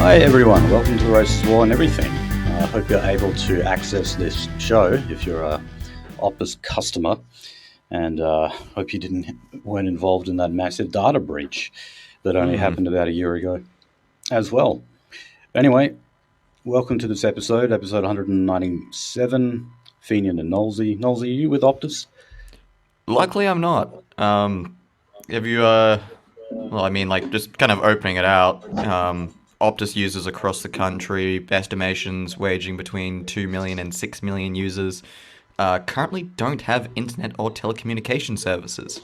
Hi everyone, welcome to the Race War and Everything. I hope you're able to access this show if you're a Optus customer, and hope you weren't involved in that massive data breach that only happened about a year ago as well. Anyway, welcome to this episode 197. Fenian and Nolsey. Nolsey, are you with Optus? Luckily, I'm not. Have you, just kind of opening it out, Optus users across the country, estimations ranging between 2 million and 6 million users, currently don't have internet or telecommunication services.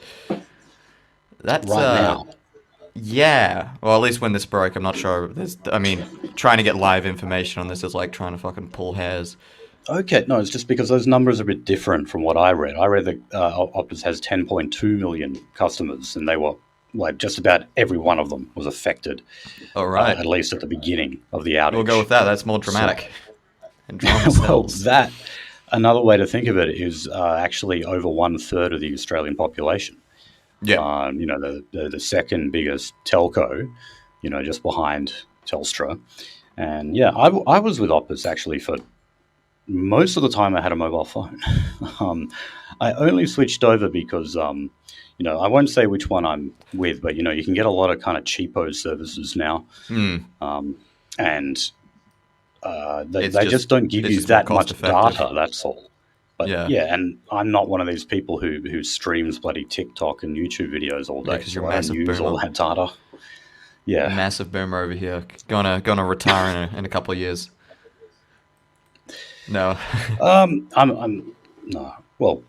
That's, Right now. yeah. Well, at least when this broke, I'm not sure. Trying to get live information on this is like trying to fucking pull hairs. Okay, no, it's just because those numbers are a bit different from what I read. I read that Optus has 10.2 million customers, and they were, like, just about every one of them was affected. All right. At least at the beginning of the outage. We'll go with that. That's more dramatic. And drama Well, sells. another way to think of it is actually over 1/3 of the Australian population. Yeah. The second biggest telco, just behind Telstra. And yeah, I was with Optus actually for most of the time I had a mobile phone. I only switched over because, I won't say which one I'm with, but, you can get a lot of kind of cheapo services now. And they just don't give you that much data, that's all. But yeah, and I'm not one of these people who streams bloody TikTok and YouTube videos all day. Because you're a massive boomer. All that data. Yeah. Massive boomer over here. Gonna retire in a couple of years. No. I'm no. Well,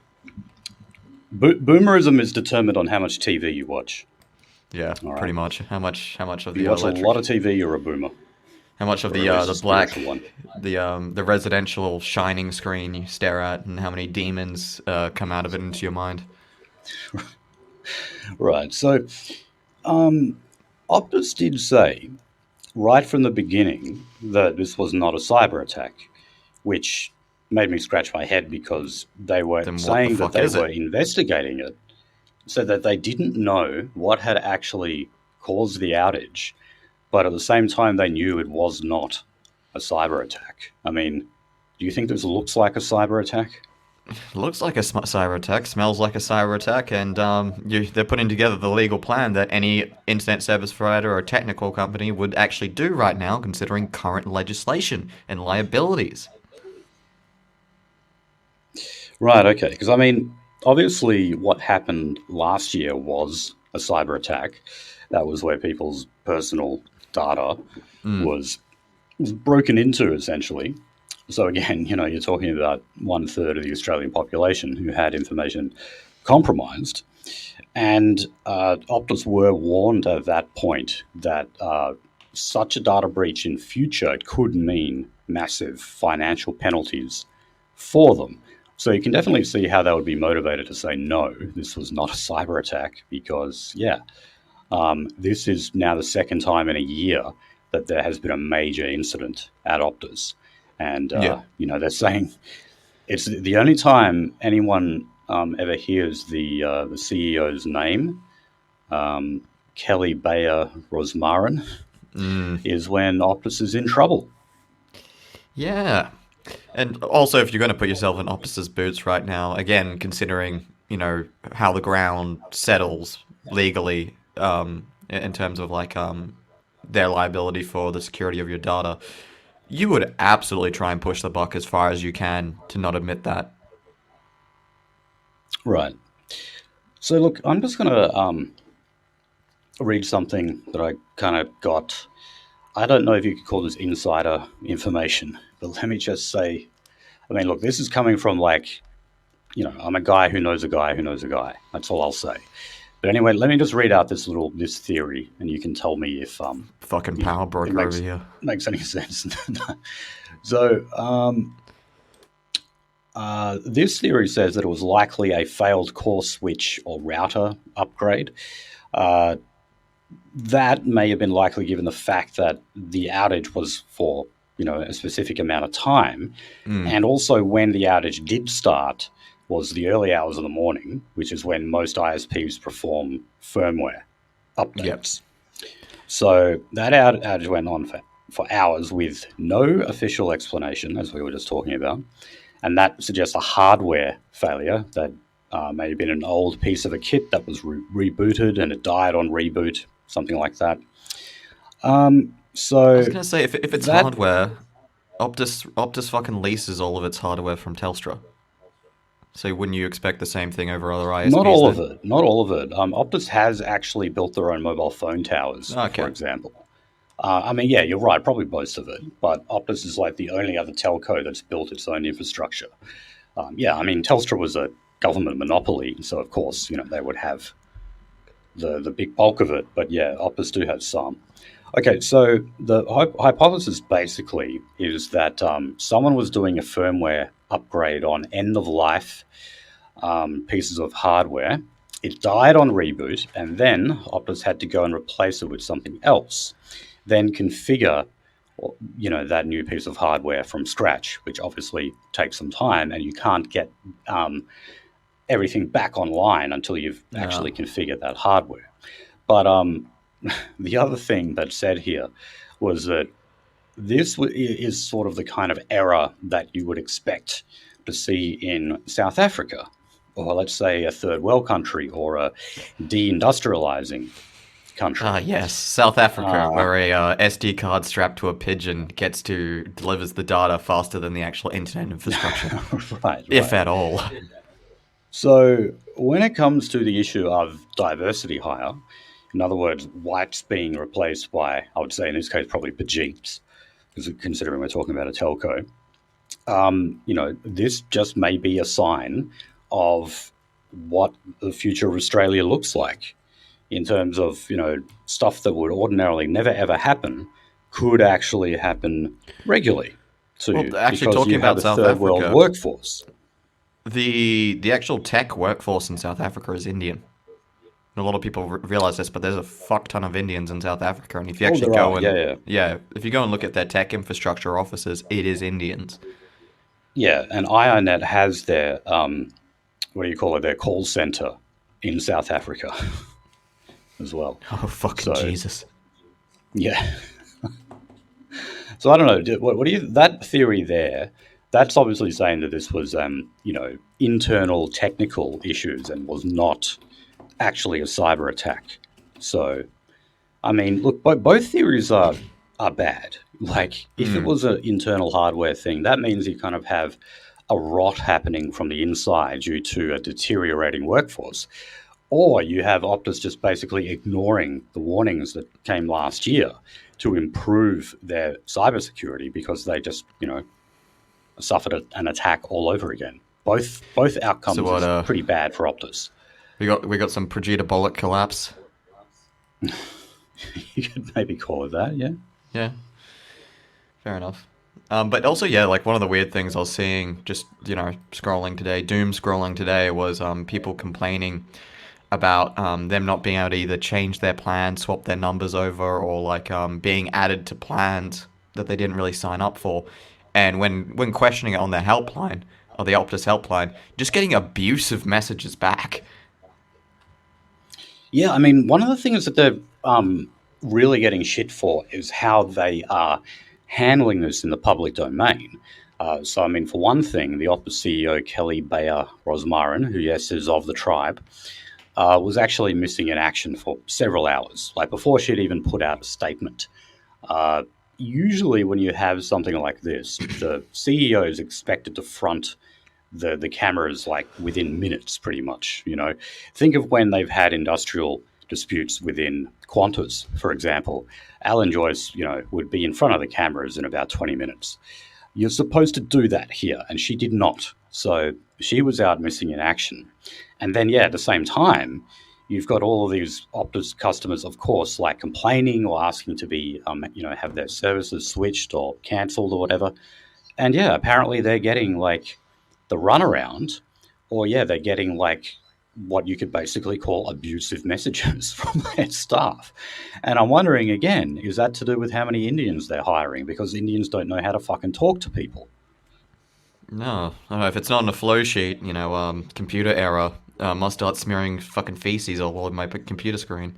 boomerism is determined on how much TV you watch. Yeah, right. Pretty much. How much of you the watch a lot of TV, you're a boomer. How much of the black one. the residential shining screen you stare at, and how many demons come out of it into your mind? Right. So, Optus did say right from the beginning that this was not a cyber attack, which made me scratch my head because they were saying that they were investigating it, so that they didn't know what had actually caused the outage, but at the same time they knew it was not a cyber attack. I mean, do you think this looks like a cyber attack? Looks like a cyber attack, smells like a cyber attack, and they're putting together the legal plan that any internet service provider or technical company would actually do right now, considering current legislation and liabilities. Right, okay. Because, I mean, obviously what happened last year was a cyber attack. That was where people's personal data was broken into, essentially. So, again, you're talking about 1/3 of the Australian population who had information compromised. And Optus were warned at that point that such a data breach in future could mean massive financial penalties for them. So you can definitely see how they would be motivated to say, no, this was not a cyber attack because, this is now the second time in a year that there has been a major incident at Optus. And, they're saying it's the only time anyone ever hears the CEO's name, Kelly Bayer Rosmarin, is when Optus is in trouble. Yeah. And also, if you're going to put yourself in Optus's boots right now, again, considering, how the ground settles legally in terms of, their liability for the security of your data, you would absolutely try and push the buck as far as you can to not admit that. Right. So, look, I'm just going to read something that I kind of got. I don't know if you could call this insider information, but let me just say, I mean, look, this is coming from I'm a guy who knows a guy who knows a guy. That's all I'll say. But anyway, let me just read out this theory, and you can tell me if fucking power broker over here makes any sense. So, this theory says that it was likely a failed core switch or router upgrade. That may have been likely given the fact that the outage was for, a specific amount of time. And also when the outage did start was the early hours of the morning, which is when most ISPs perform firmware updates. Yep. So that outage went on for for hours with no official explanation, as we were just talking about. And that suggests a hardware failure that may have been an old piece of a kit that was rebooted and it died on reboot, something like that. So I was gonna say, if it's hardware, Optus fucking leases all of its hardware from Telstra. So wouldn't you expect the same thing over other ISPs? Not all of it. Not all of it. Optus has actually built their own mobile phone towers, for example. I mean, yeah, you're right, probably most of it. But Optus is like the only other telco that's built its own infrastructure. Yeah, I mean, Telstra was a government monopoly, so of course, they would have the big bulk of it. But yeah, Optus do have some. Okay, so the hypothesis basically is that someone was doing a firmware upgrade on end-of-life pieces of hardware. It died on reboot, and then Optus had to go and replace it with something else. Then configure, that new piece of hardware from scratch, which obviously takes some time, and you can't get everything back online until you've actually configured that hardware. But the other thing that's said here was that this is sort of the kind of error that you would expect to see in South Africa, or let's say a third world country, or a deindustrializing country. Yes, South Africa, where a SD card strapped to a pigeon delivers the data faster than the actual internet infrastructure, right. If at all. So when it comes to the issue of diversity hire, in other words, whites being replaced by, I would say in this case, probably Pajeeps, because considering we're talking about a telco, this just may be a sign of what the future of Australia looks like in terms of, stuff that would ordinarily never ever happen could actually happen regularly. Actually, talking about South Africa, world workforce. The actual tech workforce in South Africa is Indian. And a lot of people realize this, but there's a fuck ton of Indians in South Africa, and if you actually if you go and look at their tech infrastructure offices, it is Indians. Yeah, and IONET has their their call center in South Africa as well. Oh fucking Jesus! Yeah. So I don't know. What do you? That theory there? That's obviously saying that this was internal technical issues and was not actually a cyber attack. So, I mean, look, both theories are bad. Like, if it was an internal hardware thing, that means you kind of have a rot happening from the inside due to a deteriorating workforce. Or you have Optus just basically ignoring the warnings that came last year to improve their cybersecurity because they just, suffered an attack all over again. Both outcomes are pretty bad for Optus. We got some Pajeetabolic collapse. You could maybe call it that, yeah. Yeah. Fair enough. But also, like one of the weird things I was seeing just, scrolling today was people complaining about them not being able to either change their plan, swap their numbers over, or like being added to plans that they didn't really sign up for. And when questioning it on their helpline, or the Optus helpline, just getting abusive messages back. Yeah, I mean, one of the things that they're really getting shit for is how they are handling this in the public domain. So, I mean, for one thing, the Optus CEO, Kelly Bayer Rosmarin, who, yes, is of the tribe, was actually missing in action for several hours, like before she'd even put out a statement. Usually when you have something like this, the CEO is expected to front the cameras like within minutes, pretty much. Think of when they've had industrial disputes within Qantas, for example. Alan Joyce, would be in front of the cameras in about 20 minutes. You're supposed to do that here, and she did not. So she was out missing in action. And then, at the same time, you've got all of these Optus customers, of course, like complaining or asking to be, have their services switched or cancelled or whatever. And apparently they're getting like the runaround, or they're getting like what you could basically call abusive messages from their staff. And I'm wondering again, is that to do with how many Indians they're hiring? Because Indians don't know how to fucking talk to people. No, I don't know, if it's not on a flow sheet, computer error, must start smearing fucking feces all over my computer screen.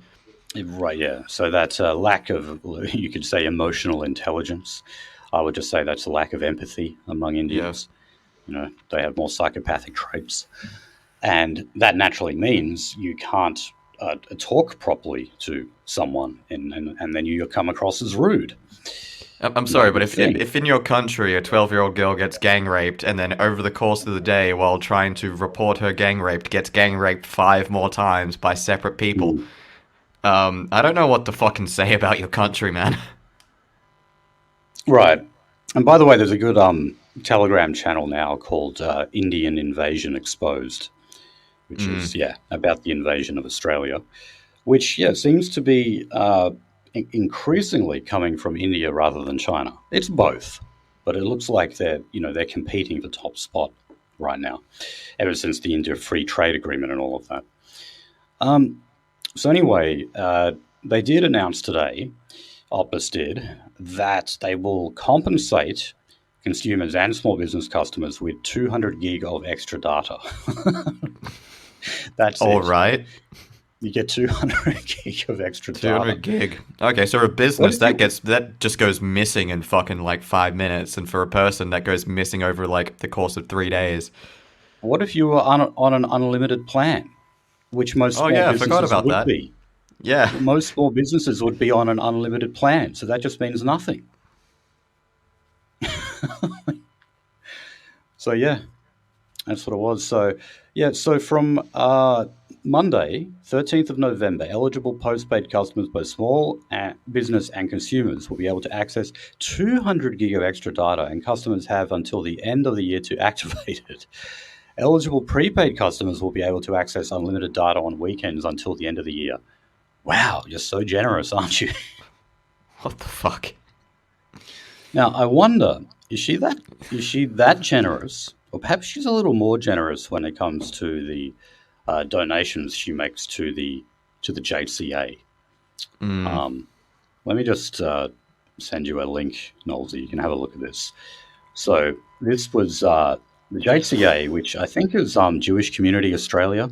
Right, yeah. So that's a lack of, you could say, emotional intelligence. I would just say that's a lack of empathy among Yeah. Indians. They have more psychopathic traits. And that naturally means you can't talk properly to someone, and then you come across as rude. I'm Not sorry, a but good thing. if in your country a 12-year-old girl gets gang raped and then over the course of the day while trying to report her gang raped gets gang raped 5 more times by separate people, Mm. I don't know what to fucking say about your country, man. Right. And by the way, there's a good Telegram channel now called Indian Invasion Exposed, which is, Mm. yeah, about the invasion of Australia, which, yeah, seems to be increasingly coming from India rather than China. It's both, but it looks like they're competing for top spot right now, ever since the India Free Trade Agreement and all of that. Um, so anyway, they did announce today, Optus did, that they will compensate consumers and small business customers with 200 gig of extra data. That's All it. right. You get 200 gig of extra data. 200 gig. Okay, so for a What business if you? that just goes missing in fucking like 5 minutes, and for a person that goes missing over like the course of 3 days. What if you were on an unlimited plan, which most Oh small yeah, I forgot businesses about would that. be? Yeah. Most small businesses would be on an unlimited plan, so that just means nothing. So yeah, that's what it was. So yeah, so from Monday, 13th of November, eligible postpaid customers, both small business and consumers, will be able to access 200 gig of extra data, and customers have until the end of the year to activate it. Eligible prepaid customers will be able to access unlimited data on weekends until the end of the year. Wow, you're so generous, aren't you? What the fuck? Now, I wonder, is she that generous, or perhaps she's a little more generous when it comes to the donations she makes to the JCA. Mm. Let me just send you a link, Nolsey. You can have a look at this. So this was the JCA, which I think is Jewish Community Australia.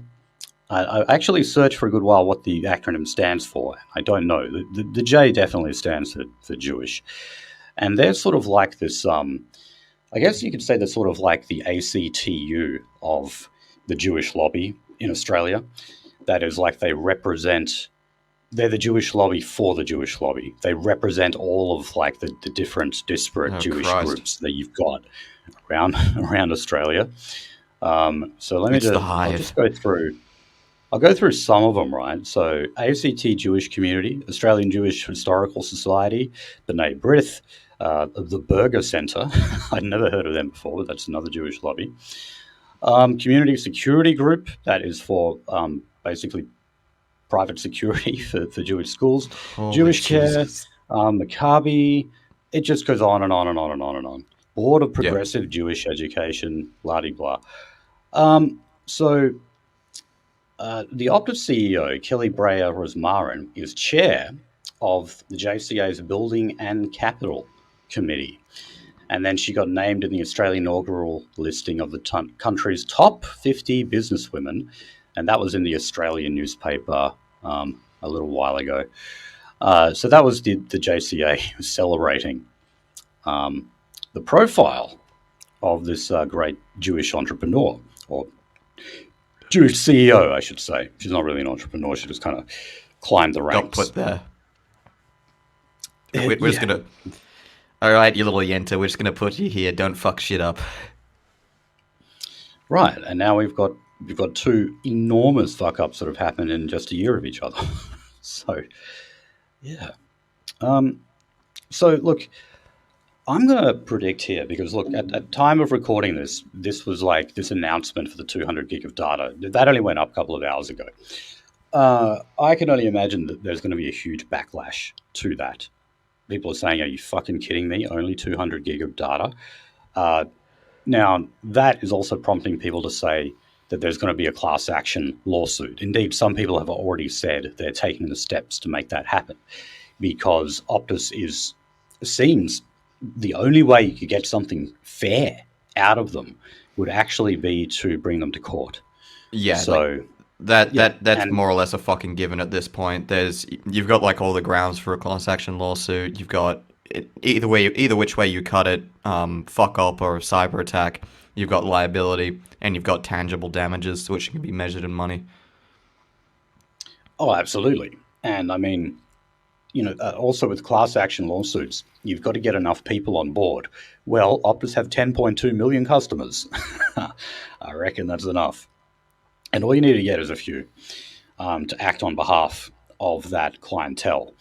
I actually searched for a good while what the acronym stands for. I don't know. The J definitely stands for Jewish. And they're sort of like this, I guess you could say they're sort of like the ACTU of the Jewish lobby in Australia. That is like they're the Jewish lobby for the Jewish lobby. They represent all of like the different disparate Oh Jewish Christ. groups that you've got around around Australia. So It's the I'll hive. just go through. I'll go through some of them, right? So ACT Jewish Community, Australian Jewish Historical Society, B'nai B'rith, the Burger Centre. I'd never heard of them before, but that's another Jewish lobby. Community Security Group, that is for basically private security for Jewish schools. Holy Jewish Care, Jesus. Maccabi. It just goes on and on and on and on and on. Board of Yeah. Progressive Jewish Education, blah de blah. So the Optus CEO, Kelly Breyer Rosmarin, is chair of the JCA's Building and Capital Committee. And then she got named in the Australian inaugural listing of the country's top 50 businesswomen. And that was in the Australian newspaper a little while ago. So that was the JCA celebrating the profile of this great Jewish entrepreneur, or Jewish CEO, I should say. She's not really an entrepreneur. She just kind of climbed the Got ranks. put there. We're just Yeah, gonna. All right, you little yenta. We're just gonna put you here. Don't fuck shit up. right. And now we've got two enormous fuck ups that have happened in just a year of each other. So yeah. Um, so look, I'm going to predict here because look, at time of recording this was like this announcement for the 200 gig of data that only went up a couple of hours ago. I can only imagine that there's going to be a huge backlash to that. People are saying, "Are you fucking kidding me? Only 200 gig of data." Uh, Now that is also prompting people to say that there's going to be a class action lawsuit. Indeed, some people have already said they're taking the steps to make that happen because Optus seems the only way you could get something fair out of them would actually be to bring them to court. Yeah, like So That's and more or less a fucking given at this point. You've got like all the grounds for a class action lawsuit. You've got either which way you cut it, fuck up or cyber attack. You've got liability and you've got tangible damages, which can be measured in money. oh, absolutely. And I mean, also with class action lawsuits, you've got to get enough people on board. Well, Optus have 10.2 million customers. I reckon that's enough. And all you need to get is a few to act on behalf of that clientele.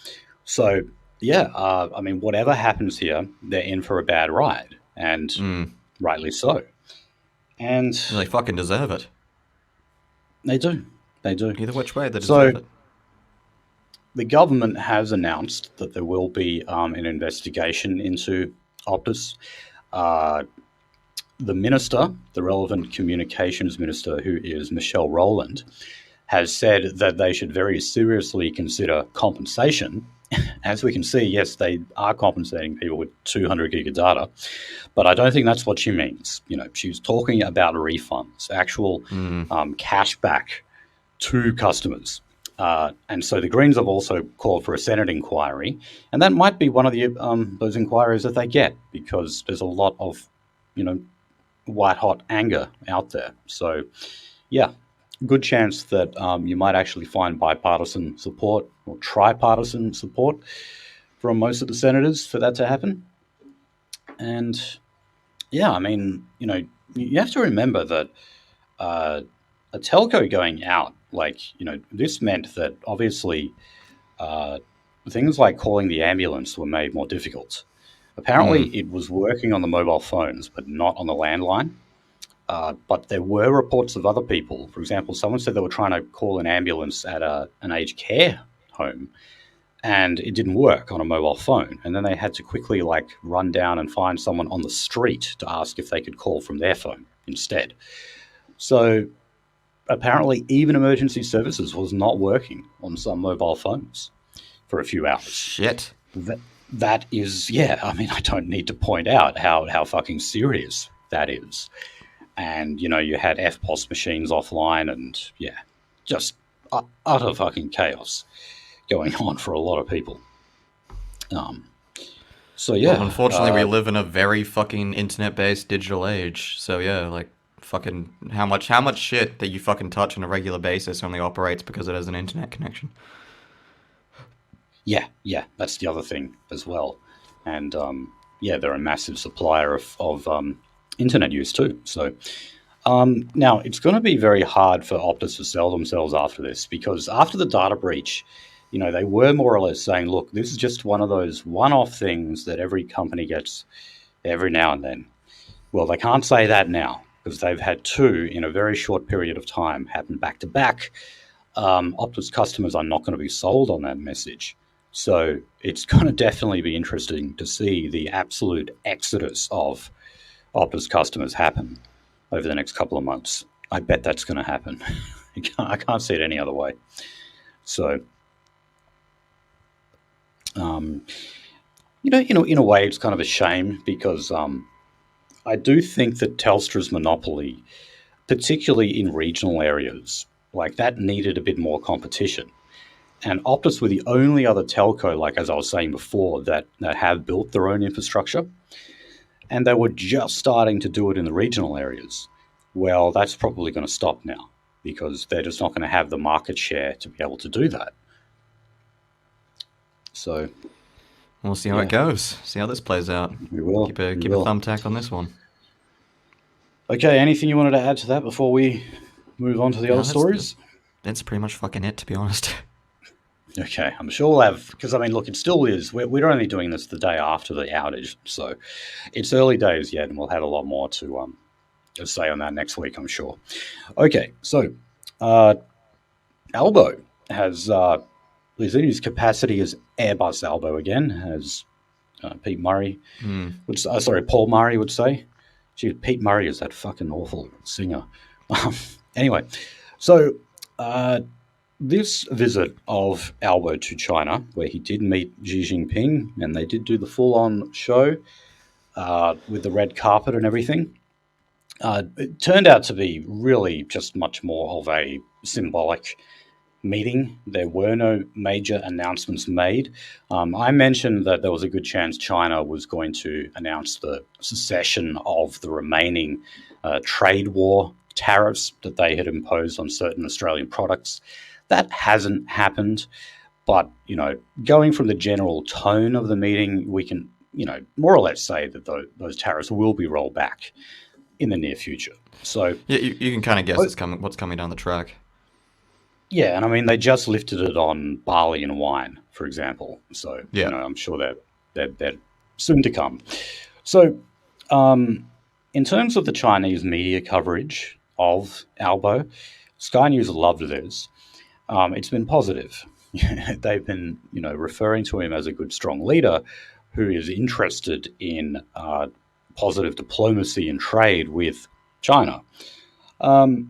So, yeah, I mean, whatever happens here, they're in for a bad ride, and rightly so. And They fucking deserve it. they do. They do. Either which way, they So, deserve it. the government has announced that there will be an investigation into Optus. Uh, the minister, the relevant communications minister, who is Michelle Rowland, has said that they should very seriously consider compensation. As we can see, yes, they are compensating people with 200 gig of data, but I don't think that's what she means. She's talking about refunds, actual cash back to customers. And so the Greens have also called for a Senate inquiry, and that might be one of the those inquiries that they get, because there's a lot of, white hot anger out there. So, yeah, good chance that you might actually find bipartisan support or tripartisan support from most of the senators for that to happen. And yeah, I mean, you have to remember that a telco going out, this meant that obviously things like calling the ambulance were made more difficult. Apparently, it was working on the mobile phones, but not on the landline. But there were reports of other people. For example, someone said they were trying to call an ambulance at an aged care home, and it didn't work on a mobile phone. And then they had to quickly run down and find someone on the street to ask if they could call from their phone instead. So apparently, even emergency services was not working on some mobile phones for a few hours. Shit. That is, yeah, I mean, I don't need to point out how fucking serious that is. And, you had FPOS machines offline and, yeah, just utter fucking chaos going on for a lot of people. So, yeah. Well, unfortunately, we live in a very fucking internet-based digital age. So, yeah, fucking how much shit that you fucking touch on a regular basis only operates because it has an internet connection. Yeah, that's the other thing as well. And, they're a massive supplier of internet use too. So now it's going to be very hard for Optus to sell themselves after this, because after the data breach, they were more or less saying, look, this is just one of those one-off things that every company gets every now and then. Well, they can't say that now, because they've had two in a very short period of time happen back to back. Optus customers are not going to be sold on that message. So it's going to definitely be interesting to see the absolute exodus of Optus customers happen over the next couple of months. I bet that's going to happen. I can't see it any other way. So, in a way, it's kind of a shame, because I do think that Telstra's monopoly, particularly in regional areas, that needed a bit more competition. And Optus were the only other telco, as I was saying before, that have built their own infrastructure. And they were just starting to do it in the regional areas. Well, that's probably going to stop now, because they're just not going to have the market share to be able to do that. So we'll see how it goes. See how this plays out. We will. Keep a thumbtack on this one. Okay, anything you wanted to add to that before we move on to the other stories? That's pretty much fucking it, to be honest. Okay, I'm sure we'll have, because, I mean, look, it still is. We're only doing this the day after the outage, so it's early days yet, and we'll have a lot more to say on that next week, I'm sure. Okay, so Albo has in his capacity as Airbus Albo again, as Paul Murray would say. Gee, Pete Murray is that fucking awful singer. Anyway, so this visit of Albo to China, where he did meet Xi Jinping, and they did do the full-on show with the red carpet and everything, it turned out to be really just much more of a symbolic meeting. There were no major announcements made. I mentioned that there was a good chance China was going to announce the cessation of the remaining trade war tariffs that they had imposed on certain Australian products. That hasn't happened. But, going from the general tone of the meeting, we can, more or less say that those tariffs will be rolled back in the near future. So yeah, you can kind of guess what's coming down the track. yeah, and I mean, they just lifted it on barley and wine, for example. So, Yeah. I'm sure they're soon to come. So, in terms of the Chinese media coverage of Albo, Sky News loved this. It's been positive. They've been, referring to him as a good, strong leader who is interested in positive diplomacy and trade with China.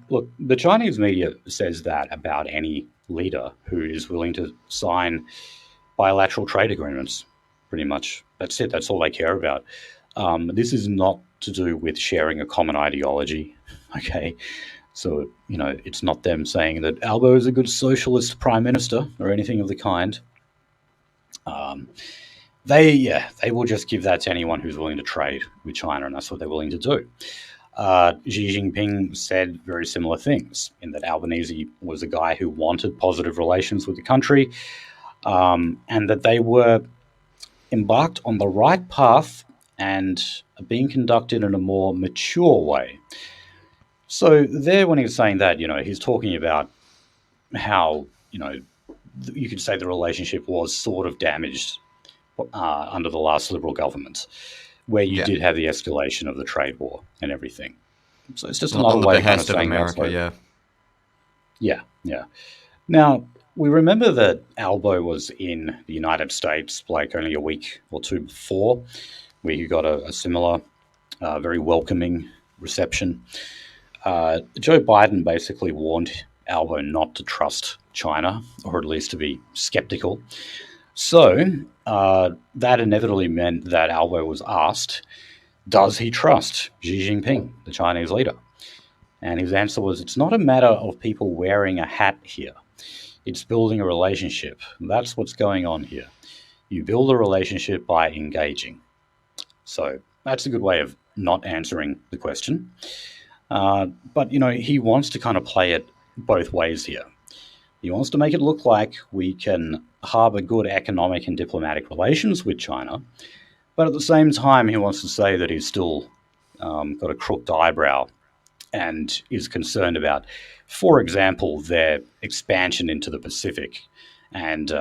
Look, the Chinese media says that about any leader who is willing to sign bilateral trade agreements. Pretty much, that's it. That's all they care about. This is not to do with sharing a common ideology. Okay, so it's not them saying that Albo is a good socialist prime minister or anything of the kind. They will just give that to anyone who's willing to trade with China, and that's what they're willing to do. Xi Jinping said very similar things, in that Albanese was a guy who wanted positive relations with the country, and that they were embarked on the right path and being conducted in a more mature way. So there, when he was saying that, he's talking about how, you could say the relationship was sort of damaged under the last Liberal government, where you did have the escalation of the trade war and everything. So it's just another way of kind of saying America, yeah. Now, we remember that Albo was in the United States like only a week or two before, where he got a similar, very welcoming reception. Joe Biden basically warned Albo not to trust China, or at least to be skeptical. So that inevitably meant that Albo was asked, does he trust Xi Jinping, the Chinese leader? And his answer was, it's not a matter of people wearing a hat here. It's building a relationship. That's what's going on here. You build a relationship by engaging. So that's a good way of not answering the question. But, he wants to kind of play it both ways here. He wants to make it look like we can harbour good economic and diplomatic relations with China, but at the same time, he wants to say that he's still got a crooked eyebrow and is concerned about, for example, their expansion into the Pacific and,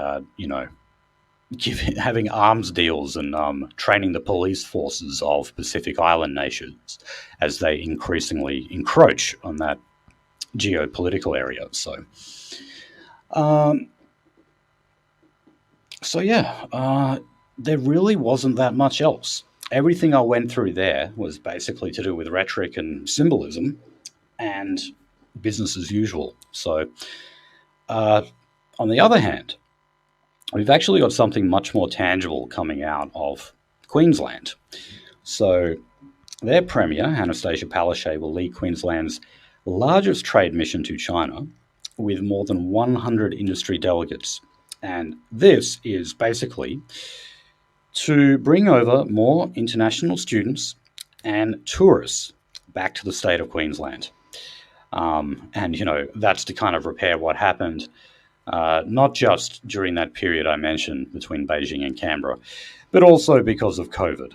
having arms deals and training the police forces of Pacific Island nations as they increasingly encroach on that geopolitical area. There really wasn't that much else. Everything I went through there was basically to do with rhetoric and symbolism and business as usual. So, on the other hand, we've actually got something much more tangible coming out of Queensland. So, their Premier, Annastacia Palaszczuk, will lead Queensland's largest trade mission to China with more than 100 industry delegates. And this is basically to bring over more international students and tourists back to the state of Queensland. That's to kind of repair what happened, not just during that period I mentioned between Beijing and Canberra, but also because of COVID.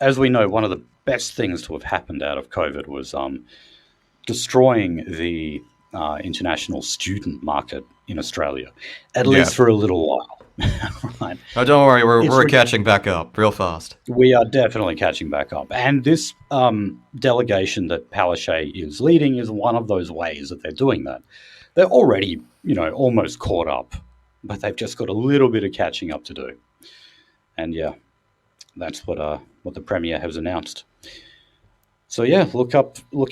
As we know, one of the best things to have happened out of COVID was destroying the international student market in Australia, at least for a little while. Right? Oh, don't worry, we're catching back up real fast. We are definitely catching back up. And this delegation that Palaszczuk is leading is one of those ways that they're doing that. They're already, almost caught up, but they've just got a little bit of catching up to do. And that's what the Premier has announced. So look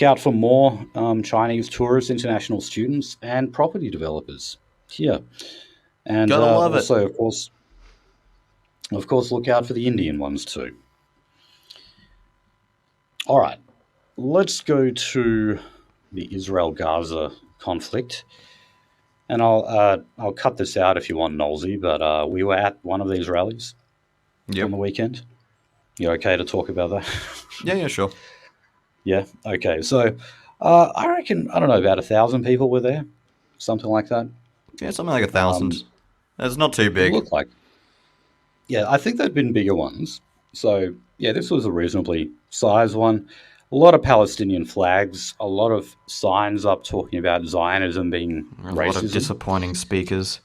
out for more Chinese tourists, international students, and property developers here. And Gotta love also, it. of course, look out for the Indian ones too. All right, let's go to the Israel-Gaza conflict. And I'll cut this out if you want, Nolsey, but we were at one of these rallies on the weekend. You okay to talk about that? Yeah, sure. Yeah, okay. So I reckon, I don't know, about 1,000 people were there, something like that. Yeah, something like 1,000. That's not too It big. looked like. Yeah, I think there'd been bigger ones. So yeah, this was a reasonably sized one. A lot of Palestinian flags, a lot of signs up talking about Zionism being A racism. lot of disappointing speakers.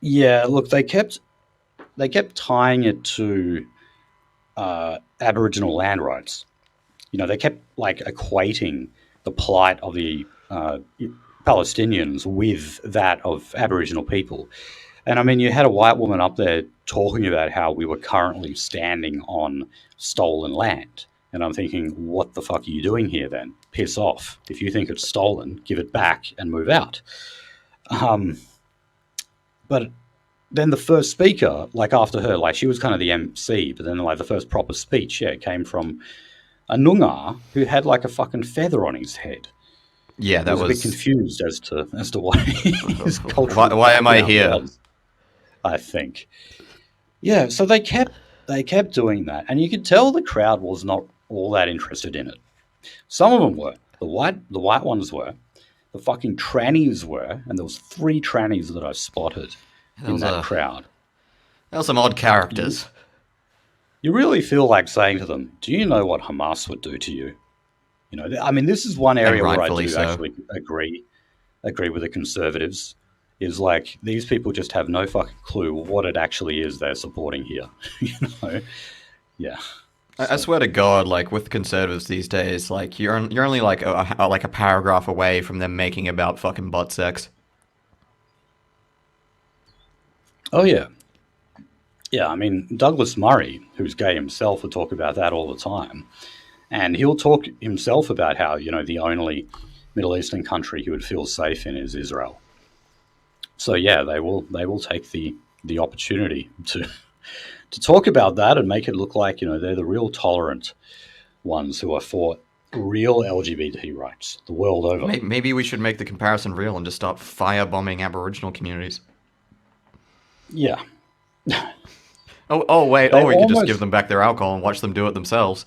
Yeah, look, they kept tying it to Aboriginal land rights. You know, they kept like equating the plight of the Palestinians with that of Aboriginal people. And I mean, you had a white woman up there talking about how we were currently standing on stolen land. And I'm thinking, what the fuck are you doing here then? Piss off. If you think it's stolen, give it back and move out. But then the first speaker, like after her, like she was kind of the MC, but then like the first proper speech, yeah, came from a Noongar who had like a fucking feather on his head. Yeah, I that was a bit confused as to what his cultural Why am I background here? was, I think. Yeah, so they kept doing that, and you could tell the crowd was not all that interested in it. Some of them were. The white ones were. The fucking trannies were, and there was 3 trannies that I spotted in that crowd. There were some odd characters. You really feel like saying to them, "Do you know what Hamas would do to you?" You know, I mean, this is one area where I do actually agree with the conservatives. Is like these people just have no fucking clue what it actually is they're supporting here. You know, yeah. I swear to God, like with conservatives these days, like you're only like a paragraph away from them making about fucking butt sex. Oh yeah, yeah. I mean, Douglas Murray, who's gay himself, will talk about that all the time, and he'll talk himself about how the only Middle Eastern country he would feel safe in is Israel. So yeah, they will take the opportunity to talk about that and make it look like they're the real tolerant ones who are for real LGBT rights the world over. Maybe we should make the comparison real and just start firebombing Aboriginal communities. Yeah. Wait. We could just give them back their alcohol and watch them do it themselves.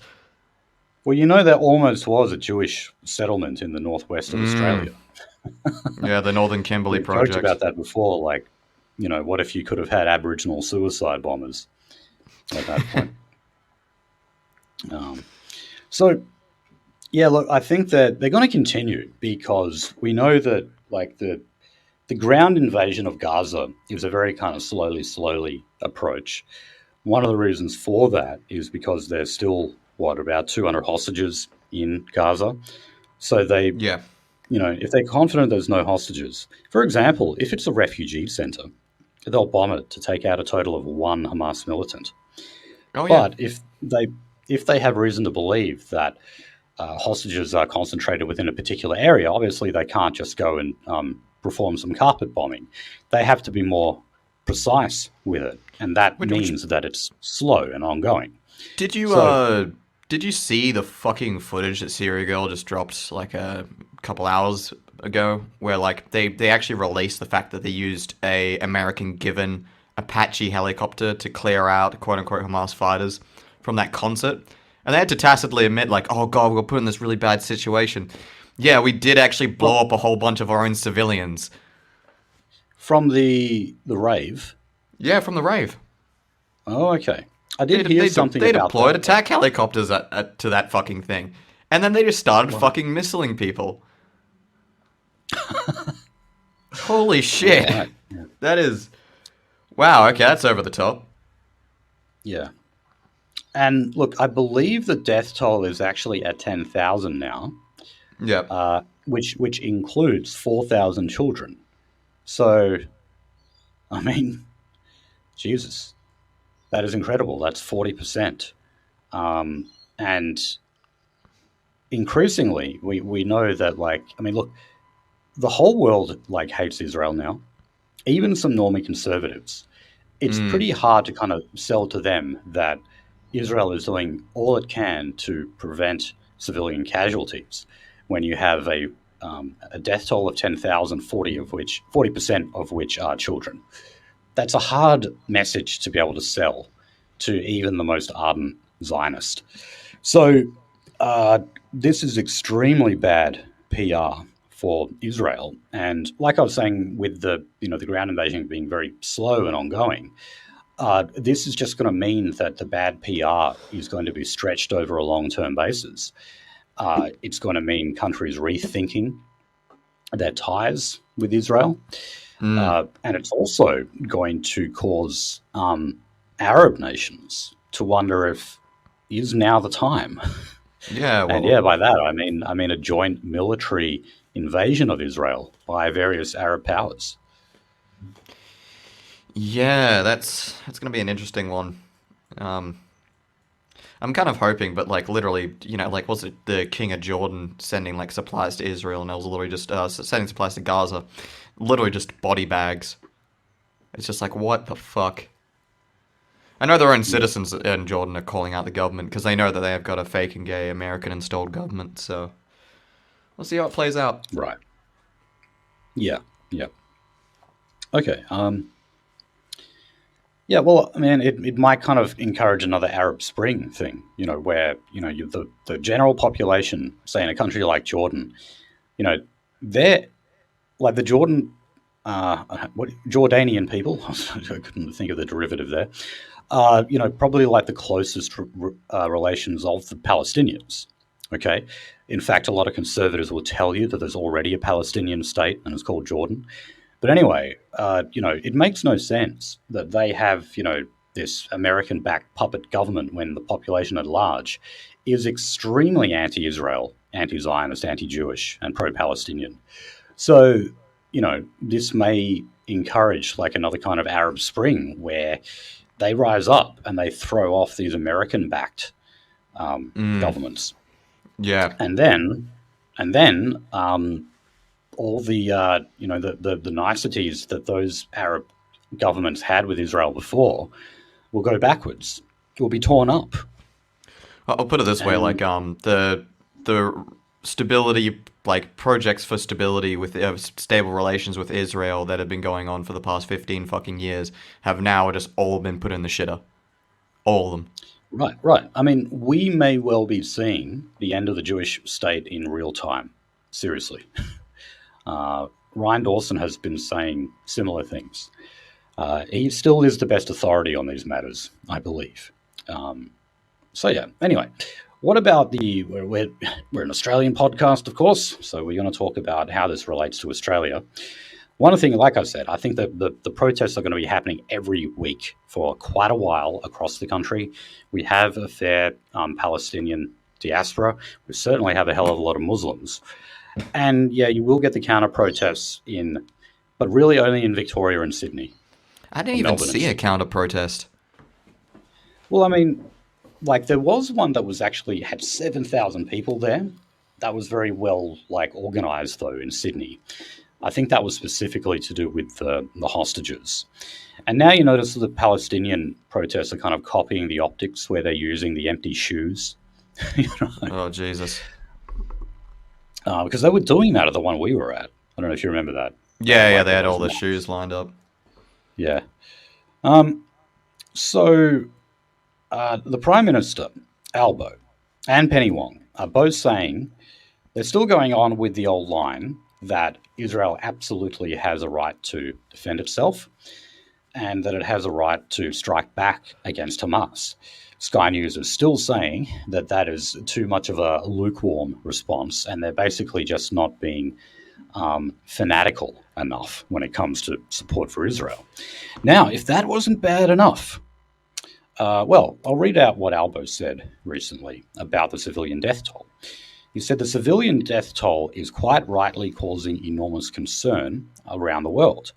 Well, there almost was a Jewish settlement in the northwest of Australia. Yeah, the Northern Kimberley Project. We talked about that before. Like, what if you could have had Aboriginal suicide bombers at that point? So, yeah, look, I think that they're going to continue because we know that, like, the ground invasion of Gaza is a very kind of slowly approach. One of the reasons for that is because there's still, about 200 hostages in Gaza. So they, if they're confident there's no hostages, for example, if it's a refugee center, they'll bomb it to take out a total of 1 Hamas militant. But if they have reason to believe that hostages are concentrated within a particular area, obviously they can't just go and perform some carpet bombing. They have to be more precise with it, and that means that it's slow and ongoing. Did you see the fucking footage that Syria Girl just dropped like a couple hours ago, where like they actually released the fact that they used a American given Apache helicopter to clear out quote unquote Hamas fighters from that concert, and they had to tacitly admit like, oh god, we're put in this really bad situation. Yeah, we did actually blow up a whole bunch of our own civilians from the rave. Yeah, from the rave. Oh, okay. I did hear something about that. They deployed attack helicopters to that fucking thing. And then they just started fucking missiling people. Holy shit. Right. Yeah. That is... Wow, okay, that's over the top. Yeah. And look, I believe the death toll is actually at 10,000 now. Yeah. Which includes 4,000 children. So, I mean, Jesus. That is incredible. That's 40%. And increasingly, we know that, like, I mean, look, the whole world, like, hates Israel now. Even some normie conservatives. It's pretty hard to kind of sell to them that Israel is doing all it can to prevent civilian casualties. when you have a death toll of 10,000, 40% of which are children. That's a hard message to be able to sell to even the most ardent Zionist. So this is extremely bad PR for Israel. And like I was saying, with the ground invasion being very slow and ongoing, this is just going to mean that the bad PR is going to be stretched over a long-term basis. It's going to mean countries rethinking their ties with Israel. And it's also going to cause Arab nations to wonder if is now the time. Yeah, well, And yeah, by that I mean a joint military invasion of Israel by various Arab powers. yeah, that's going to be an interesting one. I'm kind of hoping, but like literally, like was it the King of Jordan sending like supplies to Israel, and it was literally just sending supplies to Gaza, literally just body bags. It's just like, what the fuck? I know their own citizens in Jordan are calling out the government because they know that they have got a fake and gay American-installed government. So we'll see how it plays out. Right. Yeah. Yeah. Okay. Yeah, well, I mean, it might kind of encourage another Arab Spring thing, where, the general population, say in a country like Jordan, they're like the Jordanian people, I couldn't think of the derivative there, probably like the closest relations of the Palestinians, okay? In fact, a lot of conservatives will tell you that there's already a Palestinian state and it's called Jordan. But anyway, it makes no sense that they have, this American-backed puppet government when the population at large is extremely anti-Israel, anti-Zionist, anti-Jewish, and pro-Palestinian. So, this may encourage like another kind of Arab Spring where they rise up and they throw off these American-backed governments. Yeah. And then all the the niceties that those Arab governments had with Israel before will go backwards. It will be torn up. I'll put it this way: like the stability, like projects for stability with stable relations with Israel that have been going on for the past 15 fucking years have now just all been put in the shitter. All of them. Right. I mean, we may well be seeing the end of the Jewish state in real time. Seriously. Ryan Dawson has been saying similar things. He still is the best authority on these matters, I believe. So yeah, anyway, what about we're an Australian podcast, of course, so we're going to talk about how this relates to Australia. One thing, like I said, I think that the protests are going to be happening every week for quite a while across the country. We have a fair Palestinian diaspora. We certainly have a hell of a lot of Muslims. And yeah, you will get the counter protests but really only in Victoria and Sydney. I didn't even see a counter protest. Well, I mean, like there was one that was actually had 7,000 people there. That was very well organized though in Sydney. I think that was specifically to do with the hostages. And now you notice that the Palestinian protests are kind of copying the optics where they're using the empty shoes. Oh, Jesus. Because they were doing that at the one we were at. I don't know if you remember that. Yeah, they had all the shoes lined up. Yeah. So the Prime Minister, Albo, and Penny Wong are both saying they're still going on with the old line that Israel absolutely has a right to defend itself and that it has a right to strike back against Hamas. Sky News is still saying that is too much of a lukewarm response, and they're basically just not being fanatical enough when it comes to support for Israel. Now, if that wasn't bad enough, well, I'll read out what Albo said recently about the civilian death toll. He said the civilian death toll is quite rightly causing enormous concern around the world.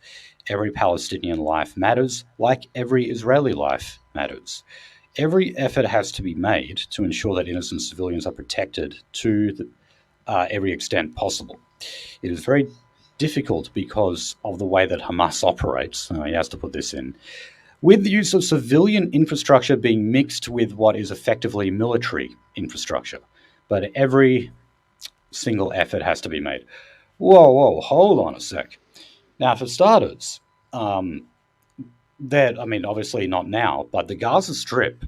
Every Palestinian life matters, like every Israeli life matters. Every effort has to be made to ensure that innocent civilians are protected to every extent possible. It is very difficult because of the way that Hamas operates. He has to put this in. With the use of civilian infrastructure being mixed with what is effectively military infrastructure. But every single effort has to be made. Whoa, hold on a sec. Now, for starters, obviously not now, but the Gaza Strip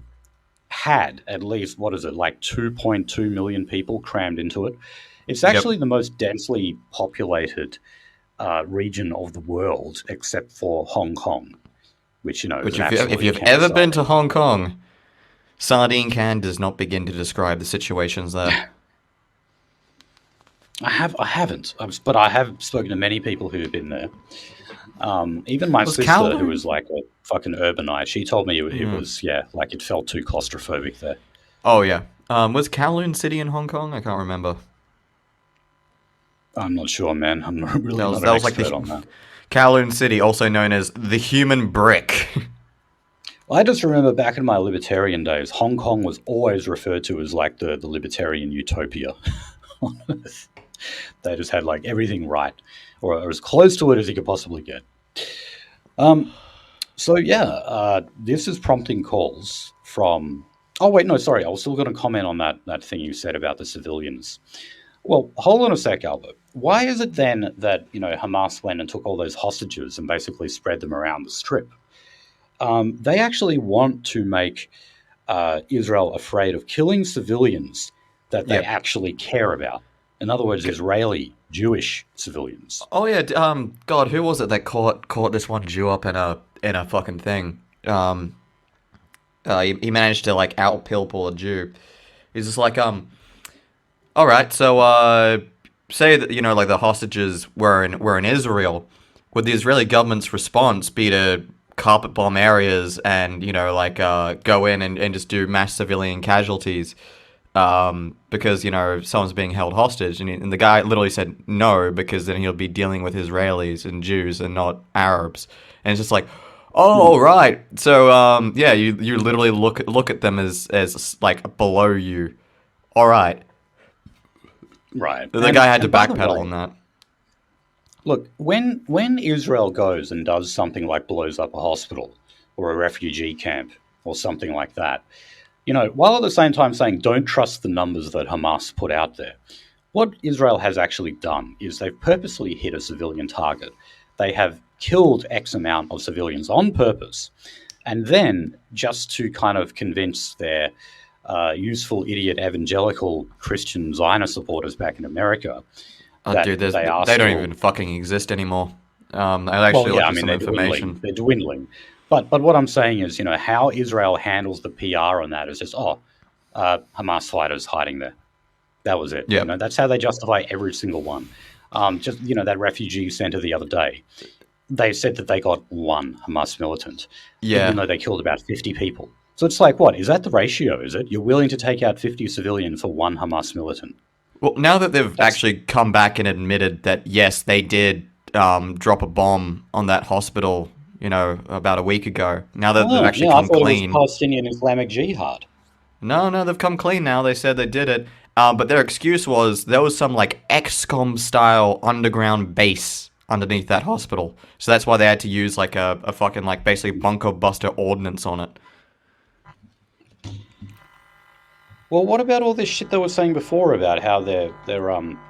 had at least, 2.2 million people crammed into it. It's actually the most densely populated region of the world, except for Hong Kong, which, Which, if you've ever been to Hong Kong, sardine can does not begin to describe the situations there. I haven't, but I have spoken to many people who have been there. Even my sister, Kowloon? Who was like a fucking urbanite, she told me it was, it felt too claustrophobic there. Oh, yeah. Was Kowloon City in Hong Kong? I can't remember. I'm not sure, man. I'm really not an expert on that. Kowloon City, also known as the Human Brick. I just remember back in my libertarian days, Hong Kong was always referred to as like the libertarian utopia on Earth. They just had like everything right, or as close to it as you could possibly get. This is prompting calls from... Oh, wait, no, sorry. I was still going to comment on that thing you said about the civilians. Well, hold on a sec, Albert. Why is it then that, Hamas went and took all those hostages and basically spread them around the Strip? They actually want to make Israel afraid of killing civilians that they actually care about. In other words, Israeli Jewish civilians. Oh yeah, God, who was it that caught this one Jew up in a fucking thing? He managed to like out-pillpull a Jew. He's just like, all right, so say that like the hostages were in Israel. Would the Israeli government's response be to carpet bomb areas and go in and just do mass civilian casualties? Because someone's being held hostage, and the guy literally said no, because then he'll be dealing with Israelis and Jews and not Arabs, and it's just like, oh right, so you literally look at them as like below you, all right. The guy had to backpedal on that. Look, when Israel goes and does something like blows up a hospital or a refugee camp or something like that, while at the same time saying don't trust the numbers that Hamas put out there, what Israel has actually done is they've purposely hit a civilian target. They have killed X amount of civilians on purpose, and then just to kind of convince their useful idiot evangelical Christian Zionist supporters back in America they don't even fucking exist anymore. I actually looked at some information. They're dwindling. But what I'm saying is, how Israel handles the PR on that is just, Hamas fighters hiding there. That was it. Yeah. That's how they justify every single one. That refugee center the other day, they said that they got one Hamas militant, even though they killed about 50 people. So it's like, what? Is that the ratio, is it? You're willing to take out 50 civilians for one Hamas militant? Well, now that they've actually come back and admitted that, yes, they did drop a bomb on that hospital, about a week ago. Now that they've actually come clean. It was Palestinian Islamic Jihad. No, they've come clean now. They said they did it. But their excuse was there was some like XCOM style underground base underneath that hospital. So that's why they had to use like a fucking like basically bunker buster ordnance on it. Well, what about all this shit they were saying before about how their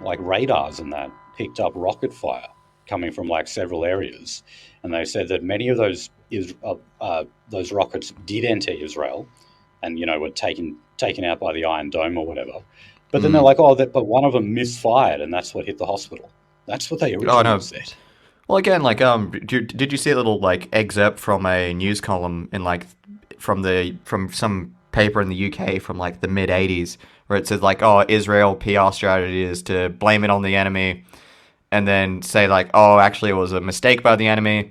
like radars and that picked up rocket fire coming from like several areas, and they said that many of those rockets did enter Israel, and were taken out by the Iron Dome or whatever. But then they're like, but one of them misfired, and that's what hit the hospital. That's what they originally said. Well, again, like, did you see a little like excerpt from a news column in like from some paper in the UK from like the mid '80s where it says like, Israel PR strategy is to blame it on the enemy, and then say like, actually it was a mistake by the enemy,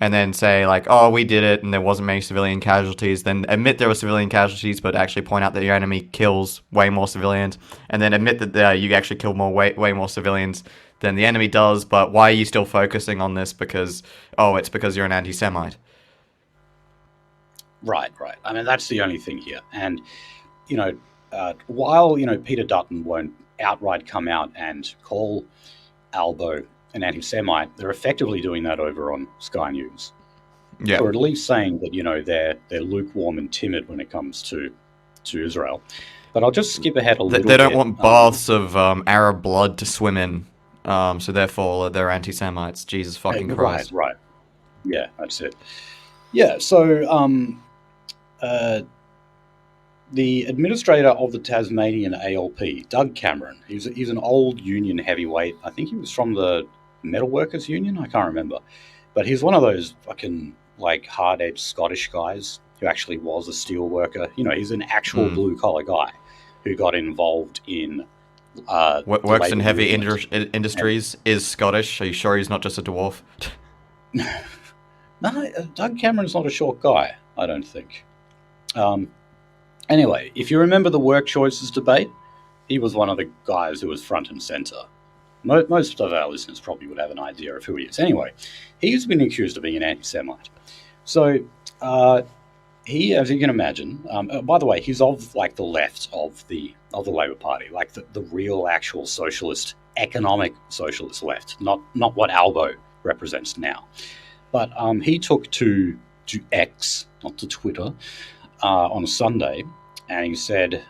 and then say like, we did it and there wasn't many civilian casualties, then admit there were civilian casualties but actually point out that your enemy kills way more civilians, and then admit that you actually killed way more civilians than the enemy does, but why are you still focusing on this? Because, it's because you're an anti-Semite. Right. I mean, that's the only thing here. And, while, Peter Dutton won't outright come out and call Albo an anti-Semite, they're effectively doing that over on Sky News. Yeah. Or at least saying that, they're lukewarm and timid when it comes to to Israel. But I'll just skip ahead a little bit. They don't want baths of Arab blood to swim in, so therefore they're anti-Semites. Jesus fucking Christ. Right. Yeah, that's it. Yeah, so the administrator of the Tasmanian ALP, Doug Cameron, he's an old union heavyweight. I think he was from the Metal Workers Union. I can't remember. But he's one of those fucking, like, hard-edged Scottish guys who actually was a steel worker. You know, he's an actual blue-collar guy who got involved in... works in heavy industries, is Scottish. Are you sure he's not just a dwarf? No, Doug Cameron's not a short guy, I don't think. Anyway, if you remember the work choices debate, he was one of the guys who was front and centre. Most of our listeners probably would have an idea of who he is. Anyway, he's been accused of being an anti-Semite. So he, as you can imagine, by the way, he's of like the left of the Labour Party, like the real actual socialist, economic socialist left, not what Albo represents now. But he took to X, not to Twitter, on Sunday, and he said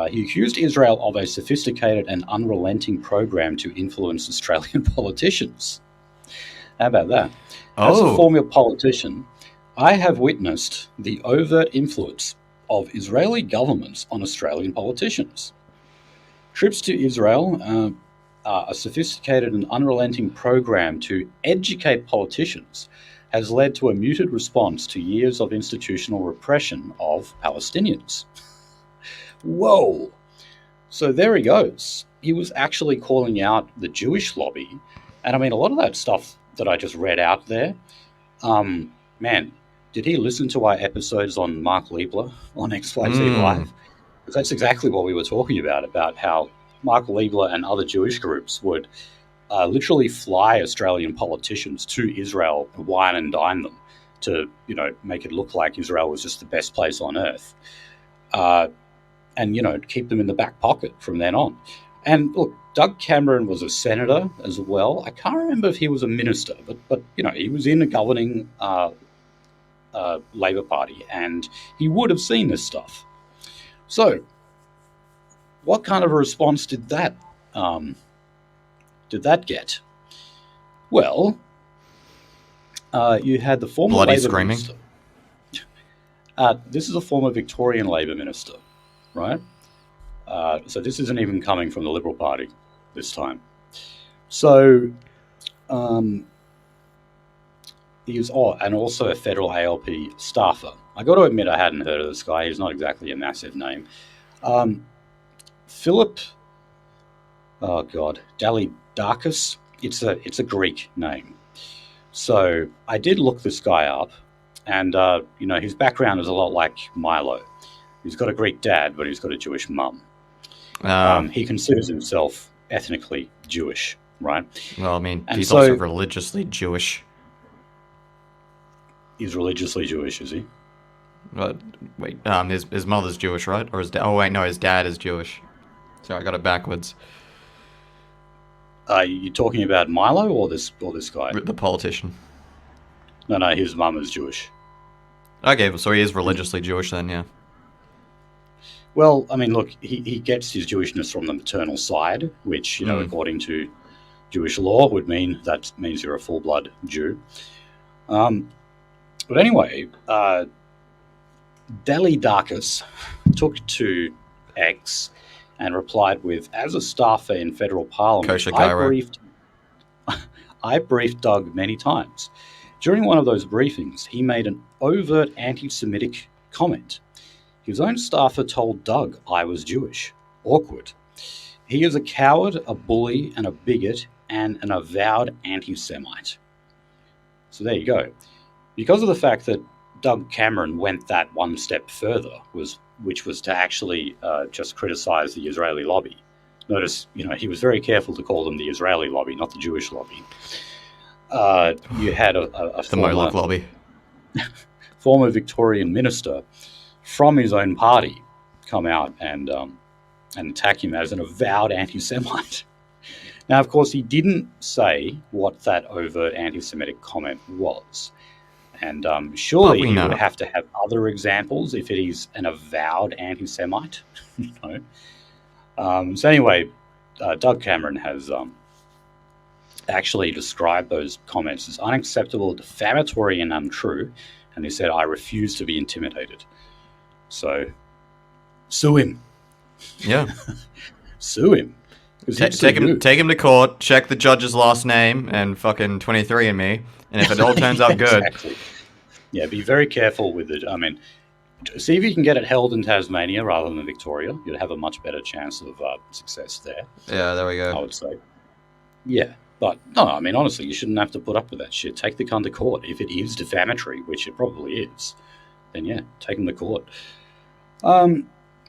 he accused Israel of a sophisticated and unrelenting program to influence Australian politicians. How about that? As a former politician, I have witnessed the overt influence of Israeli governments on Australian politicians. Trips to Israel are a sophisticated and unrelenting program to educate politicians has led to a muted response to years of institutional repression of Palestinians. Whoa! So there he goes. He was actually calling out the Jewish lobby. And I mean, a lot of that stuff that I just read out there, man, did he listen to our episodes on Mark Liebler on XYZ Live? Because that's exactly what we were talking about how Mark Liebler and other Jewish groups would literally fly Australian politicians to Israel and wine and dine them to, you know, make it look like Israel was just the best place on earth. And, you know, keep them in the back pocket from then on. And look, Doug Cameron was a senator as well. I can't remember if he was a minister, but you know, he was in a governing Labour Party, and he would have seen this stuff. So, what kind of a response did that get? Well, you had the former bloody Labour screaming. minister. This is a former Victorian Labour minister, right? So this isn't even coming from the Liberal Party this time. So he is, and also a federal ALP staffer. I got to admit, I hadn't heard of this guy. He's not exactly a massive name. Philip, Dalidakis. It's a Greek name. So I did look this guy up, and you know, his background is a lot like Milo. He's got a Greek dad, but he's got a Jewish mum. He considers himself ethnically Jewish, right? Well, I mean, and he's also religiously Jewish. He's religiously Jewish, is he? Wait, his mother's Jewish, right? Or his oh wait, no, his dad is Jewish. Sorry, I got it backwards. Are you talking about Milo or this guy? The politician. No, his mum is Jewish. Okay, so he is religiously Jewish then, yeah. Well, I mean, look, he gets his Jewishness from the maternal side, which, you know, according to Jewish law, means you're a full-blood Jew. But anyway, Dalidakis took to X and replied with, as a staffer in federal parliament, I briefed Doug many times. During one of those briefings, he made an overt anti-Semitic comment. His own staffer told Doug I was Jewish. Awkward. He is a coward, a bully, and a bigot, and an avowed anti-Semite. So there you go. Because of the fact that Doug Cameron went that one step further, which was to actually just criticize the Israeli lobby. Notice, you know, he was very careful to call them the Israeli lobby, not the Jewish lobby. You had a Moloch lobby. former Victorian minister from his own party come out and attack him as an avowed anti-Semite. Now, of course, he didn't say what that overt anti-Semitic comment was. And But surely we you know. would have to have other examples if it is an avowed anti-Semite. You know? So anyway, Doug Cameron has actually described those comments as unacceptable, defamatory, and untrue. And he said, I refuse to be intimidated. So, sue him. Yeah. Sue him. Take him to court, check the judge's last name and fucking 23andMe, and if it all turns out good... Exactly. Yeah, be very careful with it. I mean, see if you can get it held in Tasmania rather than Victoria. You'd have a much better chance of success there. Yeah, there we go. I would say. Yeah. But, no, I mean, honestly, you shouldn't have to put up with that shit. Take the cunt to court. If it is defamatory, which it probably is, then, yeah, take him to court.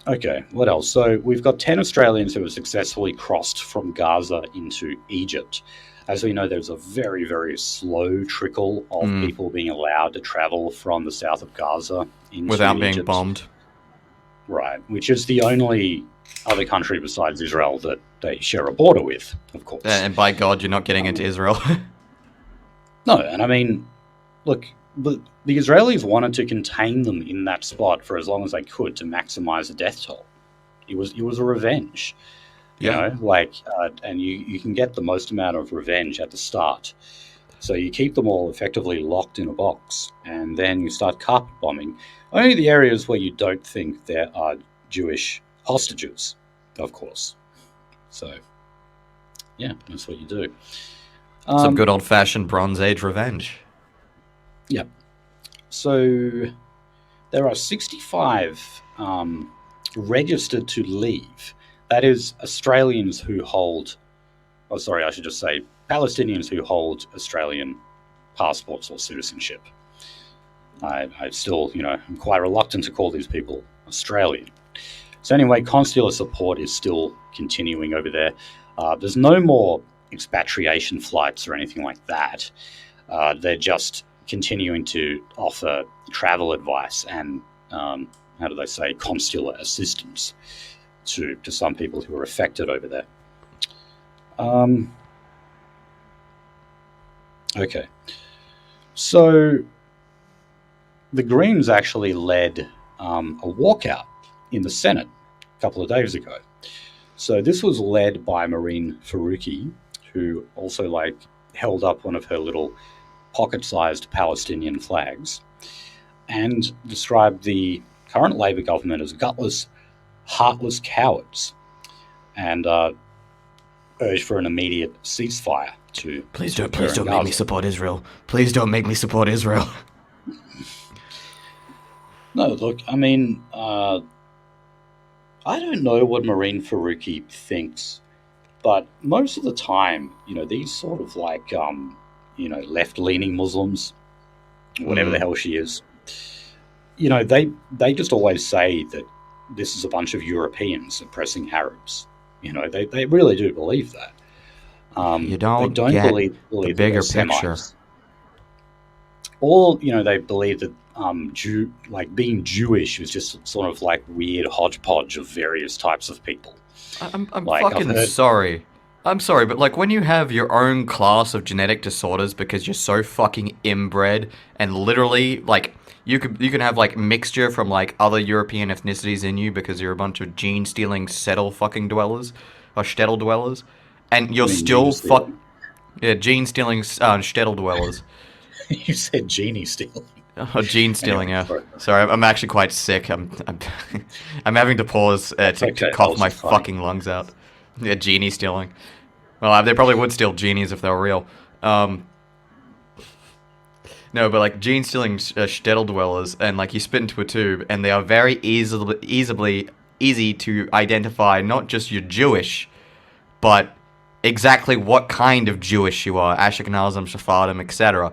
Okay, what else? So we've got 10 Australians who have successfully crossed from Gaza into Egypt. As we know, there's a very, very slow trickle of people being allowed to travel from the south of Gaza into without Egypt. being bombed. Right, which is the only other country besides Israel that they share a border with, of course. And by God, you're not getting into Israel. No, and I mean, look, the Israelis wanted to contain them in that spot for as long as they could to maximize the death toll. It was a revenge, you know, like, and you can get the most amount of revenge at the start. So you keep them all effectively locked in a box, and then you start carpet bombing only the areas where you don't think there are Jewish hostages, of course. So, yeah, that's what you do. Some good old-fashioned Bronze Age revenge. Yep. So there are 65 registered to leave. That is Australians who hold... Oh, sorry, I should just say Palestinians who hold Australian passports or citizenship. I still, I'm quite reluctant to call these people Australian. So anyway, consular support is still continuing over there. There's no more expatriation flights or anything like that. They're just continuing to offer travel advice and, how do they say, consular assistance to some people who are affected over there. Okay. So the Greens actually led a walkout in the Senate a couple of days ago. So this was led by Marine Faruqi, who also held up one of her little pocket-sized Palestinian flags and described the current Labor government as gutless, heartless cowards, and urged for an immediate ceasefire to... Please don't make me support Israel. Please don't make me support Israel. No, look, I mean, I don't know what Marine Faruqi thinks, but most of the time, these sort of left-leaning Muslims, whatever the hell she is, they just always say that this is a bunch of Europeans oppressing Arabs. They really do believe that. You don't they don't get believe the bigger picture. Or, they believe that being Jewish is just sort of weird hodgepodge of various types of people. I'm fucking sorry. I'm sorry, but when you have your own class of genetic disorders because you're so fucking inbred and literally you can have mixture from other European ethnicities in you because you're a bunch of gene stealing shtetl dwellers, and you're still gene stealing shtetl dwellers. You said genie stealing. Oh, gene stealing, yeah. Sorry, I'm actually quite sick. I'm having to pause to cough my fucking lungs out. Yeah, genie stealing. Well, they probably would steal genies if they were real. No, but gene stealing shtetl dwellers, and you spit into a tube, and they are very easy to identify. Not just you're Jewish, but exactly what kind of Jewish you are: Ashkenazim, Sephardim, etc.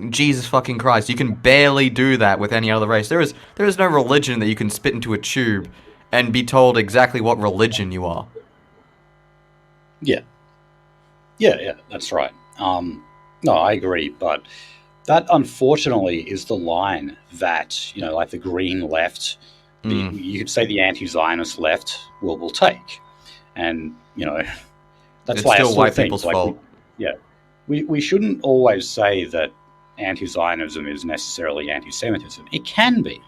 Jesus fucking Christ, you can barely do that with any other race. There is no religion that you can spit into a tube and be told exactly what religion you are. Yeah, that's right. No, I agree, but that unfortunately is the line that, the Green left, you could say the anti-Zionist left will take. And, that's it's why still I still white think, people's fault. We shouldn't always say that, anti-Zionism is necessarily anti-Semitism. It can be.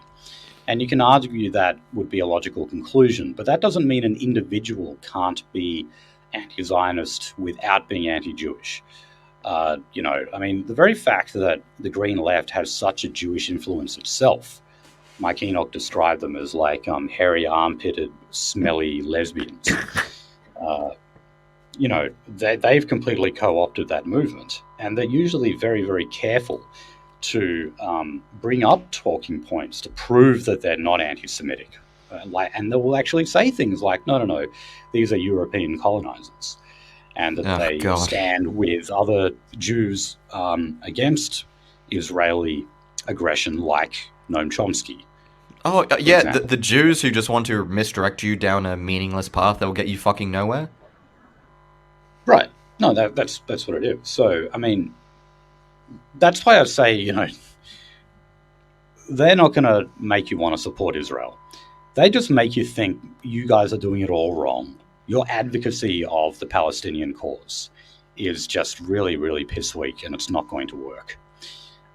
And you can argue that would be a logical conclusion, but that doesn't mean an individual can't be anti-Zionist without being anti-Jewish. The very fact that the Green Left has such a Jewish influence itself, Mike Enoch described them as like hairy, armpitted, smelly lesbians. They've completely co-opted that movement, and they're usually very, very careful to bring up talking points to prove that they're not anti-Semitic. And they will actually say things like, no, these are European colonizers. And that they stand with other Jews against Israeli aggression, like Noam Chomsky. Oh, yeah, the Jews who just want to misdirect you down a meaningless path that will get you fucking nowhere? Right. No, that's what it is. So, I mean, that's why I say, they're not going to make you want to support Israel. They just make you think you guys are doing it all wrong. Your advocacy of the Palestinian cause is just really, really piss weak, and it's not going to work.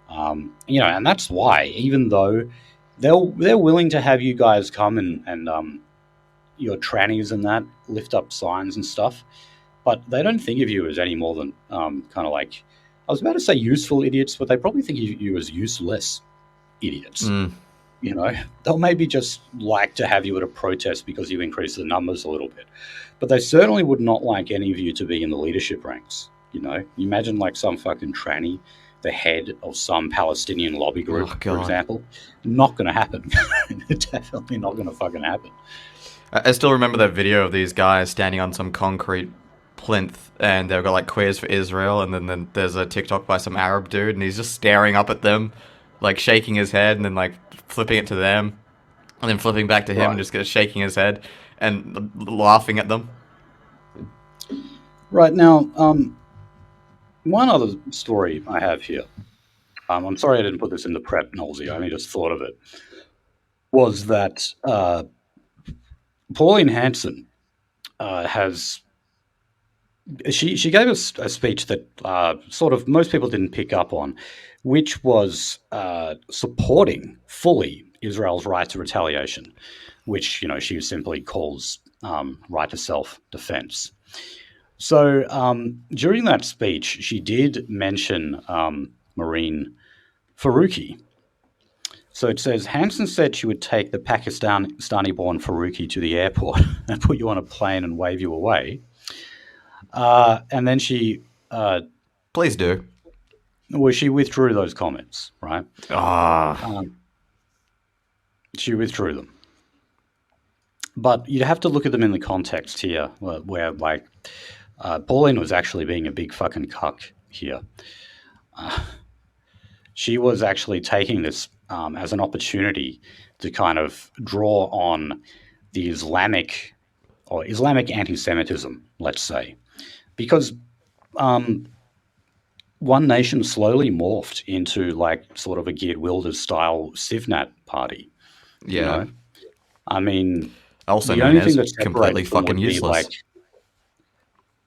And that's why, even though they're willing to have you guys come and your trannies and that lift up signs and stuff, but they don't think of you as any more than kind of like, I was about to say useful idiots, but they probably think of you as useless idiots. They'll maybe just like to have you at a protest because you increase the numbers a little bit, but they certainly would not like any of you to be in the leadership ranks. You imagine like some fucking tranny, the head of some Palestinian lobby group, for example. Not going to happen. Definitely not going to fucking happen. I still remember that video of these guys standing on some concrete plinth, and they've got like queers for Israel, and then there's a TikTok by some Arab dude, and he's just staring up at them, like shaking his head, and then like flipping it to them, and then flipping back to him, and just shaking his head and laughing at them. Right, now, one other story I have here, I'm sorry I didn't put this in the prep, Nolsey, I only just thought of it, was that Pauline Hanson she gave us a speech that sort of most people didn't pick up on, which was supporting fully Israel's right to retaliation, which she simply calls right to self-defense. So during that speech, she did mention Marine Faruqi. So it says, Hanson said she would take the Pakistani-born Faruqi to the airport and put you on a plane and wave you away. And then she... Please do. Well, she withdrew those comments, right? She withdrew them. But you'd have to look at them in the context here, where like Pauline was actually being a big fucking cuck here. She was actually taking this as an opportunity to kind of draw on the Islamic anti-Semitism, let's say, because One Nation slowly morphed into like sort of a Geert Wilders style CivNat party. Yeah. I mean, also the only thing that's completely fucking useless.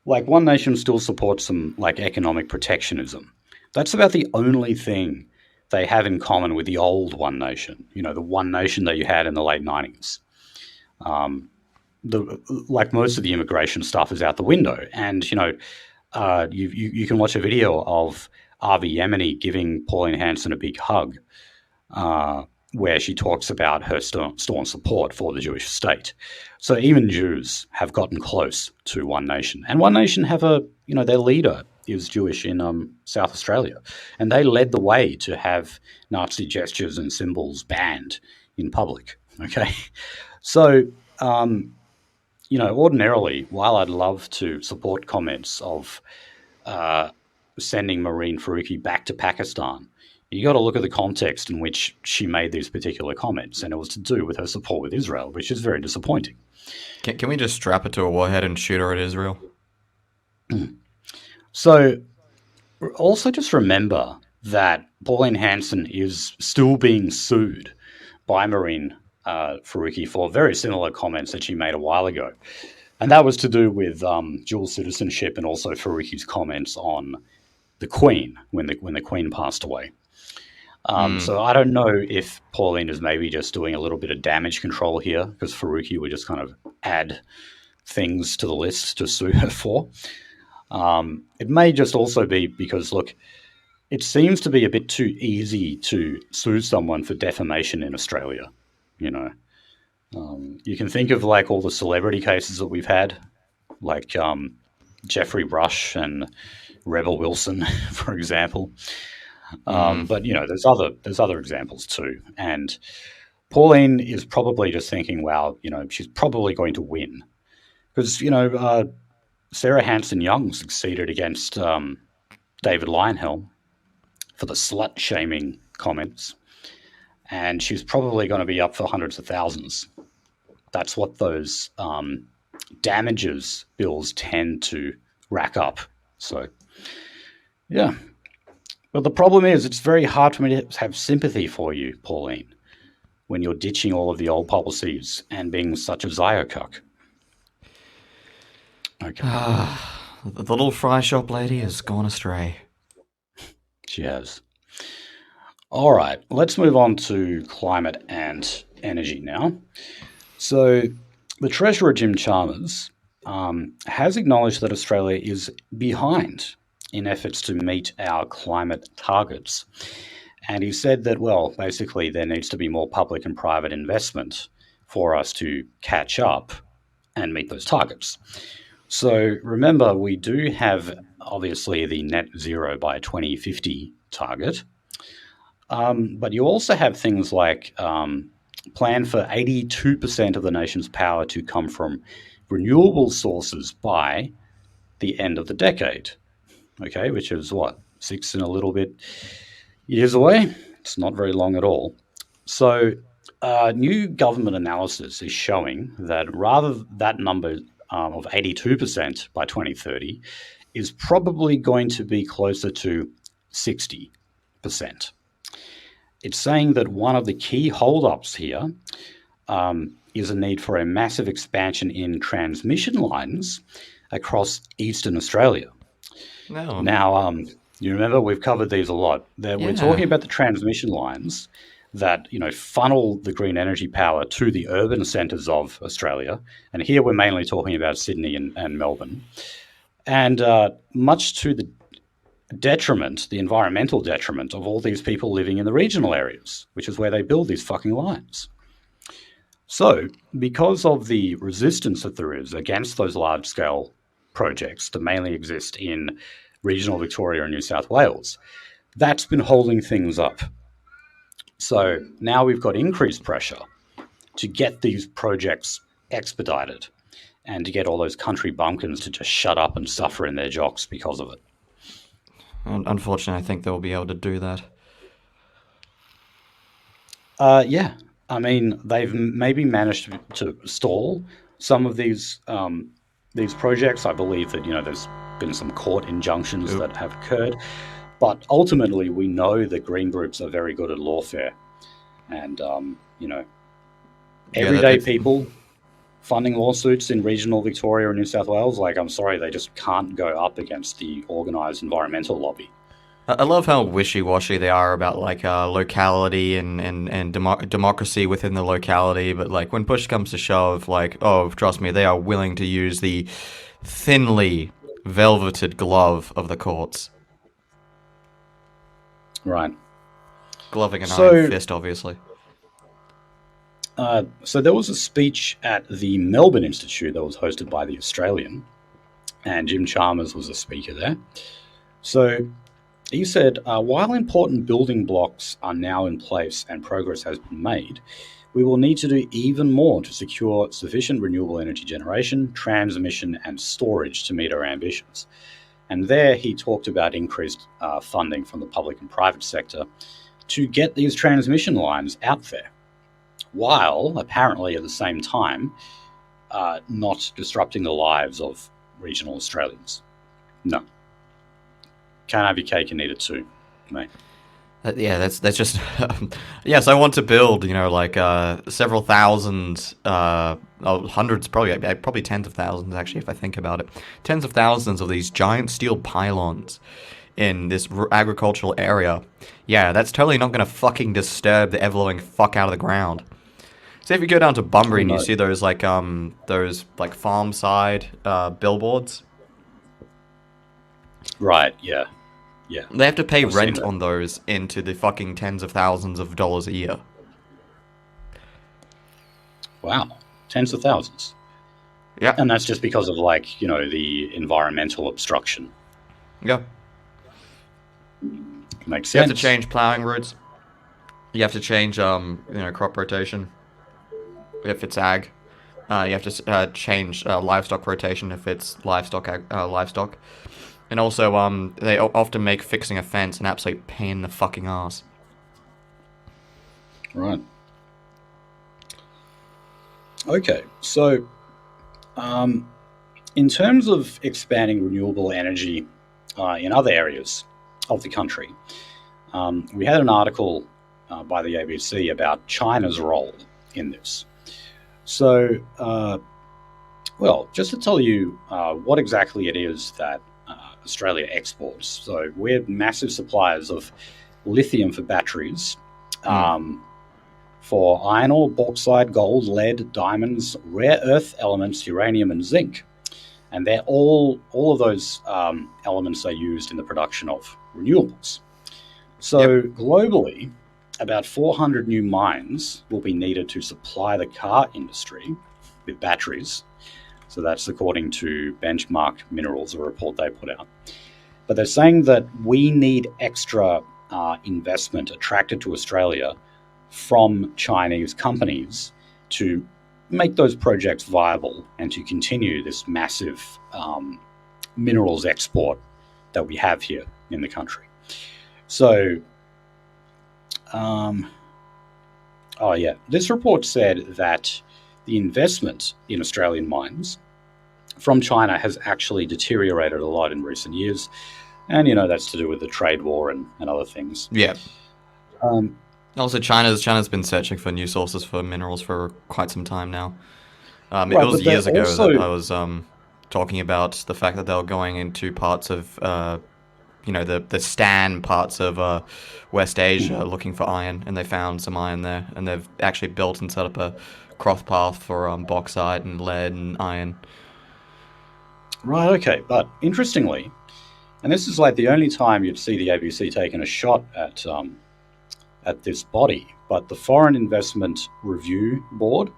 Like One Nation still supports some like economic protectionism. That's about the only thing they have in common with the old One Nation. The One Nation that you had in the late 90s. Like most of the immigration stuff is out the window, and you can watch a video of Avi Yemeni giving Pauline Hanson a big hug, where she talks about her staunch support for the Jewish state. So even Jews have gotten close to One Nation, and One Nation have their leader is Jewish in South Australia, and they led the way to have Nazi gestures and symbols banned in public. Okay, so. Ordinarily, while I'd love to support comments of sending Marine Faruqi back to Pakistan, you got to look at the context in which she made these particular comments, and it was to do with her support with Israel, which is very disappointing. Can we just strap it to a warhead and shoot her at Israel? So, also just remember that Pauline Hanson is still being sued by Marine Faruqi for very similar comments that she made a while ago. And that was to do with dual citizenship and also Faruqi's comments on the Queen when the Queen passed away. So I don't know if Pauline is maybe just doing a little bit of damage control here, because Faruqi would just kind of add things to the list to sue her for. It may just also be because, look, it seems to be a bit too easy to sue someone for defamation in Australia. You know, you can think of like all the celebrity cases that we've had, like Jeffrey Rush and Rebel Wilson, for example. But you know, there's other examples too. And Pauline is probably just thinking, wow, you know, she's probably going to win because you know Sarah Hanson Young succeeded against David Lionhelm for the slut shaming comments, and she's probably going to be up for hundreds of thousands. That's what those damages bills tend to rack up. So, yeah. But the problem is, it's very hard for me to have sympathy for you, Pauline, when you're ditching all of the old policies and being such a Zyokuk. Okay. The little fry shop lady has gone astray. She has. All right, let's move on to climate and energy now. So the Treasurer, Jim Chalmers, has acknowledged that Australia is behind in efforts to meet our climate targets. And he said that, well, basically there needs to be more public and private investment for us to catch up and meet those targets. So remember, we do have, obviously, the net zero by 2050 target. But you also have things like plan for 82% of the nation's power to come from renewable sources by the end of the decade. Okay, which is what, 6 and a little bit years away? It's not very long at all. So new government analysis is showing that rather that number of 82% by 2030 is probably going to be closer to 60%. It's saying that one of the key holdups here is a need for a massive expansion in transmission lines across eastern Australia. No. Now, you remember we've covered these a lot. We're talking about the transmission lines that, you know, funnel the green energy power to the urban centres of Australia. And here we're mainly talking about Sydney and Melbourne. And much to the detriment, the environmental detriment of all these people living in the regional areas, which is where they build these fucking lines. So, because of the resistance that there is against those large-scale projects that mainly exist in regional Victoria and New South Wales, that's been holding things up. So now we've got increased pressure to get these projects expedited and to get all those country bumpkins to just shut up and suffer in their jocks because of it. Unfortunately, I think they'll be able to do that. Yeah. I mean, they've maybe managed to stall some of these projects. I believe that, you know, there's been some court injunctions that have occurred. But ultimately, we know that green groups are very good at lawfare. And, you know, everyday people funding lawsuits in regional Victoria and New South Wales, like, I'm sorry, they just can't go up against the organised environmental lobby. I love how wishy-washy they are about, like, locality and democracy within the locality, but, like, when push comes to shove, like, oh, trust me, they are willing to use the thinly velveted glove of the courts. Right. Gloving an iron fist, obviously. So there was a speech at the Melbourne Institute that was hosted by The Australian, and Jim Chalmers was a speaker there. So he said, while important building blocks are now in place and progress has been made, we will need to do even more to secure sufficient renewable energy generation, transmission and storage to meet our ambitions. And there he talked about increased funding from the public and private sector to get these transmission lines out there, while apparently at the same time not disrupting the lives of regional Australians. No. Can't have your cake and eat it too, mate. Yeah, that's just... yes, I want to build, you know, like several thousand, hundreds, probably tens of thousands, actually, if I think about it. Tens of thousands of these giant steel pylons in this agricultural area, yeah, that's totally not going to fucking disturb the ever-loving fuck out of the ground. So if you go down to Bunbury and you see those farm side billboards, right? Yeah, yeah. They have to pay rent on those into the fucking tens of thousands of dollars a year. Wow, tens of thousands. Yeah, and that's just because of the environmental obstruction. Yeah, makes sense. You have to change plowing routes. You have to change crop rotation if it's ag. You have to change livestock rotation if it's livestock. And also, they often make fixing a fence an absolute pain in the fucking ass. Right. Okay, so in terms of expanding renewable energy in other areas of the country, we had an article by the ABC about China's role in this. So, just to tell you what exactly it is that Australia exports. So we're massive suppliers of lithium for batteries, for iron ore, bauxite, gold, lead, diamonds, rare earth elements, uranium, and zinc. And they're all of those elements are used in the production of renewables. So globally, about 400 new mines will be needed to supply the car industry with batteries. So that's according to Benchmark Minerals, a report they put out. But they're saying that we need extra investment attracted to Australia from Chinese companies to make those projects viable and to continue this massive minerals export that we have here in the country. So, this report said that the investment in Australian mines from China has actually deteriorated a lot in recent years. And, that's to do with the trade war and other things. Yeah. Also, China's been searching for new sources for minerals for quite some time now. It was years ago that I was talking about the fact that they were going into parts of, the Stan parts of West Asia looking for iron, and they found some iron there, and they've actually built and set up a cross path for bauxite and lead and iron. Right, okay, but interestingly, and this is like the only time you'd see the ABC taking a shot at this body, but the Foreign Investment Review Board,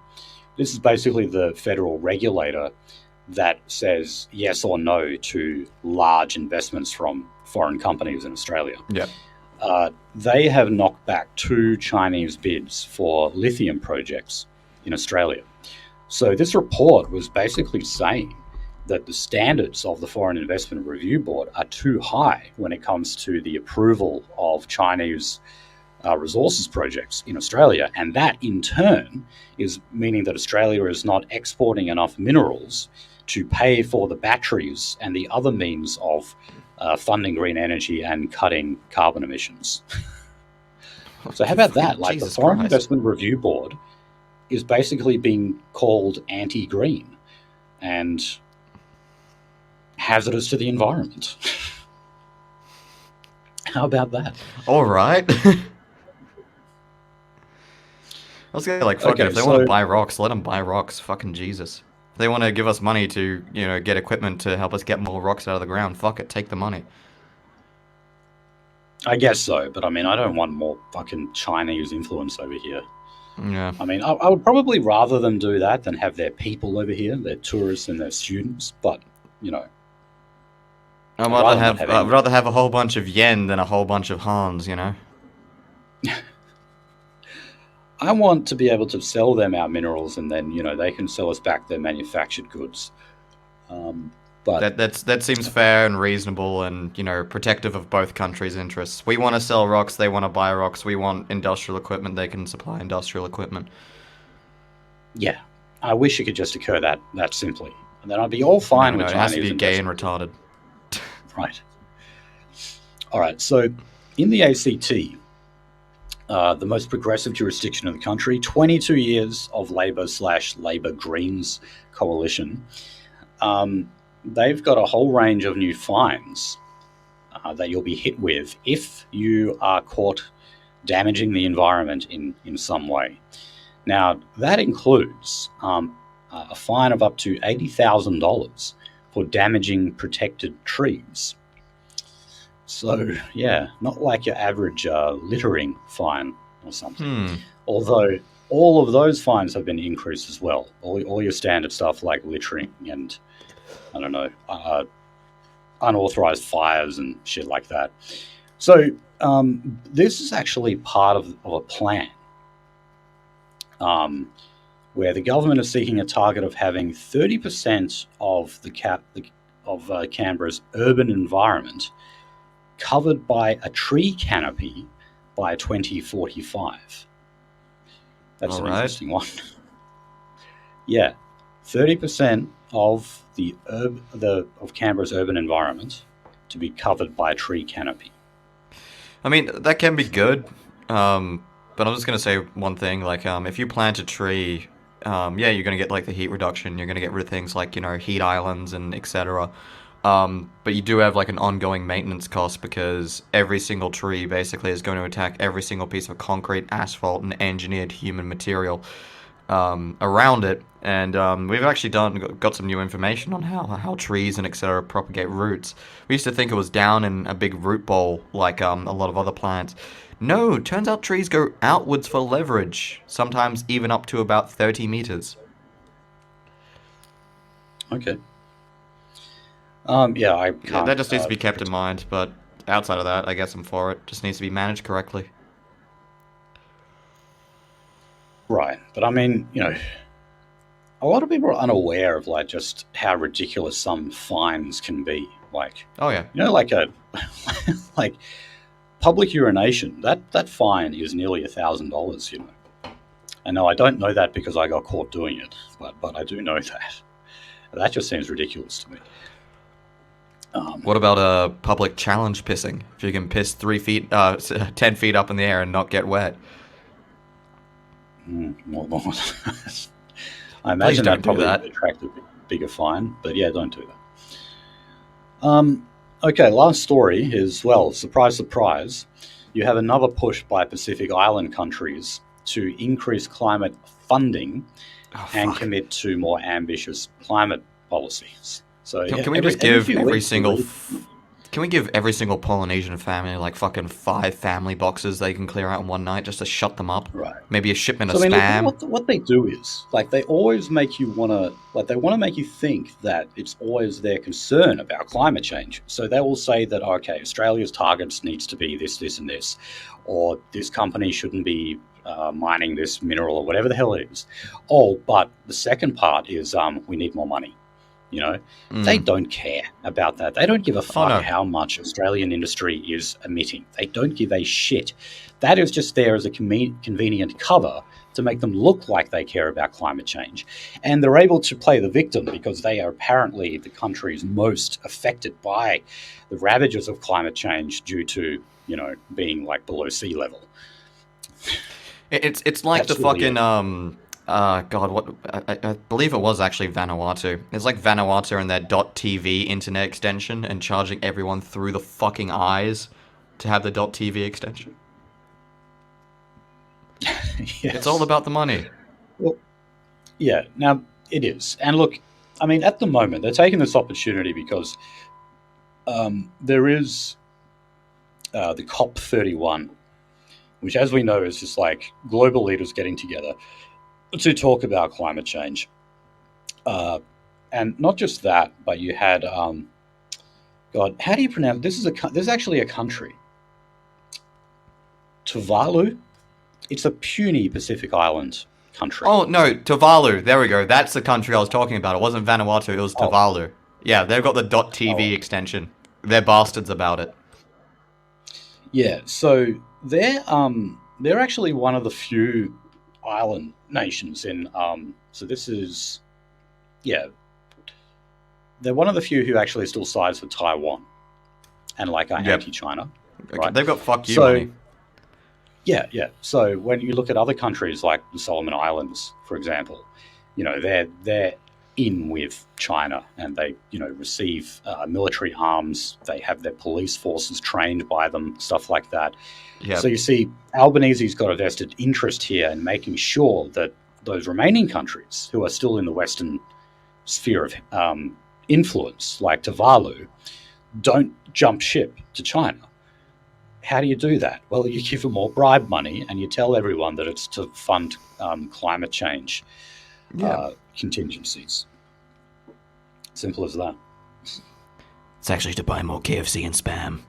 this is basically the federal regulator that says yes or no to large investments from foreign companies in Australia. Yeah. They have knocked back 2 Chinese bids for lithium projects in Australia. So this report was basically saying that the standards of the Foreign Investment Review Board are too high when it comes to the approval of Chinese resources projects in Australia. And that, in turn, is meaning that Australia is not exporting enough minerals to pay for the batteries and the other means of funding green energy and cutting carbon emissions. So how about that? Like, Jesus the Foreign Christ. Investment Review Board is basically being called anti-green and hazardous to the environment. How about that? All right. I was gonna fuck it. If they want to buy rocks, let them buy rocks. Fucking Jesus. If they want to give us money to, get equipment to help us get more rocks out of the ground, fuck it, take the money. I guess so, but I mean, I don't want more fucking Chinese influence over here. Yeah. I mean, I would probably rather them do that than have their people over here, their tourists and their students, but, I'd rather have a whole bunch of yen than a whole bunch of Hans, I want to be able to sell them our minerals and then, they can sell us back their manufactured goods. But that seems fair and reasonable and, protective of both countries' interests. We want to sell rocks, they want to buy rocks. We want industrial equipment, they can supply industrial equipment. Yeah. I wish it could just occur that simply. And then I'd be all fine with Chinese. It has to be gay and retarded. Right. All right. So in the ACT, the most progressive jurisdiction in the country, 22 years of Labor/Labor Greens coalition, they've got a whole range of new fines that you'll be hit with if you are caught damaging the environment in some way. Now, that includes a fine of up to $80,000 for damaging protected trees. So, yeah, not like your average littering fine or something. Although all of those fines have been increased as well. All your standard stuff like littering and, I don't know, unauthorized fires and shit like that. So this is actually part of a plan where the government is seeking a target of having 30% of Canberra's urban environment covered by a tree canopy by 2045. That's an interesting one. Yeah, 30% of of Canberra's urban environment to be covered by a tree canopy. I mean, that can be good, but I'm just gonna say one thing. Like, if you plant a tree, yeah, you're gonna get like the heat reduction. You're gonna get rid of things like heat islands and etc. But you do have like an ongoing maintenance cost because every single tree basically is going to attack every single piece of concrete, asphalt, and engineered human material around it. And we've actually got some new information on how trees and etc. propagate roots. We used to think it was down in a big root ball like a lot of other plants. No, turns out trees go outwards for leverage, sometimes even up to about 30 meters. Okay. I can't. Yeah, that just needs to be kept in mind, but outside of that, I guess I'm for it. Just needs to be managed correctly. Right, but I mean, a lot of people are unaware of like just how ridiculous some fines can be. Like, oh yeah, like a like public urination. That fine is nearly $1,000. I know I don't know that because I got caught doing it, but I do know that. That just seems ridiculous to me. What about a public challenge pissing? If you can piss 10 feet up in the air and not get wet. I imagine that'd probably attract a bigger fine, but yeah, don't do that. Okay, last story is, well, surprise, surprise, you have another push by Pacific Island countries to increase climate funding and commit to more ambitious climate policies. So can we just give every single Polynesian family like fucking 5 family boxes they can clear out in one night just to shut them up? Right. Maybe a shipment of spam. What they do is like they always make you want to make you think that it's always their concern about climate change. So they will say that Australia's targets needs to be this, this, and this, or this company shouldn't be mining this mineral or whatever the hell it is. Oh, but the second part is we need more money. They don't care about that. They don't give a fuck how much Australian industry is emitting. They don't give a shit. That is just there as a convenient cover to make them look like they care about climate change. And they're able to play the victim because they are apparently the countries most affected by the ravages of climate change due to, being like below sea level. It's like that's the fucking I believe it was actually Vanuatu. It's like Vanuatu and their .tv internet extension and charging everyone through the fucking eyes to have the .tv extension. Yes. It's all about the money. Well, yeah, now it is. And look, I mean, at the moment, they're taking this opportunity because there is the COP31, which, as we know, is just like global leaders getting together to talk about climate change. And not just that, but you had, God, how do you pronounce this? This is actually a country. Tuvalu? It's a puny Pacific Island country. Oh, no, Tuvalu. There we go. That's the country I was talking about. It wasn't Vanuatu, it was Tuvalu. Yeah, they've got the .tv extension. They're bastards about it. Yeah, so they're actually one of the few island nations in so this is they're one of the few who actually still sides for Taiwan and like anti-China. Right? Okay, they've got fuck you money. Yeah. So when you look at other countries like the Solomon Islands, for example, they're in with China, and they, receive military arms. They have their police forces trained by them, stuff like that. Yep. So you see, Albanese's got a vested interest here in making sure that those remaining countries who are still in the Western sphere of influence, like Tuvalu, don't jump ship to China. How do you do that? Well, you give them more bribe money and you tell everyone that it's to fund climate change contingencies. Simple as that. It's actually to buy more KFC and Spam.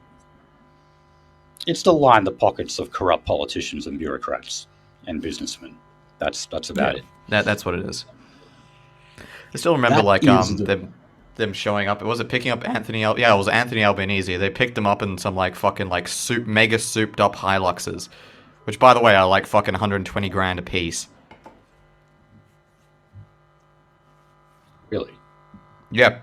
It's to line the pockets of corrupt politicians and bureaucrats and businessmen. That's about it. That's what it is. I still remember them showing up. Was it picking up Anthony? It was Anthony Albanese. They picked him up in some mega souped up Hiluxes, which by the way are like fucking 120 grand a piece. Really? Yeah.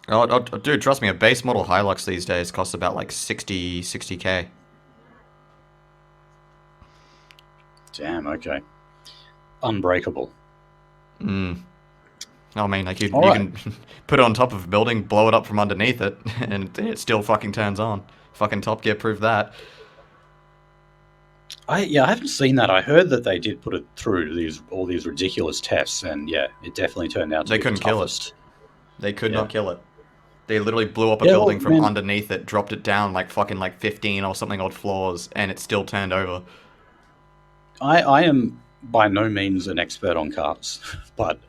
Oh, dude, trust me, a base model Hilux these days costs about like 60k. Damn. Okay. Unbreakable. I mean, like you can put it on top of a building, blow it up from underneath it, and it still fucking turns on. Fucking Top Gear proved that. I haven't seen that. I heard that they did put it through all these ridiculous tests, and it definitely turned out to be the toughest. Kill it. They could not kill it. They literally blew up a building from underneath it, dropped it down like 15 or something odd floors, and it still turned over. I am by no means an expert on cars, but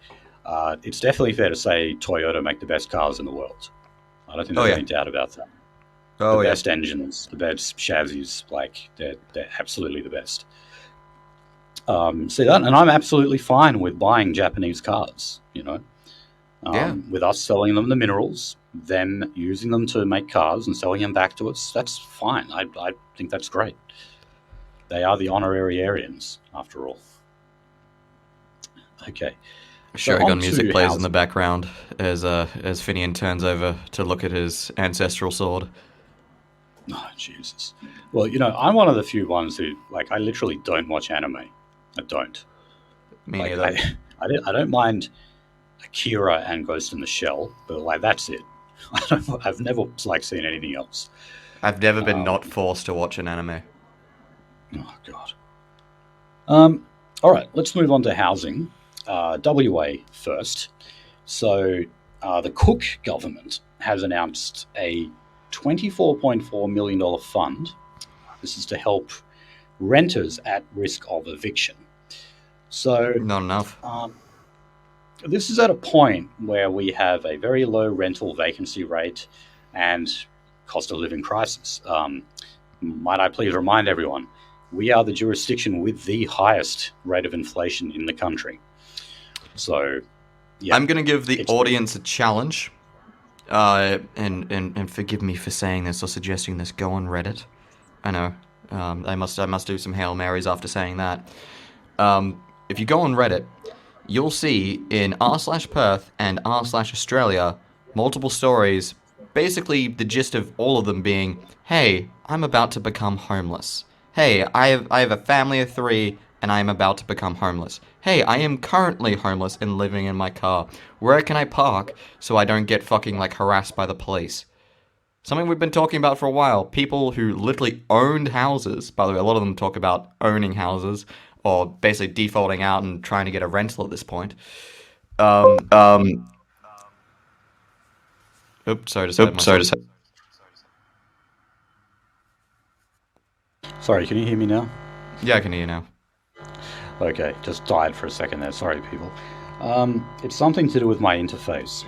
it's definitely fair to say Toyota make the best cars in the world. I don't think there's any doubt about that. The best engines, the best chassis, they're absolutely the best. See that, and I'm absolutely fine with buying Japanese cars. With us selling them the minerals, them using them to make cars and selling them back to us. That's fine. I think that's great. They are the honorary Aryans, after all. Okay. Shotgun music plays in the background as Finian turns over to look at his ancestral sword. Oh, Jesus. Well, I'm one of the few ones who, I literally don't watch anime. I don't. Me neither. I don't mind Akira and Ghost in the Shell, but, that's it. I've never, seen anything else. I've never been not forced to watch an anime. Oh, God. All right, let's move on to housing. WA first. So the Cook government has announced a $24.4 million fund. This is to help renters at risk of eviction. So not enough. This is at a point where we have a very low rental vacancy rate and cost of living crisis. Might I please remind everyone, we are the jurisdiction with the highest rate of inflation in the country. So, I'm going to give the audience a challenge, and forgive me for saying this or suggesting this. Go on Reddit. I know, I must do some Hail Marys after saying that. If you go on Reddit, you'll see in r/Perth and r/Australia multiple stories. Basically, the gist of all of them being, "Hey, I'm about to become homeless. Hey, I have a family of 3." And I am about to become homeless. Hey, I am currently homeless and living in my car. Where can I park so I don't get fucking harassed by the police? Something we've been talking about for a while. People who literally owned houses. By the way, a lot of them talk about owning houses or basically defaulting out and trying to get a rental at this point. Oops, sorry to say. Sorry, can you hear me now? Yeah, I can hear you now. Okay, just died for a second there. Sorry, people. It's something to do with my interface.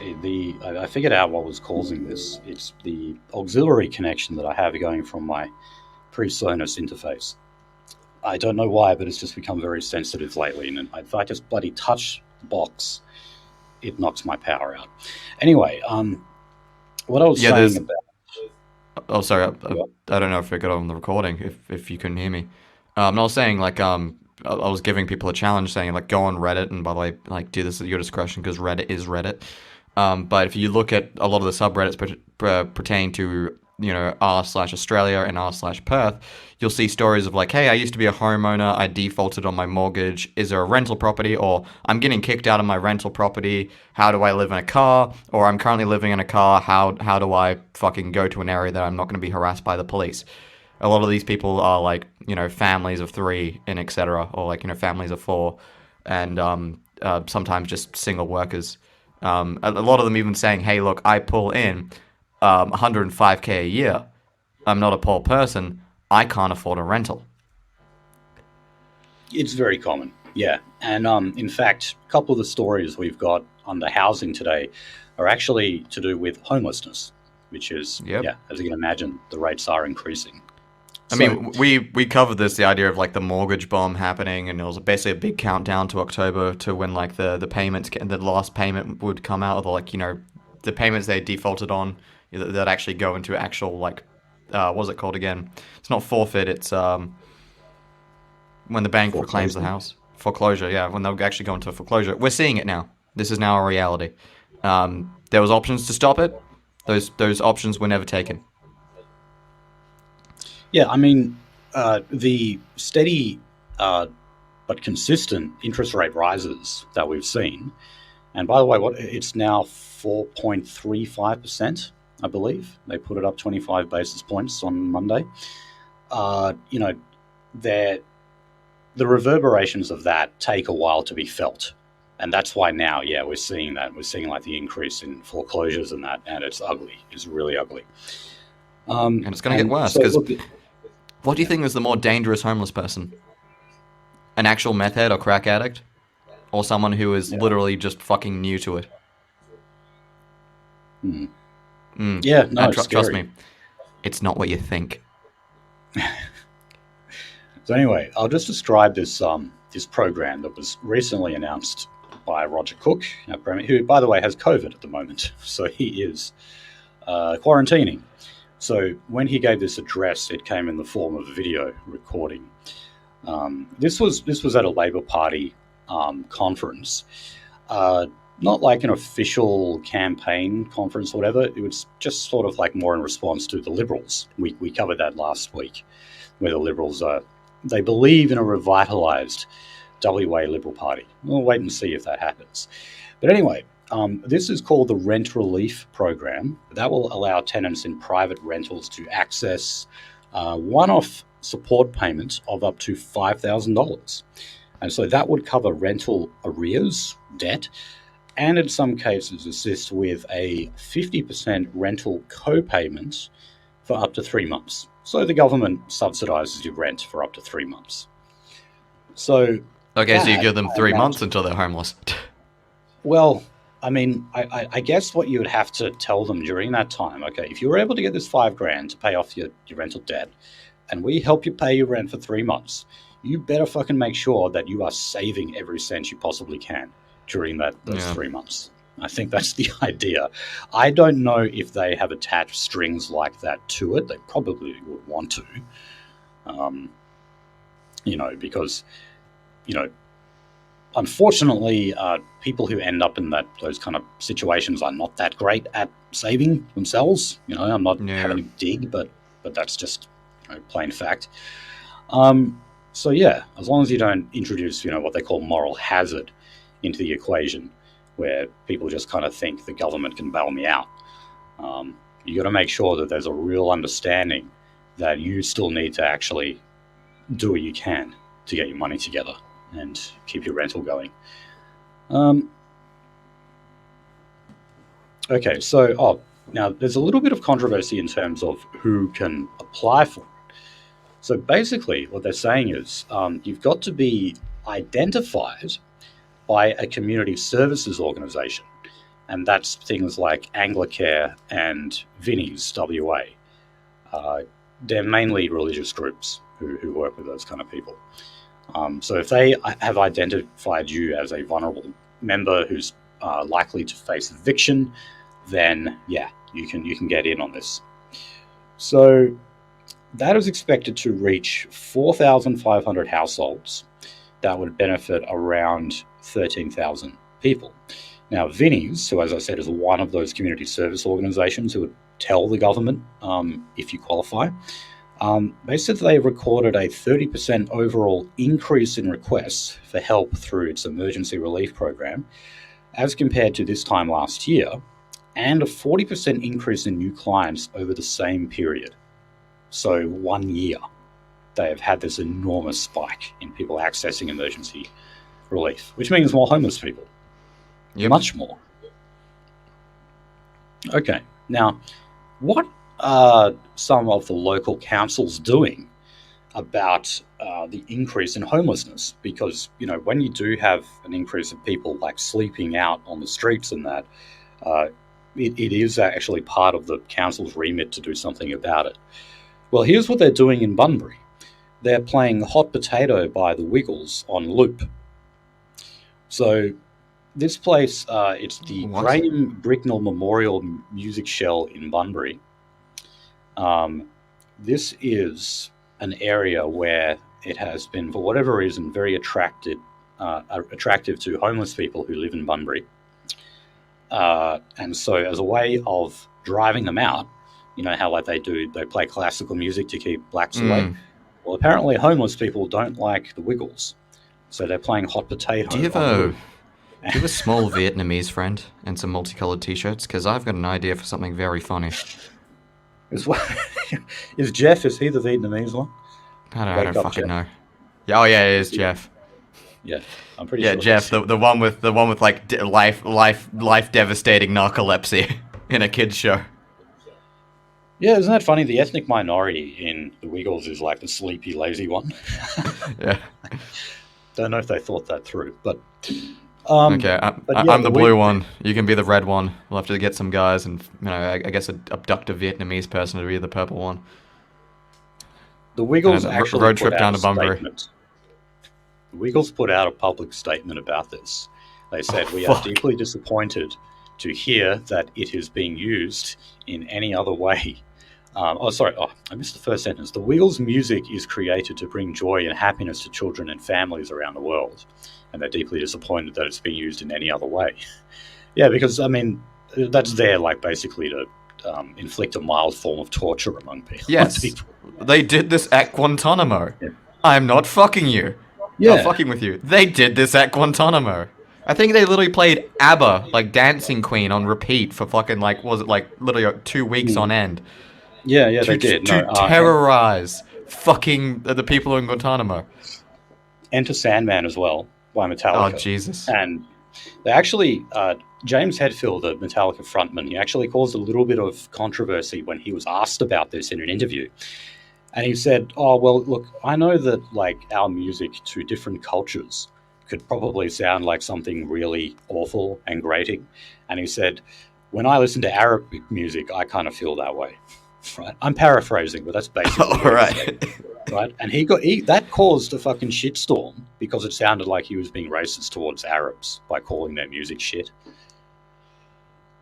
I figured out what was causing this. It's the auxiliary connection that I have going from my PreSonus interface. I don't know why, but it's just become very sensitive lately. And if I just bloody touch the box, it knocks my power out. Anyway, what I was saying about... Oh, sorry. I don't know if it got on the recording, if you couldn't hear me. I was saying, I was giving people a challenge saying, go on Reddit, and by the way, do this at your discretion because Reddit is Reddit. But if you look at a lot of the subreddits pertaining to r/Australia and r/Perth, you'll see stories of like, hey, I used to be a homeowner, I defaulted on my mortgage, is there a rental property? Or I'm getting kicked out of my rental property, how do I live in a car? Or I'm currently living in a car, how do I fucking go to an area that I'm not going to be harassed by the police? A lot of these people are like, families of 3 and etc., or like, families of 4, and sometimes just single workers. A lot of them even saying, hey, look, I pull in 105K a year. I'm not a poor person. I can't afford a rental. It's very common, yeah. And in fact, a couple of the stories we've got under housing today are actually to do with homelessness, which is, yeah, as you can imagine, the rates are increasing. I mean, we covered this, the idea of like the mortgage bomb happening, and it was basically a big countdown to October to when like the payments, the last payment would come out, or the, like, the payments they defaulted on that actually go into actual, like, what's it called again? It's not forfeit, it's when the bank reclaims the house. Foreclosure, yeah, when they'll actually go into a foreclosure. We're seeing it now. This is now a reality. There was options to stop it. Those options were never taken. Yeah, I mean, the steady but consistent interest rate rises that we've seen, and by the way, it's now 4.35%, I believe. They put it up 25 basis points on Monday. The reverberations of that take a while to be felt. And that's why now, yeah, we're seeing that. We're seeing like the increase in foreclosures and that, and it's ugly. It's really ugly. And it's going to get worse, because what do you think is the more dangerous homeless person? An actual meth head or crack addict? Or someone who is literally just fucking new to it? Yeah, no, trust me. It's not what you think. So anyway, I'll just describe this this program that was recently announced by Roger Cook, our Premier, who, by the way, has COVID at the moment. So he is quarantining. So when he gave this address, it came in the form of a video recording. This was at a Labor Party conference, not like an official campaign conference or whatever. It was just sort of like more in response to the Liberals. We covered that last week, where the Liberals they believe in a revitalised WA Liberal Party. We'll wait and see if that happens. But anyway, this is called the Rent Relief Program. That will allow tenants in private rentals to access one-off support payments of up to $5,000. And so that would cover rental arrears, debt, and in some cases assist with a 50% rental co-payment for up to 3 months. So the government subsidises your rent for up to 3 months. So okay, so you give them 3 months until they're homeless. Well, I mean, I guess what you would have to tell them during that time, okay, if you were able to get this $5,000 to pay off your rental debt, and we help you pay your rent for 3 months, you better fucking make sure that you are saving every cent you possibly can during those 3 months. I think that's the idea. I don't know if they have attached strings like that to it. They probably would want to, because, unfortunately, people who end up in those kind of situations are not that great at saving themselves. I'm not having a dig, but that's just plain fact. So yeah, as long as you don't introduce, what they call moral hazard into the equation, where people just kind of think the government can bail me out. You got to make sure that there's a real understanding that you still need to actually do what you can to get your money together and keep your rental going. Okay, so now there's a little bit of controversy in terms of who can apply for it. So basically what they're saying is you've got to be identified by a community services organisation, and that's things like Anglicare and Vinnie's WA. They're mainly religious groups who work with those kind of people. So if they have identified you as a vulnerable member who's likely to face eviction, then yeah, you can get in on this. So that is expected to reach 4,500 households. That would benefit around 13,000 people. Now, Vinnie's, who, as I said, is one of those community service organisations who would tell the government if you qualify, they said they recorded a 30% overall increase in requests for help through its emergency relief program as compared to this time last year, and a 40% increase in new clients over the same period. So 1 year, they have had this enormous spike in people accessing emergency relief, which means more homeless people. Yep. Much more. Okay, now, what are some of the local councils doing about the increase in homelessness? Because, when you do have an increase of people like sleeping out on the streets and that, it is actually part of the council's remit to do something about it. Well, here's what they're doing in Bunbury. They're playing Hot Potato by the Wiggles on loop. So this place, it's the Graham Bricknell Memorial Music Shell in Bunbury. This is an area where it has been, for whatever reason, very attractive to homeless people who live in Bunbury. And so as a way of driving them out, how they play classical music to keep blacks away. Well, apparently homeless people don't like the Wiggles, so they're playing Hot Potato. Do you have a small Vietnamese friend and some multicolored t-shirts? Because I've got an idea for something very funny. Is Jeff, is he the Vietnamese one? I don't fucking know. Yeah, it is Jeff. Yeah, I'm pretty sure. Yeah, Jeff, the one with like life devastating narcolepsy in a kids show. Yeah, isn't that funny? The ethnic minority in the Wiggles is like the sleepy, lazy one. Yeah. Don't know if they thought that through, but... okay, I'm the blue one. You can be the red one. We'll have to get some guys and, I guess, abduct a Vietnamese person to be the purple one. The Wiggles actually road trip down to Bunbury. The Wiggles put out a public statement about this. They said, we are deeply disappointed to hear that it is being used in any other way. I missed the first sentence. The Wiggles' music is created to bring joy and happiness to children and families around the world, and they're deeply disappointed that it's being used in any other way. Yeah, because, that's there, basically to inflict a mild form of torture among people. Yes, they did this at Guantanamo. Yeah. I'm not fucking you. Yeah. Not fucking with you. They did this at Guantanamo. I think they literally played ABBA, Dancing Queen, on repeat for fucking, literally 2 weeks on end. Yeah, they did. To terrorize fucking the people in Guantanamo. Enter Sandman as well, by Metallica. Oh, Jesus. And they actually, James Hetfield, the Metallica frontman, he actually caused a little bit of controversy when he was asked about this in an interview. And he said, oh, well, look, I know that, our music to different cultures could probably sound like something really awful and grating. And he said, when I listen to Arabic music, I kind of feel that way. Right? I'm paraphrasing, but that's basically all right. Right? And that caused a fucking shitstorm because it sounded like he was being racist towards Arabs by calling their music shit.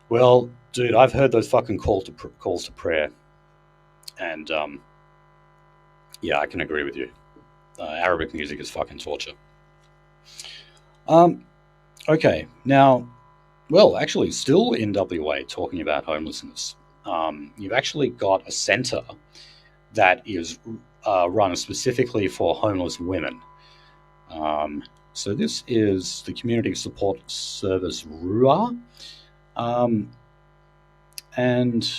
Well, dude, I've heard those fucking calls to prayer. And, yeah, I can agree with you. Arabic music is fucking torture. Okay, now, well, actually, still in WA, talking about homelessness, you've actually got a centre that is run specifically for homeless women. So this is the Community Support Service RUA, and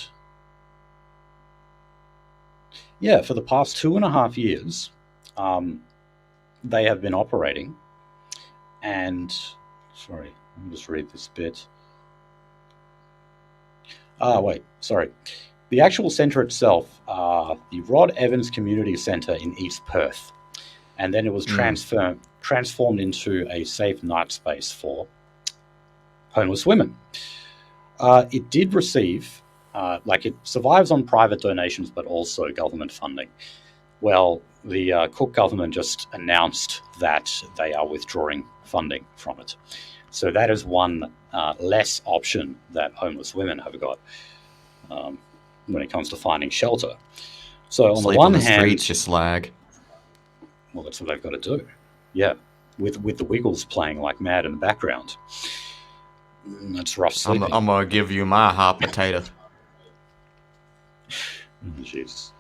yeah, for the past 2.5 years, they have been operating. And, sorry, let me just read this bit. The actual centre itself, the Rod Evans Community Centre in East Perth. And then it was transformed into a safe night space for homeless women. It did receive, it survives on private donations, but also government funding. Well, the Cook government just announced that they are withdrawing funding from it. So that is one less option that homeless women have got when it comes to finding shelter. So on the one hand, streets, you slag. Well, that's what they've got to do. Yeah, with the Wiggles playing like mad in the background. That's rough sleeping. I'm gonna give you my hot potato. Jeez.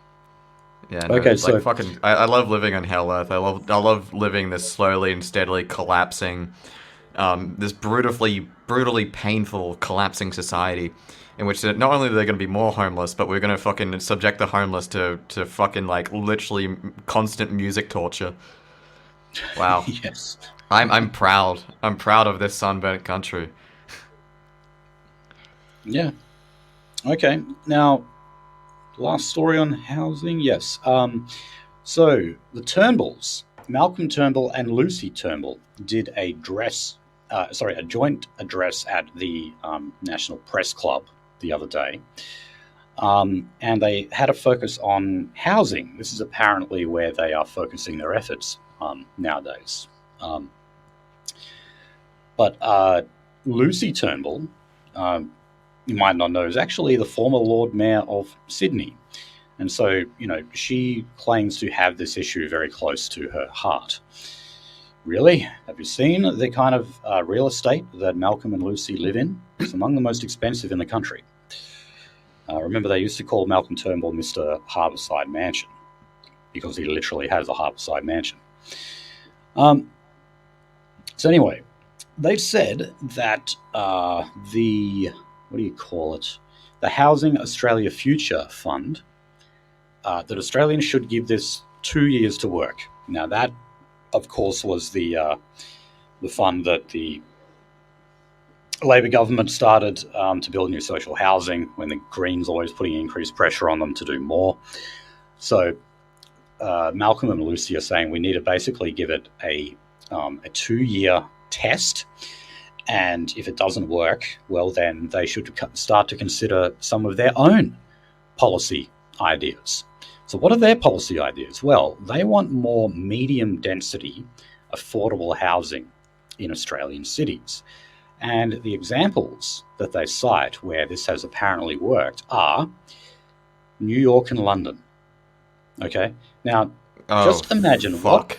Yeah, no, Okay, it's so like fucking. I love living on Hell Earth. I love living this slowly and steadily collapsing, this brutally painful collapsing society, in which not only are there going to be more homeless, but we're going to fucking subject the homeless to fucking like literally constant music torture. Wow. yes. I'm proud. I'm proud of this sunburnt country. Yeah. Okay. Now, last story on housing. Yes. So the Turnbulls, Malcolm Turnbull and Lucy Turnbull, did a joint address at the National Press Club the other day, and they had a focus on housing. This is apparently where they are focusing their efforts nowadays. But Lucy Turnbull, you might not know, is actually the former Lord Mayor of Sydney. And so, she claims to have this issue very close to her heart. Really? Have you seen the kind of real estate that Malcolm and Lucy live in? It's among the most expensive in the country. Remember, they used to call Malcolm Turnbull Mr. Harbourside Mansion, because he literally has a Harbourside Mansion. So anyway, they've said that the Housing Australia Future Fund, that Australians should give this 2 years to work. Now that, of course, was the fund that the Labor government started to build new social housing when the Greens always putting increased pressure on them to do more. So Malcolm and Lucy are saying we need to basically give it a 2-year test, and if it doesn't work, well, then they should start to consider some of their own policy ideas. So what are their policy ideas? Well, they want more medium density, affordable housing in Australian cities. And the examples that they cite where this has apparently worked are New York and London. Okay? Now, just imagine what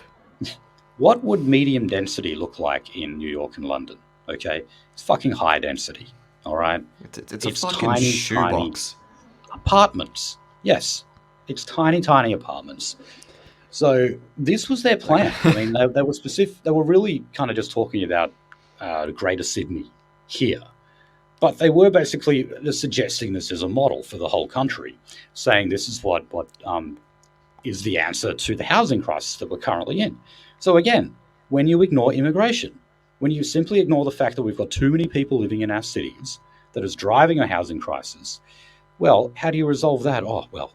would medium density look like in New York and London? Okay? It's fucking high density. All right? It's a fucking shoebox. Apartments. Yes. It's tiny, tiny apartments. So this was their plan. I mean, they were specific. They were really kind of just talking about Greater Sydney here. But they were basically suggesting this as a model for the whole country, saying this is what is the answer to the housing crisis that we're currently in. So again, when you ignore immigration, when you simply ignore the fact that we've got too many people living in our cities that is driving a housing crisis, well, how do you resolve that? Oh, well,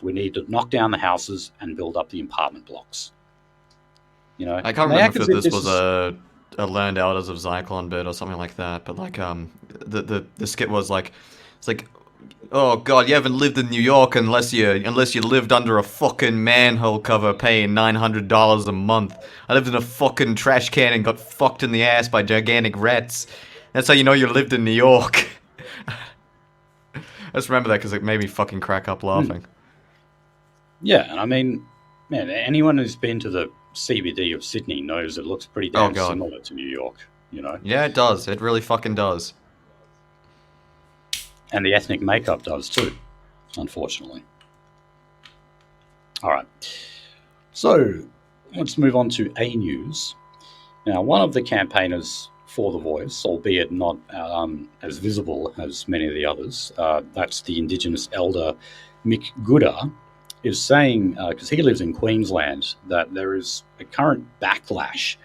we need to knock down the houses and build up the apartment blocks. I can't remember if this was a Learned Elders of Zyklon bit or something like that, but like the skit was like, it's like, oh god, you haven't lived in New York unless you lived under a fucking manhole cover paying $900 a month. I lived in a fucking trash can and got fucked in the ass by gigantic rats. That's how you know you lived in New York. I just remember that because it made me fucking crack up laughing. Yeah, and I mean, man, anyone who's been to the CBD of Sydney knows it looks pretty damn similar to New York, Yeah, it does. It really fucking does. And the ethnic makeup does too, unfortunately. All right. So let's move on to A News. Now, one of the campaigners for The Voice, albeit not as visible as many of the others, that's the Indigenous elder Mick Gooda, is saying, because he lives in Queensland, that there is a current backlash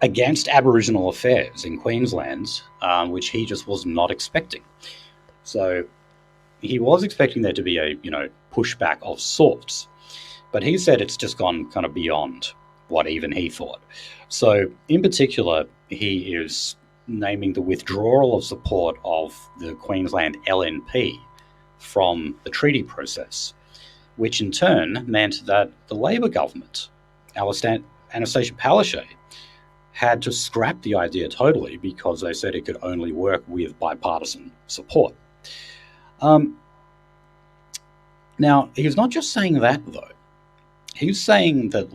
against Aboriginal affairs in Queensland, which he just was not expecting. So he was expecting there to be a pushback of sorts, but he said it's just gone kind of beyond what even he thought. So in particular, he is naming the withdrawal of support of the Queensland LNP from the treaty process, which in turn meant that the Labor government, Annastacia Palaszczuk, had to scrap the idea totally because they said it could only work with bipartisan support. Now, he's not just saying that, though. He's saying that,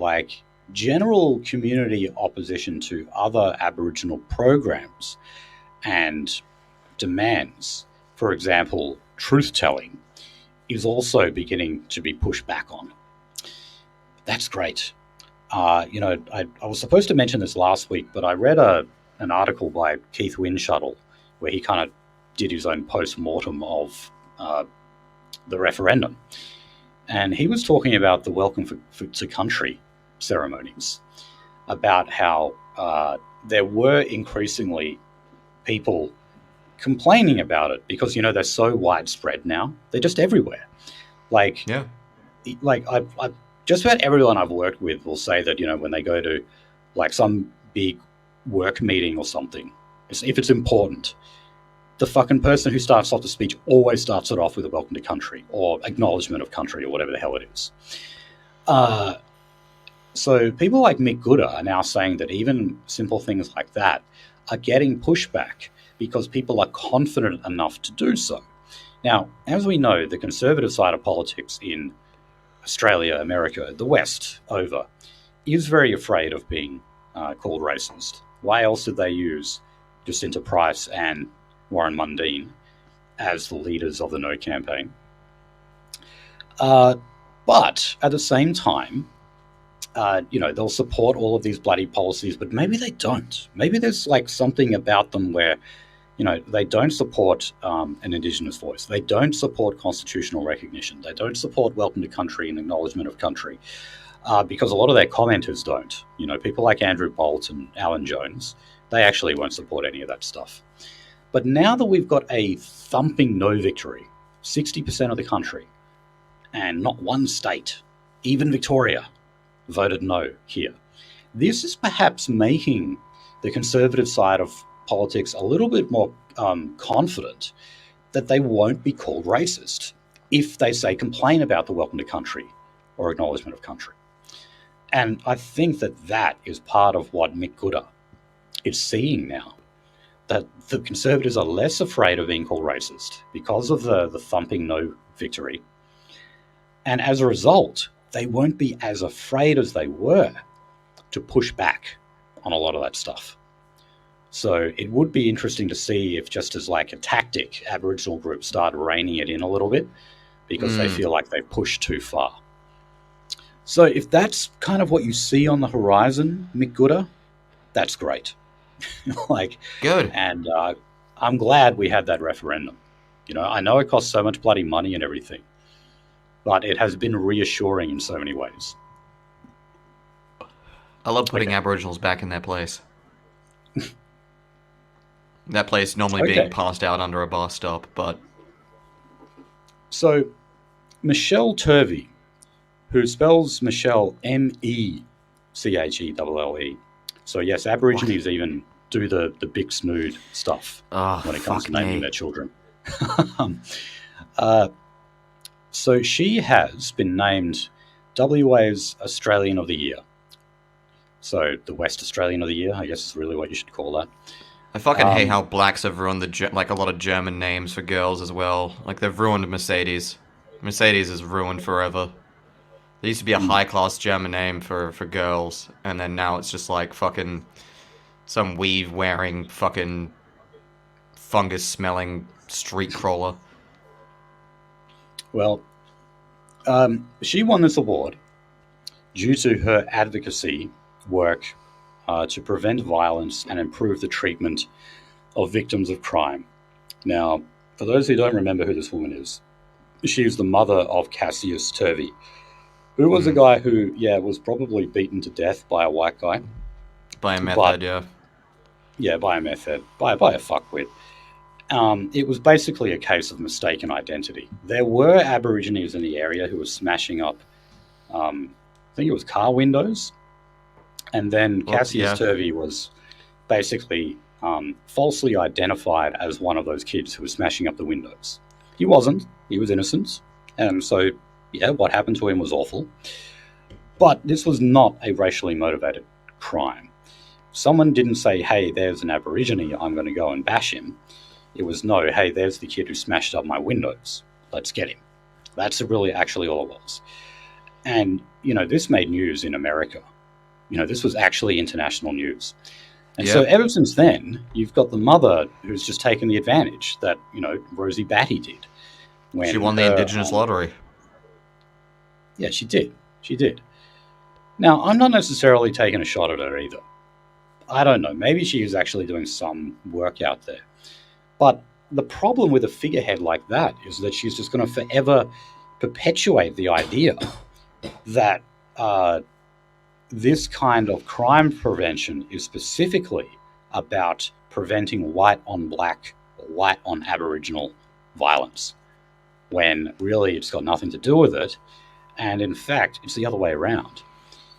general community opposition to other Aboriginal programs and demands, for example, truth-telling, is also beginning to be pushed back on. That's great. I was supposed to mention this last week, but I read an article by Keith Winshuttle where he kind of did his own post-mortem of the referendum. And he was talking about the welcome to country ceremonies, about how there were increasingly people complaining about it because, they're so widespread now. They're just everywhere. Like I've just about everyone I've worked with will say that, when they go to like some big work meeting or something, if it's important, the fucking person who starts off the speech always starts it off with a welcome to country or acknowledgement of country or whatever the hell it is. So people like Mick Gooder are now saying that even simple things like that are getting pushback because people are confident enough to do so. Now, as we know, the conservative side of politics in Australia, America, the West over, is very afraid of being called racist. Why else did they use Jacinta Price and Warren Mundine as the leaders of the No campaign? But at the same time, they'll support all of these bloody policies, but maybe they don't. Maybe there's like something about them where, they don't support an Indigenous voice. They don't support constitutional recognition. They don't support welcome to country and acknowledgement of country because a lot of their commenters don't. People like Andrew Bolt and Alan Jones, they actually won't support any of that stuff. But now that we've got a thumping no victory, 60% of the country, and not one state, even Victoria, voted no here, this is perhaps making the conservative side of politics a little bit more confident that they won't be called racist if they, say, complain about the welcome to country or acknowledgement of country. And I think that is part of what Mick Gooder is seeing now, that the Conservatives are less afraid of being called racist because of the thumping no victory. And as a result, they won't be as afraid as they were to push back on a lot of that stuff. So it would be interesting to see if, just as like a tactic, Aboriginal groups start reining it in a little bit because they feel like they pushed too far. So if that's kind of what you see on the horizon, Mick Gooder, that's great. Good. And I'm glad we had that referendum. I know it costs so much bloody money and everything, but it has been reassuring in so many ways. I love putting Aboriginals back in their place. That place normally being passed out under a bus stop, but... So, Michelle Turvey, who spells Michelle M-E-C-H-E-L-L-E. So yes, Aborigines even do the big snood stuff when it comes to naming their children. So she has been named WA's Australian of the Year. So the West Australian of the Year, I guess is really what you should call that. I fucking hate how blacks have ruined a lot of German names for girls as well. Like, they've ruined Mercedes. Mercedes is ruined forever. There used to be a high-class German name for girls, and then now it's just like fucking some weave-wearing fucking fungus-smelling street crawler. Well, she won this award due to her advocacy work to prevent violence and improve the treatment of victims of crime. Now, for those who don't remember who this woman is, she is the mother of Cassius Turvey, who was a guy who, was probably beaten to death by a white guy. By a meth head, yeah. Yeah, by a meth head. By a fuckwit. It was basically a case of mistaken identity. There were Aborigines in the area who were smashing up, I think it was car windows. And then Cassius Turvey was basically falsely identified as one of those kids who was smashing up the windows. He wasn't. He was innocent. And so, what happened to him was awful. But this was not a racially motivated crime. Someone didn't say, hey, there's an Aborigine, I'm going to go and bash him. It was, no, hey, there's the kid who smashed up my windows. Let's get him. That's really actually all it was. And, this made news in America. This was actually international news. And so ever since then, you've got the mother who's just taken the advantage that, Rosie Batty did. When she won the Indigenous lottery. Yeah, she did. She did. Now, I'm not necessarily taking a shot at her either. I don't know. Maybe she is actually doing some work out there. But the problem with a figurehead like that is that she's just going to forever perpetuate the idea that this kind of crime prevention is specifically about preventing white on black or white on Aboriginal violence, when really it's got nothing to do with it. And in fact, it's the other way around.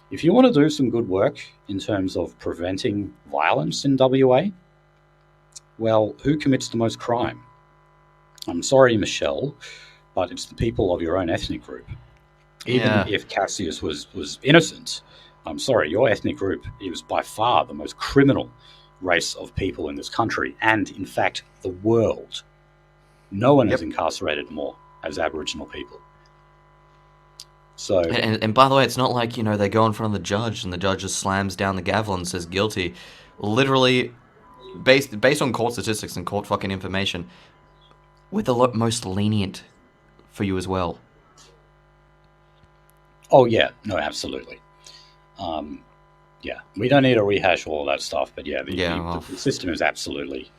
If you want to do some good work in terms of preventing violence in WA, well, who commits the most crime? I'm sorry, Michelle, but it's the people of your own ethnic group. Even if Cassius was innocent, I'm sorry, your ethnic group is by far the most criminal race of people in this country and, in fact, the world. No one has incarcerated more as Aboriginal people. So, and by the way, it's not like, they go in front of the judge and the judge just slams down the gavel and says guilty. Literally, based on court statistics and court fucking information, we're the most lenient for you as well. Oh, yeah. No, absolutely. We don't need to rehash all that stuff, but the system is absolutely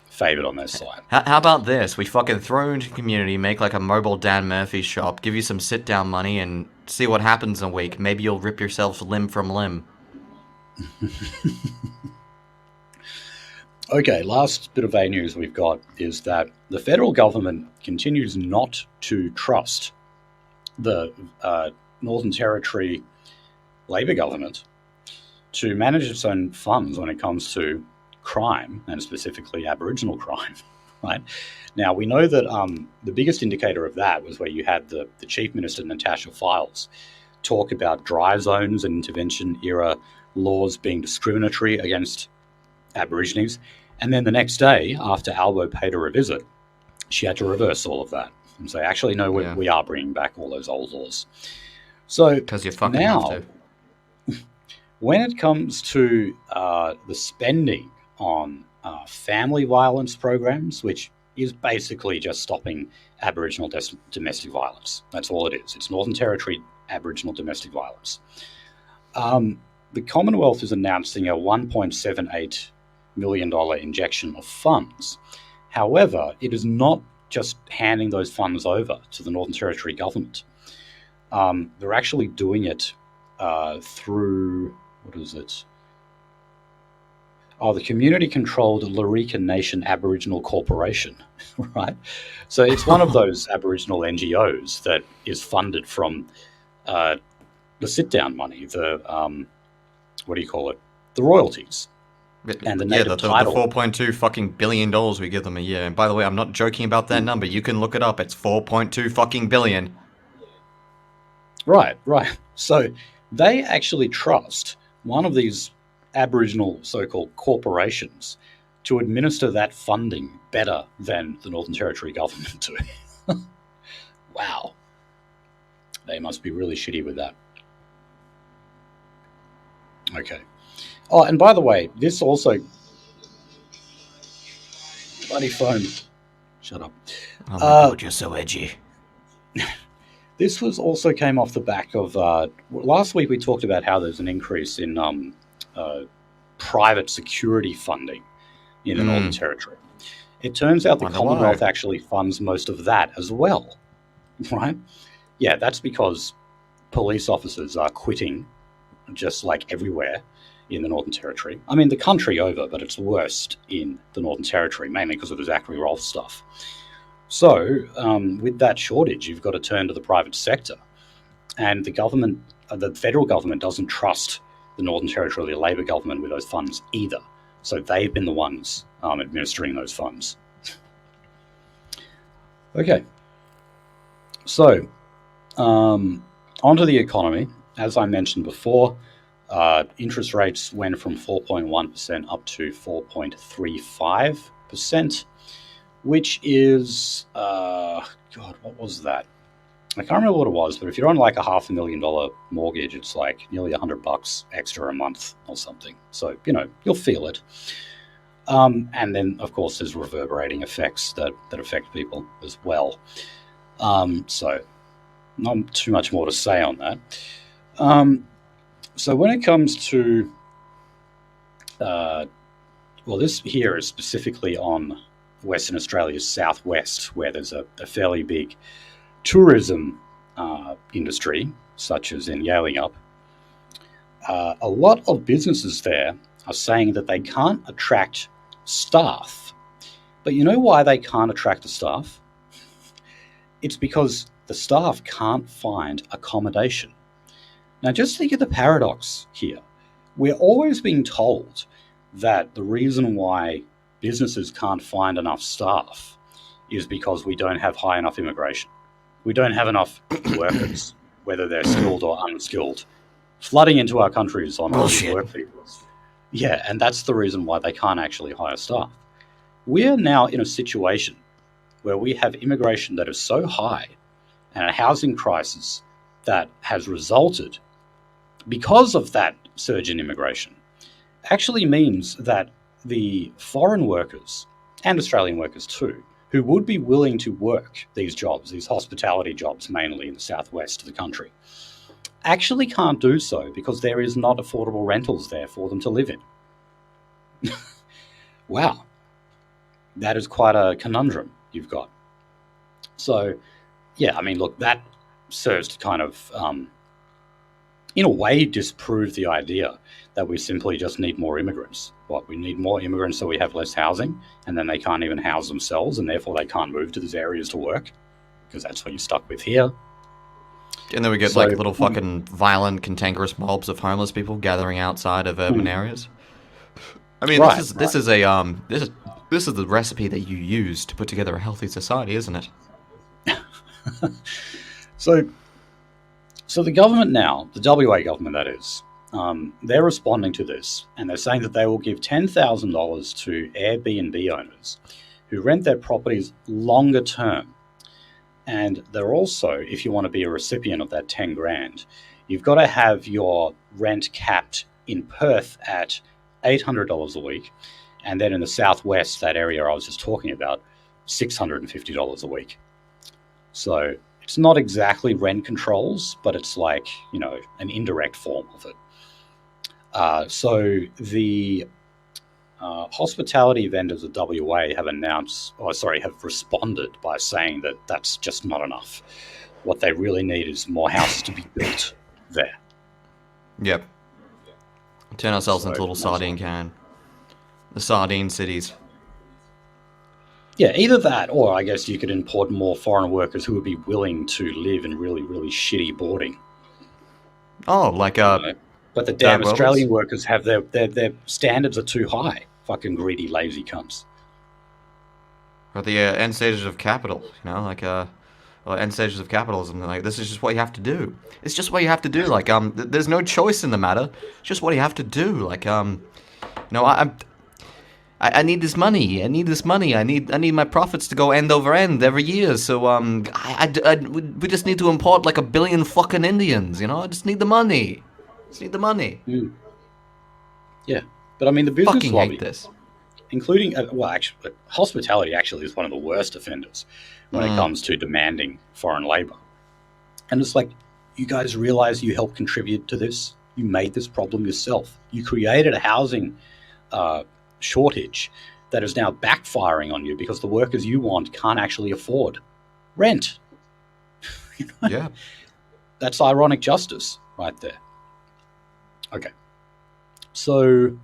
favoured on their side. How about this? We fucking throw into the community, make like a mobile Dan Murphy shop, give you some sit-down money, and see what happens in a week. Maybe you'll rip yourself limb from limb. Okay, last bit of A news we've got is that the federal government continues not to trust the Northern Territory Labor government to manage its own funds when it comes to crime, and specifically Aboriginal crime, right? Now, we know that the biggest indicator of that was where you had the Chief Minister, Natasha Files, talk about dry zones and intervention-era laws being discriminatory against Aborigines. And then the next day, after Albo paid her a visit, she had to reverse all of that and say, actually, no, we are bringing back all those old laws. So because you fucking now, have to. When it comes to the spending on family violence programs, which is basically just stopping Aboriginal domestic violence. That's all it is. It's Northern Territory Aboriginal domestic violence. The Commonwealth is announcing a $1.78 million injection of funds. However, it is not just handing those funds over to the Northern Territory government. They're actually doing it through, what is it? Oh, the community-controlled Larika Nation Aboriginal Corporation, right? So it's one of those Aboriginal NGOs that is funded from the sit-down money, the, what do you call it? The royalties. And the native title. The $4.2 fucking billion we give them a year. And by the way, I'm not joking about that number. You can look it up. It's 4.2 fucking billion. Right. So they actually trust one of these Aboriginal so-called corporations to administer that funding better than the Northern Territory government do. Wow. They must be really shitty with that. Okay. Oh, and by the way, this also... Bloody phone. Shut up. Oh my God, you're so edgy. This was also came off the back of... last week we talked about how there's an increase in private security funding in the Northern Territory. It turns out the Commonwealth actually funds most of that as well, right? Yeah, that's because police officers are quitting just like everywhere in the Northern Territory. I mean, the country over, but it's worst in the Northern Territory, mainly because of the Zachary Rolfe stuff. So, with that shortage, you've got to turn to the private sector. And the government, the federal government doesn't trust the Northern Territory Labor government with those funds either. So they've been the ones administering those funds. Okay. So, onto the economy. As I mentioned before, interest rates went from 4.1% up to 4.35%, which is, God, what was that? I can't remember what it was, but if you're on like a $500,000 mortgage, it's like nearly $100 extra a month or something. So, you'll feel it. And then, of course, there's reverberating effects that affect people as well. So not too much more to say on that. So when it comes to, this here is specifically on Western Australia's southwest, where there's a fairly big tourism industry, such as in Yaleyup. A lot of businesses there are saying that they can't attract staff. But you know why they can't attract the staff? It's because the staff can't find accommodation. Now, just think of the paradox here. We're always being told that the reason why businesses can't find enough staff is because we don't have high enough immigration. We don't have enough workers, whether they're skilled or unskilled, flooding into our countries on all these work visas. Yeah, and that's the reason why they can't actually hire staff. We're now in a situation where we have immigration that is so high and a housing crisis that has resulted because of that surge in immigration actually means that the foreign workers, and Australian workers too, who would be willing to work these jobs, these hospitality jobs mainly in the southwest of the country, actually can't do so because there is not affordable rentals there for them to live in. Wow. That is quite a conundrum you've got. So, yeah, I mean, look, that serves to kind of, in a way, disprove the idea that we simply just need more immigrants. We need more immigrants so we have less housing, and then they can't even house themselves, and therefore they can't move to these areas to work, because that's what you're stuck with here. And then we get like little fucking violent, cantankerous mobs of homeless people gathering outside of urban areas. I mean, Right, this is the recipe that you use to put together a healthy society, isn't it? So the government now, the WA government that is, they're responding to this, and they're saying that they will give $10,000 to Airbnb owners who rent their properties longer term. And they're also, if you want to be a recipient of that 10 grand, you've got to have your rent capped in Perth at $800 a week. And then in the southwest, that area I was just talking about, $650 a week. So it's not exactly rent controls, but it's like, an indirect form of it. So the hospitality vendors of WA have have responded by saying that that's just not enough. What they really need is more houses to be built there. Yep. Turn ourselves into a little sardine can. The sardine cities. Yeah, either that, or I guess you could import more foreign workers who would be willing to live in really, really shitty boarding. Oh, like But the damn Australian workers have their standards are too high. Fucking greedy, lazy cunts. Or the end stages of capital, or end stages of capitalism. Like, this is just what you have to do. It's just what you have to do. Like, there's no choice in the matter. It's just what you have to do. Like, I need this money. I need this money. I need my profits to go end over end every year. So we just need to import like 1 billion fucking Indians. I just need the money. Just need the money. Mm. Yeah, but I mean the business fucking lobby, hate this. including actually, hospitality actually is one of the worst offenders when it comes to demanding foreign labor. And it's like, you guys realize you helped contribute to this. You made this problem yourself. You created a housing shortage that is now backfiring on you because the workers you want can't actually afford rent. Yeah. That's ironic justice right there. Okay. So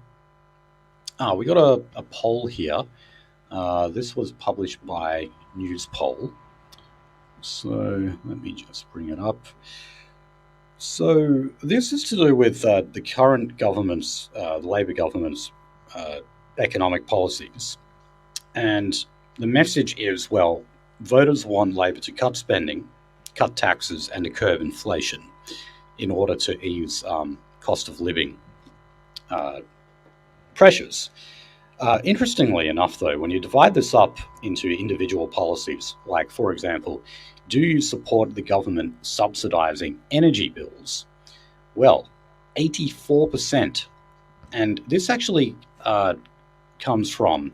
we got a poll here. This was published by Newspoll. So let me just bring it up. So this is to do with the current government's, the Labor government's economic policies. And the message is, well, voters want Labor to cut spending, cut taxes, and to curb inflation in order to ease cost of living pressures. Interestingly enough, though, when you divide this up into individual policies, like, for example, do you support the government subsidizing energy bills? Well, 84%. And this actually comes from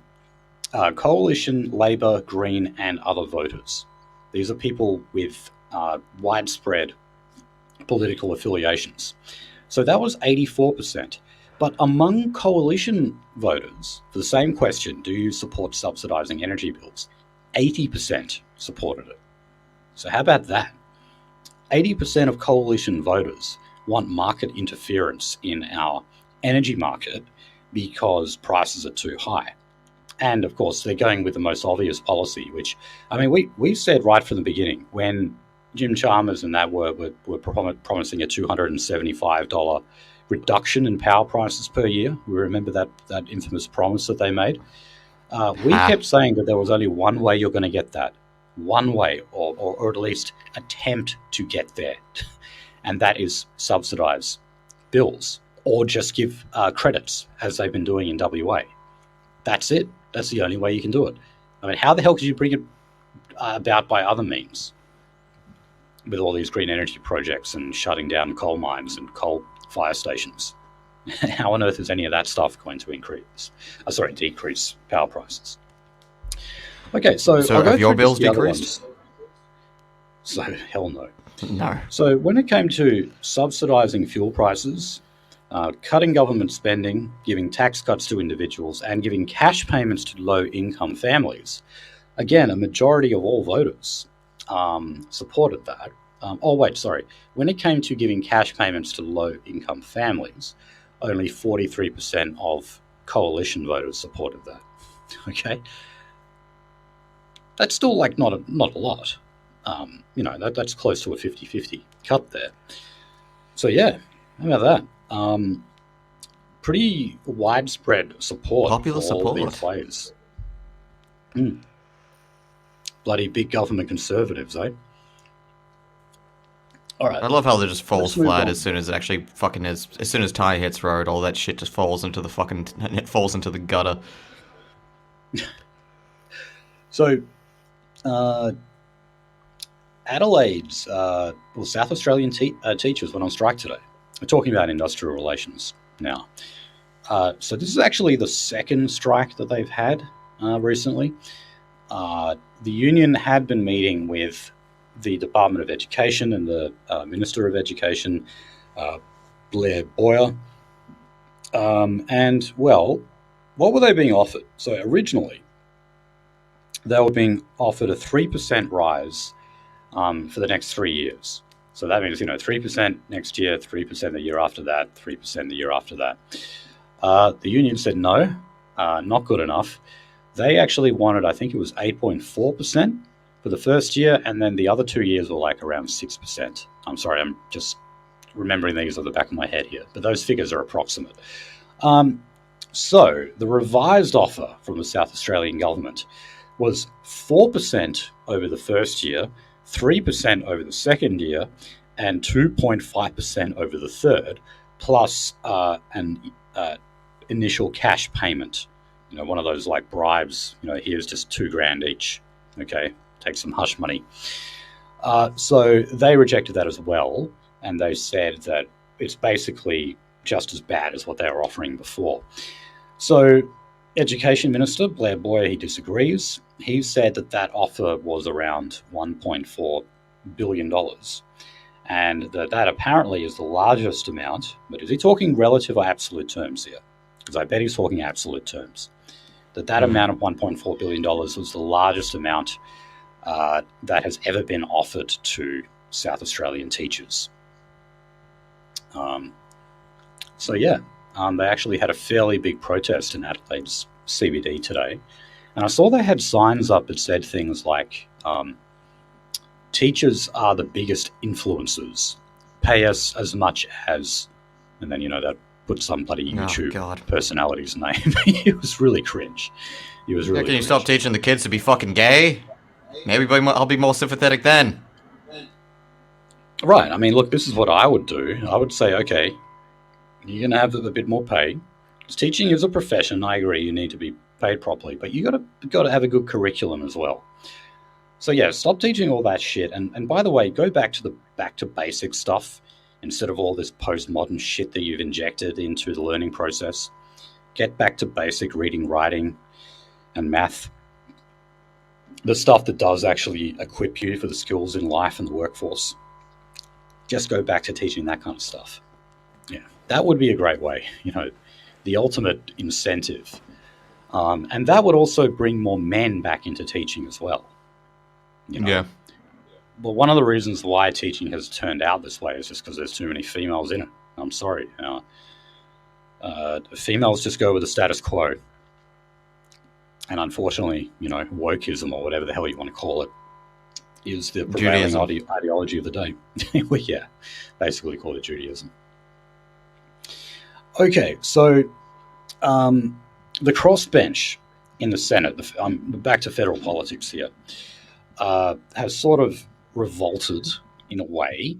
Coalition, Labour, Green, and other voters. These are people with widespread political affiliations. So that was 84%. But among coalition voters, for the same question, do you support subsidizing energy bills? 80% supported it. So how about that? 80% of coalition voters want market interference in our energy market because prices are too high. And of course, they're going with the most obvious policy, which, I mean, we said right from the beginning when Jim Chalmers and that were promising a $275 reduction in power prices per year. We remember that infamous promise that they made. We kept saying that there was only one way you're going to get that. One way, or at least attempt to get there. And that is subsidise bills or just give credits, as they've been doing in WA. That's it. That's the only way you can do it. I mean, how the hell could you bring it about by other means with all these green energy projects and shutting down coal mines and coal fire stations? How on earth is any of that stuff going to decrease power prices? Okay, so have your bills decreased? So hell no. No. So when it came to subsidising fuel prices, cutting government spending, giving tax cuts to individuals, and giving cash payments to low-income families, again, a majority of all voters supported that. When it came to giving cash payments to low-income families, only 43% of coalition voters supported that. Okay, that's still like not a lot. That's close to a 50-50 cut there. So yeah, how about that? Pretty widespread support. Popular for all support. These players. Bloody big government conservatives, eh? All right. I love how they just falls flat on. as soon as it actually fucking is. As soon as Ty hits road, all that shit just falls into the gutter. So, Adelaide's, South Australian teachers went on strike today. We're talking about industrial relations now. So this is actually the second strike that they've had recently. The union had been meeting with the Department of Education and the Minister of Education, Blair Boyer. And, well, what were they being offered? So originally, they were being offered a 3% rise for the next 3 years. So that means, 3% next year, 3% the year after that, 3% the year after that. The union said no, not good enough. They actually wanted, I think it was 8.4% for the first year, and then the other 2 years were like around 6%. I'm sorry, I'm just remembering these at the back of my head here, but those figures are approximate. So the revised offer from the South Australian government was 4% over the first year, 3% over the second year, and 2.5% over the third, plus an initial cash payment. One of those like bribes. Here's just $2,000 each. Okay, take some hush money. So they rejected that as well, and they said that it's basically just as bad as what they were offering before. So Education Minister Blair Boyer, he disagrees. He said that offer was around $1.4 billion, and that apparently is the largest amount. But is he talking relative or absolute terms here? Because I bet he's talking absolute terms. That amount of $1.4 billion was the largest amount that has ever been offered to South Australian teachers. They actually had a fairly big protest in Adelaide's CBD today. And I saw they had signs up that said things like, teachers are the biggest influencers. Pay us as much as... And then, that put some bloody YouTube personality's name. It was really cringe. It was really Can you stop teaching the kids to be fucking gay? Maybe I'll be more sympathetic then. Right. I meto this is what I would do. I would say, okay, you're going to have a bit more pay. Because teaching is a profession. I agree, you need to be paid properly, but you got to have a good curriculum as well. So yeah, stop teaching all that shit. And by the way, go back to basic stuff instead of all this postmodern shit that you've injected into the learning process. Get back to basic reading, writing, and math. The stuff that does actually equip you for the skills in life and the workforce. Just go back to teaching that kind of stuff. Yeah, that would be a great way, the ultimate incentive. And that would also bring more men back into teaching as well. Yeah. But one of the reasons why teaching has turned out this way is just because there's too many females in it. I'm sorry. Females just go with the status quo. And unfortunately, wokeism or whatever the hell you want to call it is the prevailing ideology of the day. Well, yeah, basically call it Judaism. Okay, so the crossbench in the Senate, back to federal politics here, has sort of revolted in a way.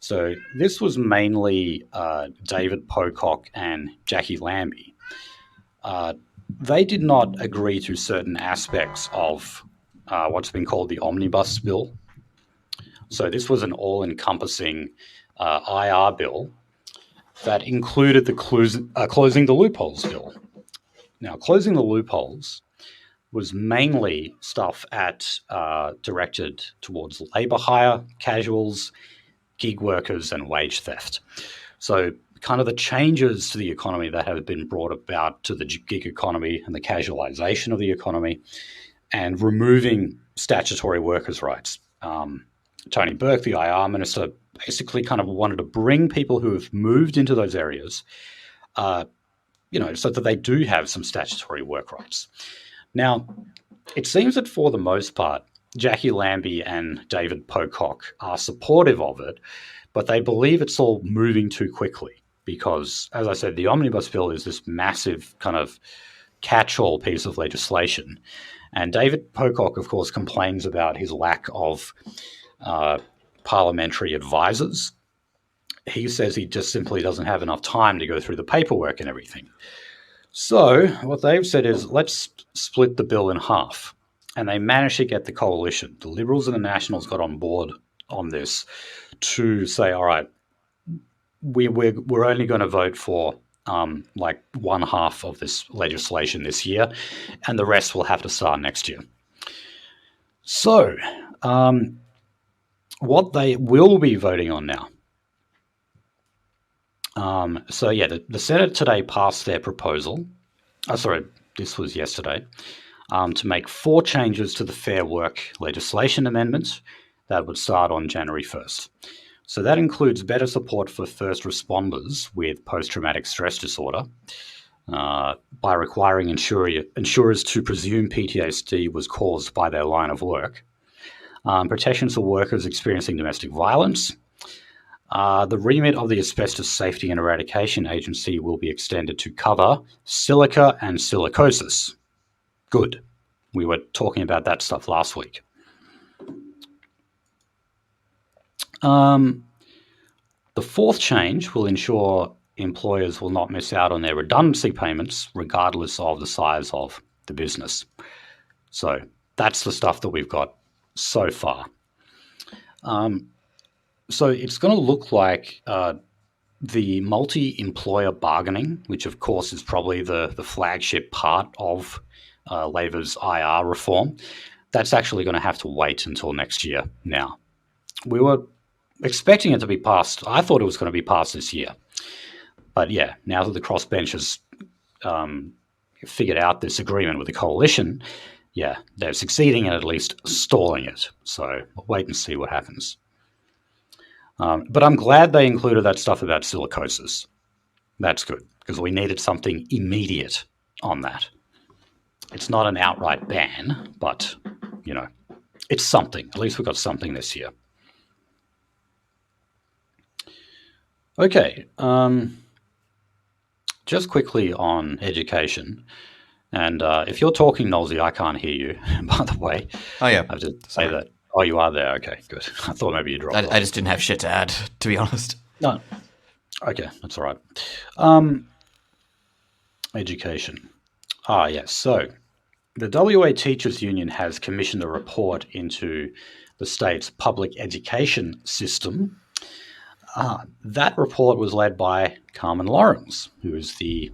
So this was mainly David Pocock and Jackie Lambie. They did not agree to certain aspects of what's been called the Omnibus Bill. So this was an all-encompassing IR bill that included the Closing the Loopholes Bill. Now, Closing the Loopholes was mainly stuff directed towards labour hire, casuals, gig workers, and wage theft. So kind of the changes to the economy that have been brought about to the gig economy and the casualisation of the economy, and removing statutory workers' rights. Tony Burke, the IR minister, basically kind of wanted to bring people who have moved into those areas, so that they do have some statutory work rights. Now, it seems that for the most part, Jackie Lambie and David Pocock are supportive of it, but they believe it's all moving too quickly because, as I said, the Omnibus Bill is this massive kind of catch-all piece of legislation. And David Pocock, of course, complains about his lack of parliamentary advisors. He says he just simply doesn't have enough time to go through the paperwork and everything. So what they've said is, let's split the bill in half. And they managed to get the coalition. The Liberals and the Nationals got on board on this to say, all right, we're only going to vote for like one half of this legislation this year, and the rest will have to start next year. So what they will be voting on now. The Senate today passed their proposal. This was yesterday. To make 4 changes to the Fair Work legislation amendments that would start on January 1st. So that includes better support for first responders with post-traumatic stress disorder by requiring insurers to presume PTSD was caused by their line of work, protections for workers experiencing domestic violence. The remit of the Asbestos Safety and Eradication Agency will be extended to cover silica and silicosis. Good. We were talking about that stuff last week. The 4th change will ensure employers will not miss out on their redundancy payments regardless of the size of the business. So that's the stuff that we've got so far. So it's going to look like the multi-employer bargaining, which of course is probably the flagship part of Labor's IR reform. That's actually going to have to wait until next year now. We were expecting it to be passed. I thought it was going to be passed this year. But yeah, now that the crossbench has figured out this agreement with the coalition, yeah, they're succeeding in at least stalling it. So we'll wait and see what happens. But I'm glad they included that stuff about silicosis. That's good, because we needed something immediate on that. It's not an outright ban, but, it's something. At least we got something this year. Okay, just quickly on education. And if you're talking, Nolsey, I can't hear you, by the way. Oh, yeah. I have to say that. Oh, you are there. Okay, good. I thought maybe you dropped off. I just didn't have shit to add, to be honest. No. Okay, that's all right. Education. Yes. So The WA Teachers Union has commissioned a report into the state's public education system. That report was led by Carmen Lawrence, who is the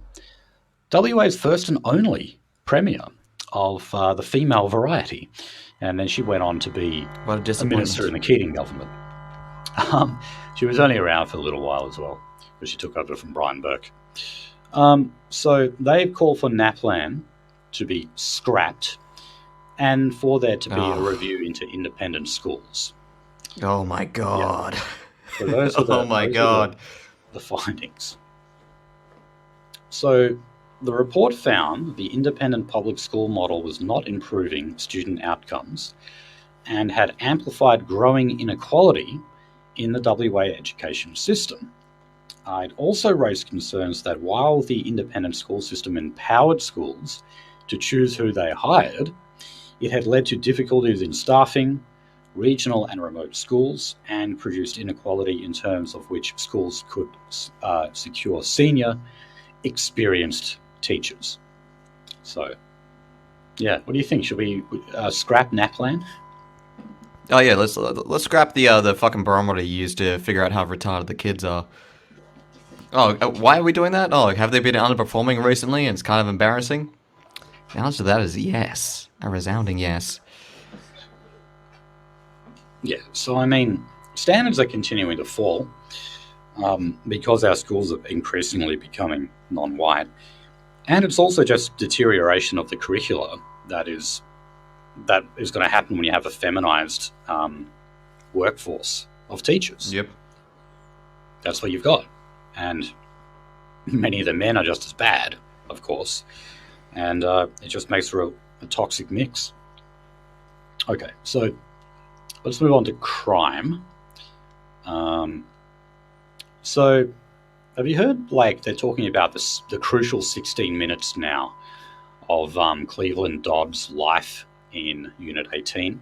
WA's first and only premier of the female variety. And then she went on to be a minister in the Keating government. She was only around for a little while as well, because she took over from Brian Burke. So they've called for NAPLAN to be scrapped and for there to be a review into independent schools. Oh my god. Yeah. So those are the findings. So the report found the independent public school model was not improving student outcomes and had amplified growing inequality in the WA education system. It also raised concerns that while the independent school system empowered schools to choose who they hired, it had led to difficulties in staffing regional and remote schools and produced inequality in terms of which schools could secure senior, experienced teachers. So, yeah, what do you think? Should we scrap NAPLAN? Oh yeah, let's scrap the fucking barometer you used to figure out how retarded the kids are. Oh, why are we doing that? Oh, have they been underperforming recently and it's kind of embarrassing? The answer to that is yes. A resounding yes. Yeah, so I mean, standards are continuing to fall because our schools are increasingly becoming non-white. And it's also just deterioration of the curricula that is going to happen when you have a feminized workforce of teachers. Yep. That's what you've got. And many of the men are just as bad, of course. And it just makes for a toxic mix. Okay, so let's move on to crime. So have you heard, like, they're talking about the crucial 16 minutes now of Cleveland Dodd's life in Unit 18?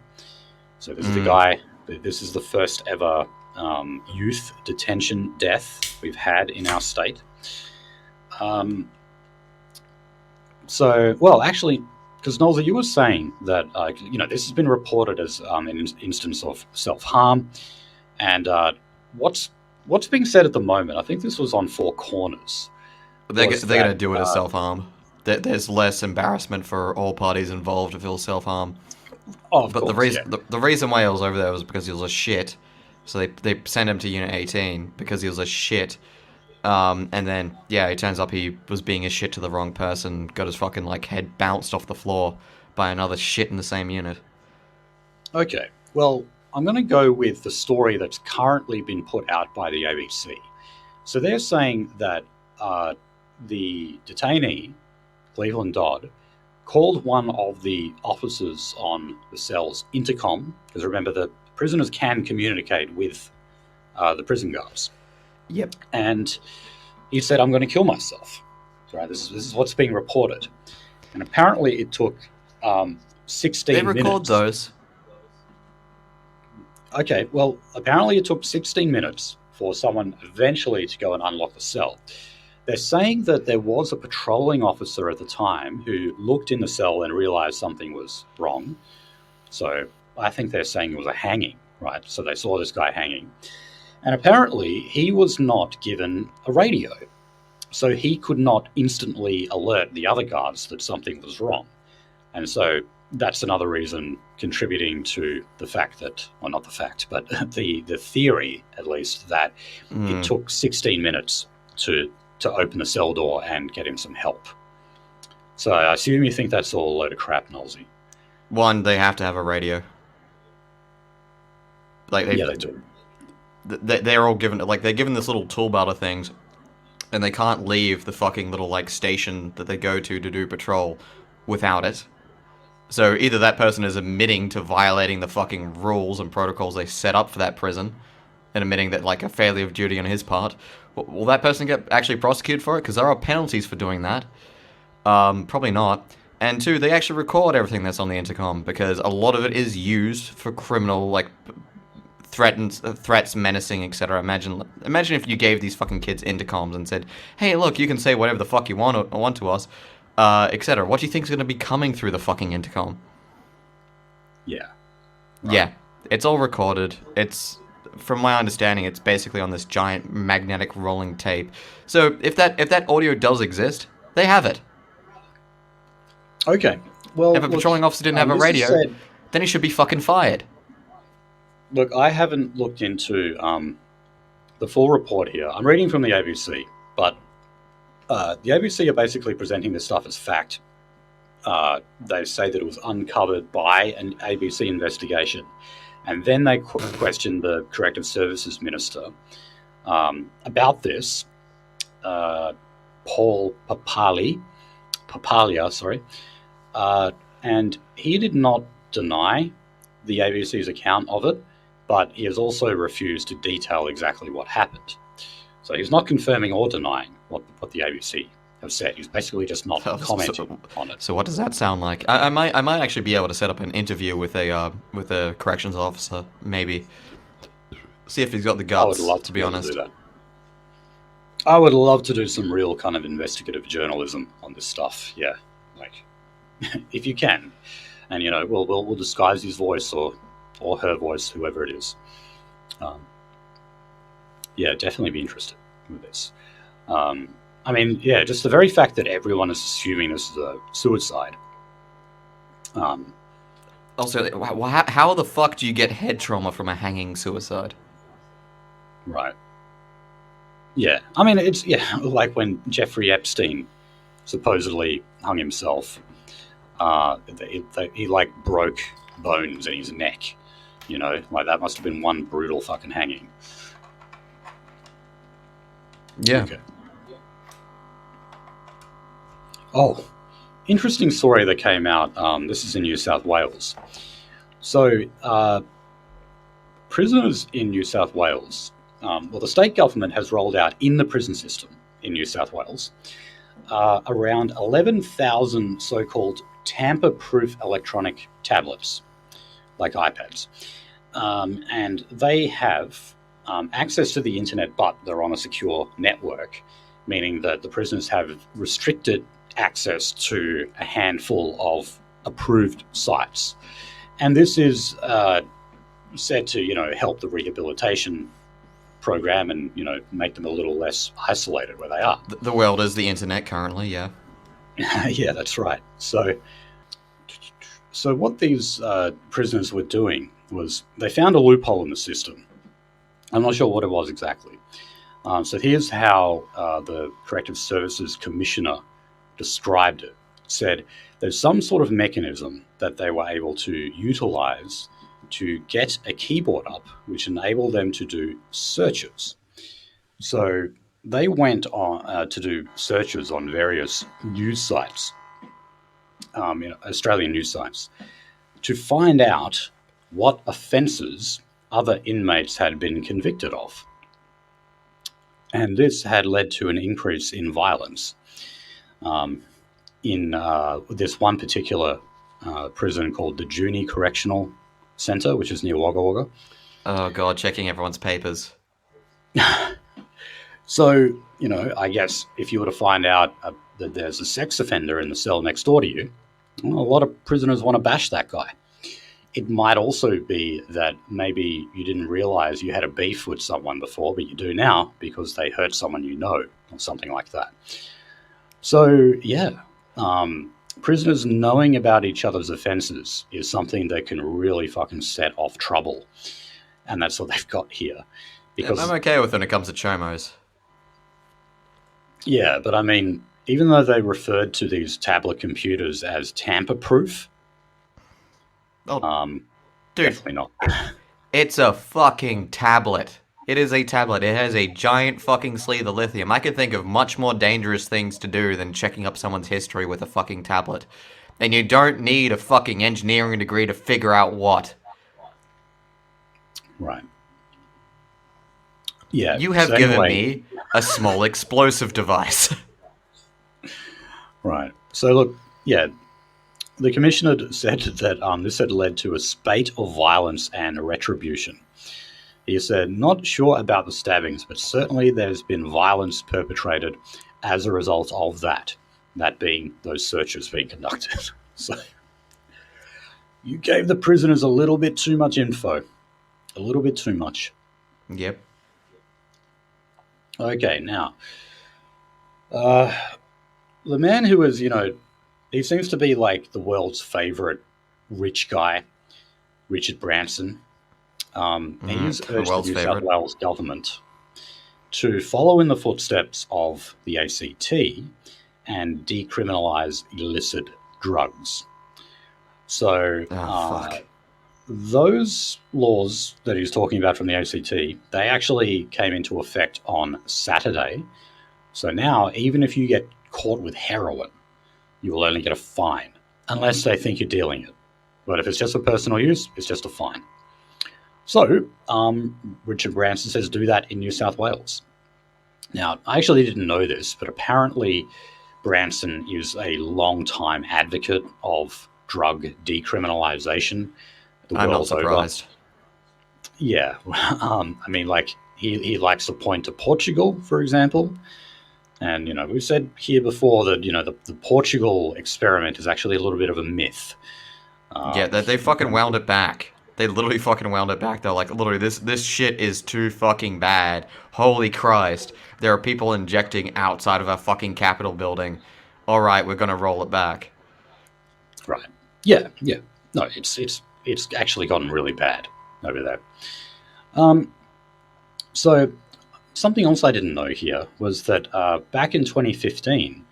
So this is the guy, this is the first ever youth detention death we've had in our state. So, well, actually, because Nolza, you were saying that, this has been reported as an instance of self-harm. And what's being said at the moment, I think this was on Four Corners. They're going to do it as self-harm. There's less embarrassment for all parties involved if it was self-harm. Oh, of but course, the reason why he was over there was because he was a shit. So they sent him to Unit 18 because he was a shit. And then, yeah, it turns up he was being a shit to the wrong person, got his fucking, head bounced off the floor by another shit in the same unit. Okay, well, I'm going to go with the story that's currently been put out by the ABC. So they're saying that the detainee, Cleveland Dodd, called one of the officers on the cell's intercom, because remember, the prisoners can communicate with the prison guards. Yep. And he said, "I'm going to kill myself." Right. This is what's being reported. And apparently it took 16 minutes. They record those. Okay, well, apparently it took 16 minutes for someone eventually to go and unlock the cell. They're saying that there was a patrolling officer at the time who looked in the cell and realized something was wrong. So I think they're saying it was a hanging, right? So they saw this guy hanging. And apparently he was not given a radio. So he could not instantly alert the other guards that something was wrong. And so that's another reason contributing to the fact that, well, not the fact, but the theory, at least, that it took 16 minutes to open the cell door and get him some help. So I assume you think that's all a load of crap, Nolsey. One, they have to have a radio. Yeah, they do. They're all given, they're given this little tool belt of things, and they can't leave the fucking little, station that they go to do patrol without it. So either that person is admitting to violating the fucking rules and protocols they set up for that prison, and admitting that, a failure of duty on his part. Will that person get actually prosecuted for it? Because there are penalties for doing that. Probably not. And two, they actually record everything that's on the intercom, because a lot of it is used for criminal, threats, menacing, etc. Imagine if you gave these fucking kids intercoms and said, "Hey, look, you can say whatever the fuck you want to us. etc. What do you think is going to be coming through the fucking intercom? Yeah. Right. Yeah, it's all recorded. It's, from my understanding, it's basically on this giant magnetic rolling tape. So if that audio does exist, they have it. Okay. Well, if a patrolling officer didn't have a radio, then he should be fucking fired. Look, I haven't looked into the full report here. I'm reading from the ABC, but the ABC are basically presenting this stuff as fact. They say that it was uncovered by an ABC investigation. And then they questioned the Corrective Services Minister about this, Paul Papalia, and he did not deny the ABC's account of it, but he has also refused to detail exactly what happened. So he's not confirming or denying what the ABC have said. He's basically just not commenting on it. So what does that sound like? I might actually be able to set up an interview with a corrections officer, maybe. See if he's got the guts. I would love to be honest. Do that. I would love to do some real kind of investigative journalism on this stuff. Yeah, like if you can, and we'll disguise his voice or her voice, whoever it is. Yeah, definitely be interested with this. I mean, yeah, just the very fact that everyone is assuming this is a suicide. Also, how the fuck do you get head trauma from a hanging suicide? Right. Yeah, I mean, it's like when Jeffrey Epstein supposedly hung himself. He like broke bones in his neck. Like that must have been one brutal fucking hanging. Yeah. Okay. Oh, interesting story that came out. This is in New South Wales. So, prisoners in New South Wales, the state government has rolled out in the prison system in New South Wales around 11,000 so-called tamper-proof electronic tablets, like iPads. And they have access to the internet, but they're on a secure network, meaning that the prisoners have restricted access to a handful of approved sites. And this is said to, help the rehabilitation program and, make them a little less isolated where they are. The world is the internet currently, yeah. Yeah, that's right. So what these prisoners were doing was they found a loophole in the system. I'm not sure what it was exactly. So here's how the Corrective Services Commissioner described it. Said there's some sort of mechanism that they were able to utilize to get a keyboard up, which enabled them to do searches. So they went on to do searches on various news sites, Australian news sites, to find out what offences other inmates had been convicted of. And this had led to an increase in violence. In this one particular prison called the Juni Correctional Centre, which is near Wagga Wagga. Oh, God, checking everyone's papers. So, I guess if you were to find out that there's a sex offender in the cell next door to you, a lot of prisoners want to bash that guy. It might also be that maybe you didn't realise you had a beef with someone before, but you do now because they hurt someone or something like that. So, yeah, prisoners knowing about each other's offences is something that can really fucking set off trouble. And that's what they've got here. Because I'm okay with when it comes to chomos. Yeah, but I mean, even though they referred to these tablet computers as tamper-proof, dude, definitely not. It's a fucking tablet. It is a tablet. It has a giant fucking sleeve of lithium. I could think of much more dangerous things to do than checking up someone's history with a fucking tablet. And you don't need a fucking engineering degree to figure out what. Right. Yeah. You have given me a small explosive device. Right. So look, yeah, the commissioner said that this had led to a spate of violence and retribution. He said, not sure about the stabbings, but certainly there's been violence perpetrated as a result of that. that being those searches being conducted. So you gave the prisoners a little bit too much info. A little bit too much. Yep. Okay, now, the man who was, he seems to be like the world's favorite rich guy, Richard Branson. He's urged the New South Wales government to follow in the footsteps of the ACT and decriminalise illicit drugs. So those laws that he's talking about from the ACT, they actually came into effect on Saturday. So now, even if you get caught with heroin, you will only get a fine, unless they think you're dealing it. But if it's just for personal use, it's just a fine. So, Richard Branson says do that in New South Wales. Now, I actually didn't know this, but apparently Branson is a long-time advocate of drug decriminalisation. I'm not surprised. Yeah. I mean, like, he likes to point to Portugal, for example. And, we've said here before that, the Portugal experiment is actually a little bit of a myth. Yeah, they fucking wound it back. They literally fucking wound it back. They're like, literally, this shit is too fucking bad. Holy Christ. There are people injecting outside of our fucking Capitol building. All right, we're going to roll it back. Right. Yeah. No, it's actually gotten really bad over there. So something else I didn't know here was that back in 2015,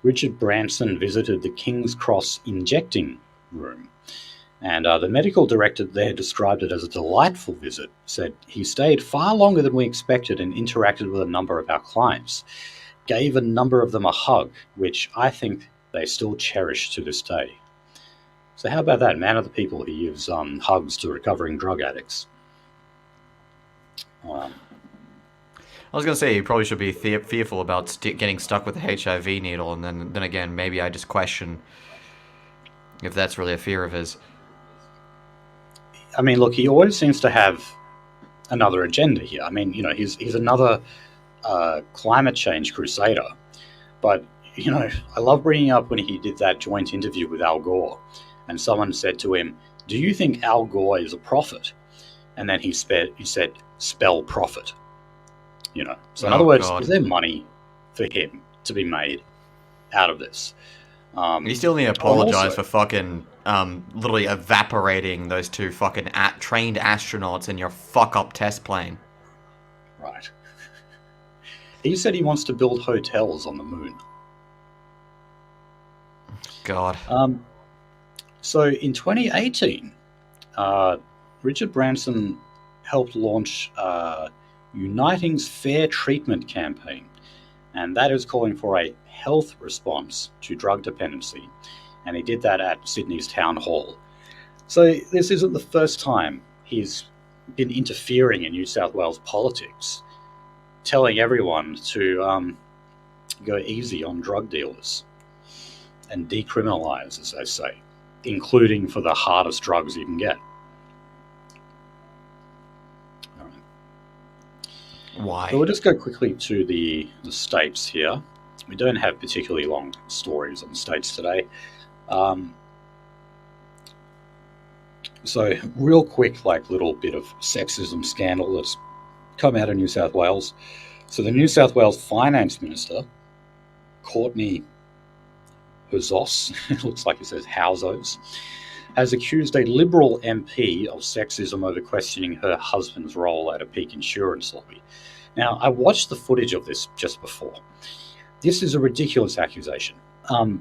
Richard Branson visited the King's Cross injecting room. And the medical director there described it as a delightful visit, said he stayed far longer than we expected and interacted with a number of our clients, gave a number of them a hug, which I think they still cherish to this day. So how about that? Man of the people, he gives hugs to recovering drug addicts. I was going to say, you probably should be fearful about getting stuck with the HIV needle, and then again, maybe I just question if that's really a fear of his. I mean, look, he always seems to have another agenda here. I mean, he's another climate change crusader. But, I love bringing up when he did that joint interview with Al Gore, and someone said to him, "Do you think Al Gore is a prophet?" And then he said, "Spell profit." So in other words, is there money for him to be made out of this? You still need to apologize for fucking literally evaporating those two fucking trained astronauts in your fuck-up test plane. Right. He said he wants to build hotels on the moon. God. So in 2018, Richard Branson helped launch Uniting's Fair Treatment campaign, and that is calling for a health response to drug dependency, and he did that at Sydney's Town Hall. So this isn't the first time he's been interfering in New South Wales politics, telling everyone to go easy on drug dealers and decriminalise, as they say, including for the hardest drugs you can get. All right. Why? So we'll just go quickly to the states here. We don't have particularly long stories on the states today. So real quick, little bit of sexism scandal that's come out of New South Wales. So the New South Wales Finance Minister, Courtney Houzos, it looks like it says Houzos, has accused a Liberal MP of sexism over questioning her husband's role at a peak insurance lobby. Now, I watched the footage of this just before. This is a ridiculous accusation. Courtney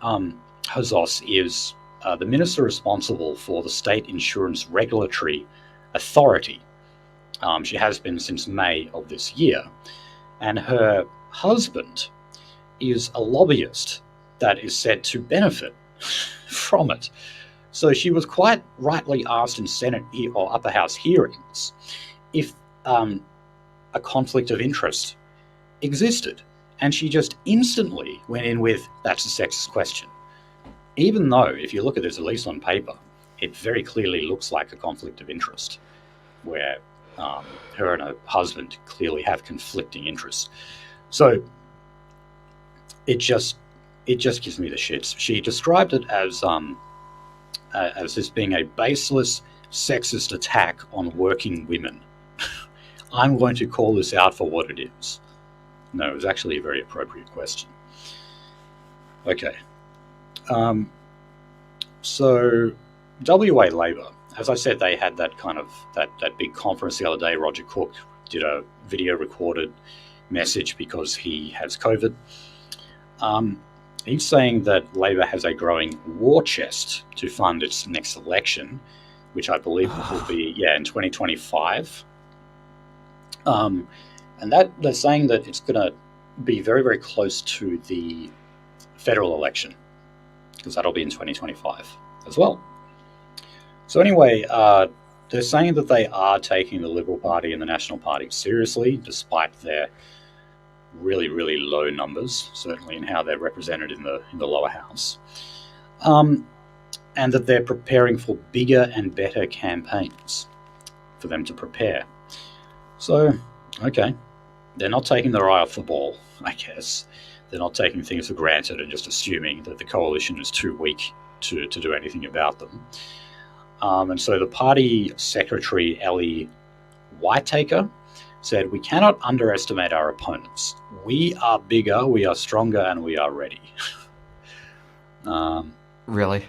Houzos is the minister responsible for the State Insurance Regulatory Authority. She has been since May of this year. And her husband is a lobbyist that is said to benefit from it. So she was quite rightly asked in Senate or Upper House hearings if a conflict of interest existed. And she just instantly went in with, that's a sexist question. Even though, if you look at this, at least on paper, it very clearly looks like a conflict of interest, where her and her husband clearly have conflicting interests. So it just gives me the shits. She described it as this being a baseless, sexist attack on working women. I'm going to call this out for what it is. No, it was actually a very appropriate question. Okay. So WA Labor, as I said, they had that kind of that big conference the other day. Roger Cook did a video recorded message because he has COVID. He's saying that Labor has a growing war chest to fund its next election, which I believe will be in 2025. And that they're saying that it's going to be very, very close to the federal election, because that'll be in 2025 as well. So anyway, they're saying that they are taking the Liberal Party and the National Party seriously, despite their really, really low numbers, certainly in how they're represented in the lower house, and that they're preparing for bigger and better campaigns for them to prepare. So, okay, they're not taking their eye off the ball, I guess. They're not taking things for granted and just assuming that the coalition is too weak to do anything about them. And so the party secretary, Ellie Whitaker, said, "We cannot underestimate our opponents. We are bigger, we are stronger, and we are ready." Really?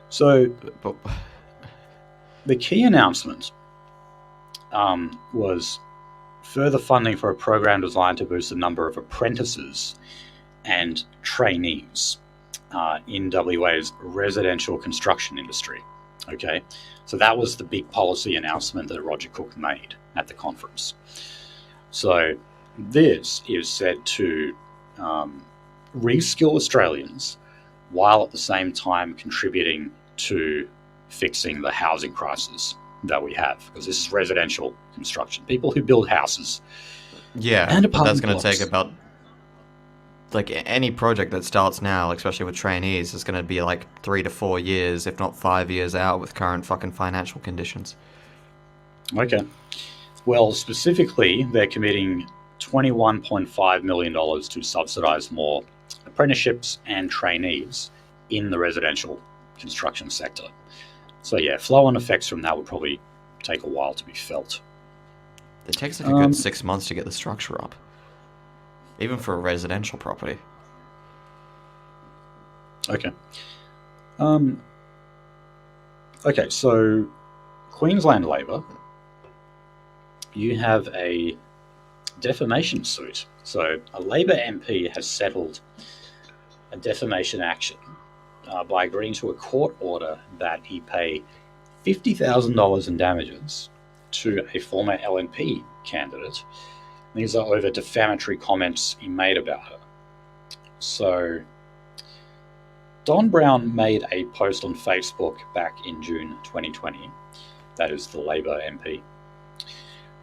So the key announcement was further funding for a program designed to boost the number of apprentices and trainees in WA's residential construction industry. Okay, so that was the big policy announcement that Roger Cook made at the conference. So this is said to reskill Australians while at the same time contributing to fixing the housing crisis that we have, because this is residential construction. People who build houses. Yeah, and but that's going to take about, like, any project that starts now, especially with trainees, is going to be like 3 to 4 years, if not 5 years out with current fucking financial conditions. Okay. Well, specifically, they're committing $21.5 million to subsidise more apprenticeships and trainees in the residential construction sector. So yeah, flow-on effects from that would probably take a while to be felt. It takes like a good 6 months to get the structure up, even for a residential property. Okay. Okay, so Queensland Labor, you have a defamation suit. So a Labor MP has settled a defamation action by agreeing to a court order that he pay $50,000 in damages to a former LNP candidate. These are over defamatory comments he made about her. So Don Brown made a post on Facebook back in June 2020, that is the Labor MP,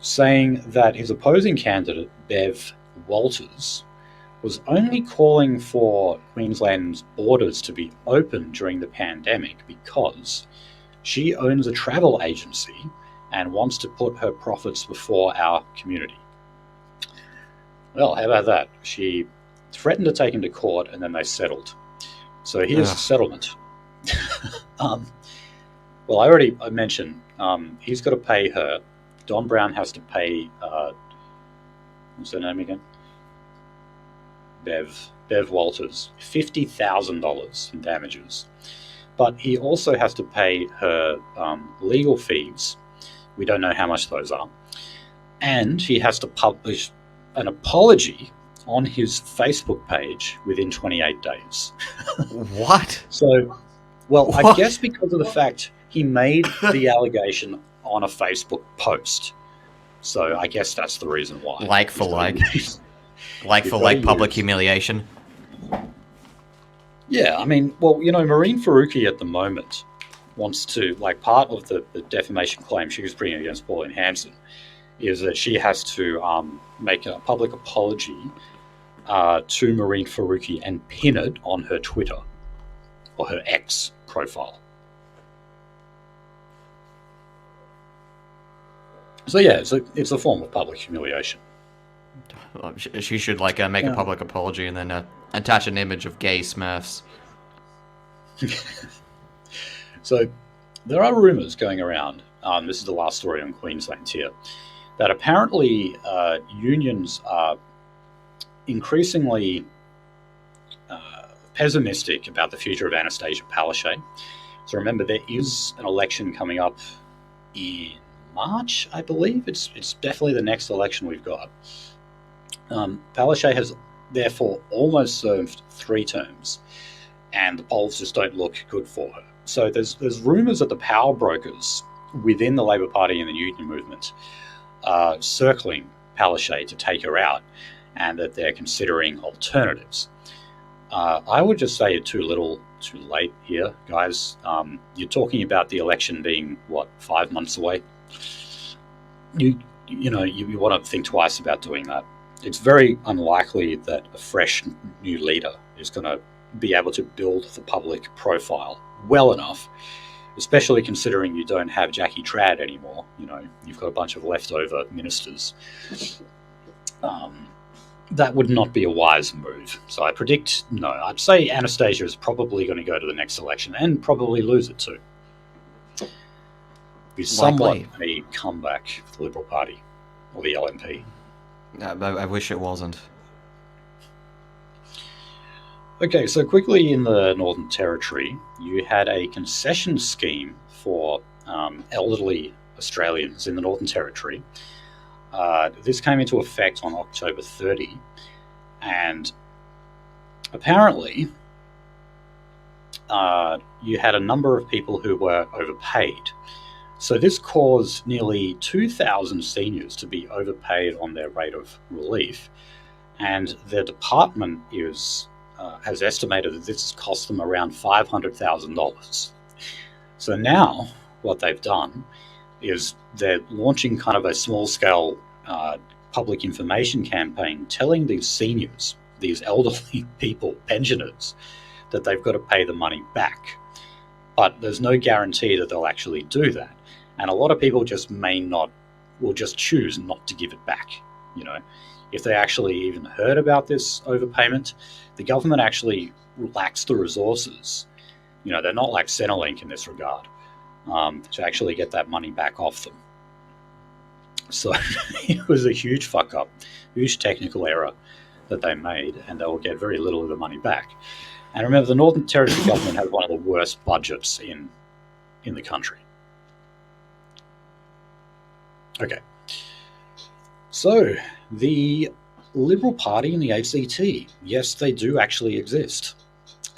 saying that his opposing candidate, Bev Walters, was only calling for Queensland's borders to be open during the pandemic because she owns a travel agency and wants to put her profits before our community. Well, how about that? She threatened to take him to court and then they settled. So here's the settlement. Well, I mentioned he's got to pay her. Don Brown has to pay, what's her name again? Bev Walters, $50,000 in damages. But he also has to pay her legal fees. We don't know how much those are. And he has to publish an apology on his Facebook page within 28 days. What? So, well, What? I guess because of the fact he made the allegation on a Facebook post. So I guess that's the reason why. Like for like? Like for like public humiliation? Yeah, I mean, well, Maureen Faruqi at the moment wants to, like, part of the defamation claim she was bringing against Pauline Hanson is that she has to make a public apology to Maureen Faruqi and pin it on her Twitter or her X profile. So yeah, it's a form of public humiliation. She should like make a public apology and then attach an image of gay Smurfs. So there are rumours going around. This is the last story on Queensland here, that apparently unions are increasingly pessimistic about the future of Annastacia Palaszczuk. So remember, there is an election coming up in March, I believe. It's definitely the next election we've got. Palaszczuk has therefore almost served 3 terms, and the polls just don't look good for her. So there's rumours that the power brokers within the Labor Party and the union movement are circling Palaszczuk to take her out, and that they're considering alternatives. I would just say too little, too late here, guys. You're talking about the election being, 5 months away? You want to think twice about doing that. It's very unlikely that a fresh new leader is going to be able to build the public profile well enough, especially considering you don't have Jackie Trad anymore. You've got a bunch of leftover ministers. That would not be a wise move. So I predict no. I'd say Annastacia is probably going to go to the next election and probably lose it too. Be somewhat a comeback for the Liberal Party or the LNP. I wish it wasn't. Okay, so quickly in the Northern Territory, you had a concession scheme for elderly Australians in the Northern Territory. This came into effect on October 30, and apparently you had a number of people who were overpaid. So this caused nearly 2,000 seniors to be overpaid on their rate of relief, and their department has estimated that this has cost them around $500,000. So now what they've done is they're launching kind of a small-scale public information campaign telling these seniors, these elderly people, pensioners, that they've got to pay the money back. But there's no guarantee that they'll actually do that. And a lot of people will just choose not to give it back. If they actually even heard about this overpayment, the government actually lacks the resources. They're not like Centrelink in this regard, to actually get that money back off them. So it was a huge fuck up, huge technical error that they made, and they will get very little of the money back. And remember, the Northern Territory government has one of the worst budgets in the country. Okay. So the Liberal Party and the ACT, yes, they do actually exist.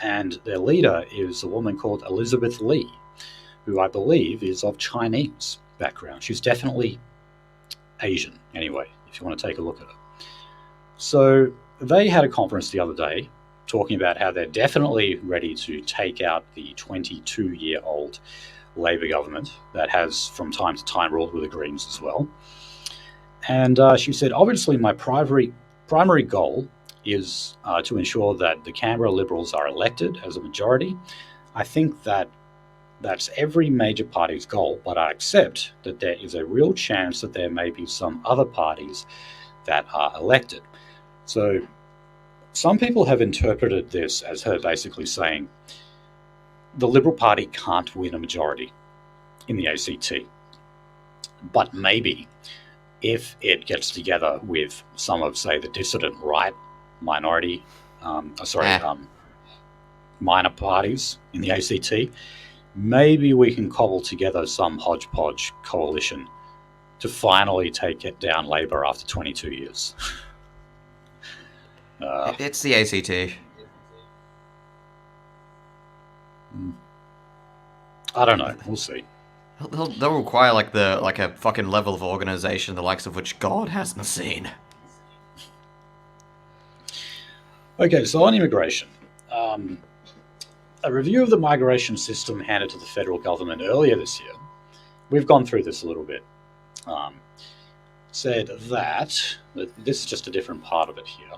And their leader is a woman called Elizabeth Lee, who I believe is of Chinese background. She's definitely Asian, anyway, if you want to take a look at her. So they had a conference the other day talking about how they're definitely ready to take out the 22-year-old Labor government that has from time to time ruled with the Greens as well. And she said, obviously my primary goal is to ensure that the Canberra Liberals are elected as a majority. I think that's every major party's goal, but I accept that there is a real chance that there may be some other parties that are elected. So some people have interpreted this as her basically saying the Liberal Party can't win a majority in the ACT, but maybe if it gets together with some of, say, the dissident right minor parties in the ACT, maybe we can cobble together some hodgepodge coalition to finally take it down Labor after 22 years. It's the ACT. I don't know. We'll see. They'll require like a fucking level of organization the likes of which God hasn't seen. Okay, so on immigration, a review of the migration system handed to the federal government earlier this year, we've gone through this a little bit, said that this is just a different part of it here.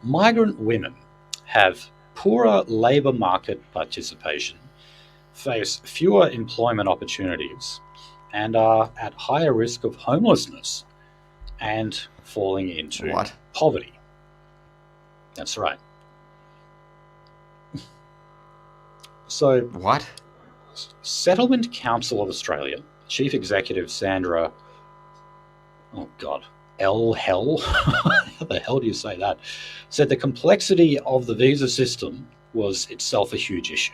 Migrant women have poorer labour market participation, face fewer employment opportunities, and are at higher risk of homelessness and falling into poverty. That's right. So, what? Settlement Council of Australia, Chief Executive Sandra, oh God, L. Hell, how the hell do you say that? Said the complexity of the visa system was itself a huge issue.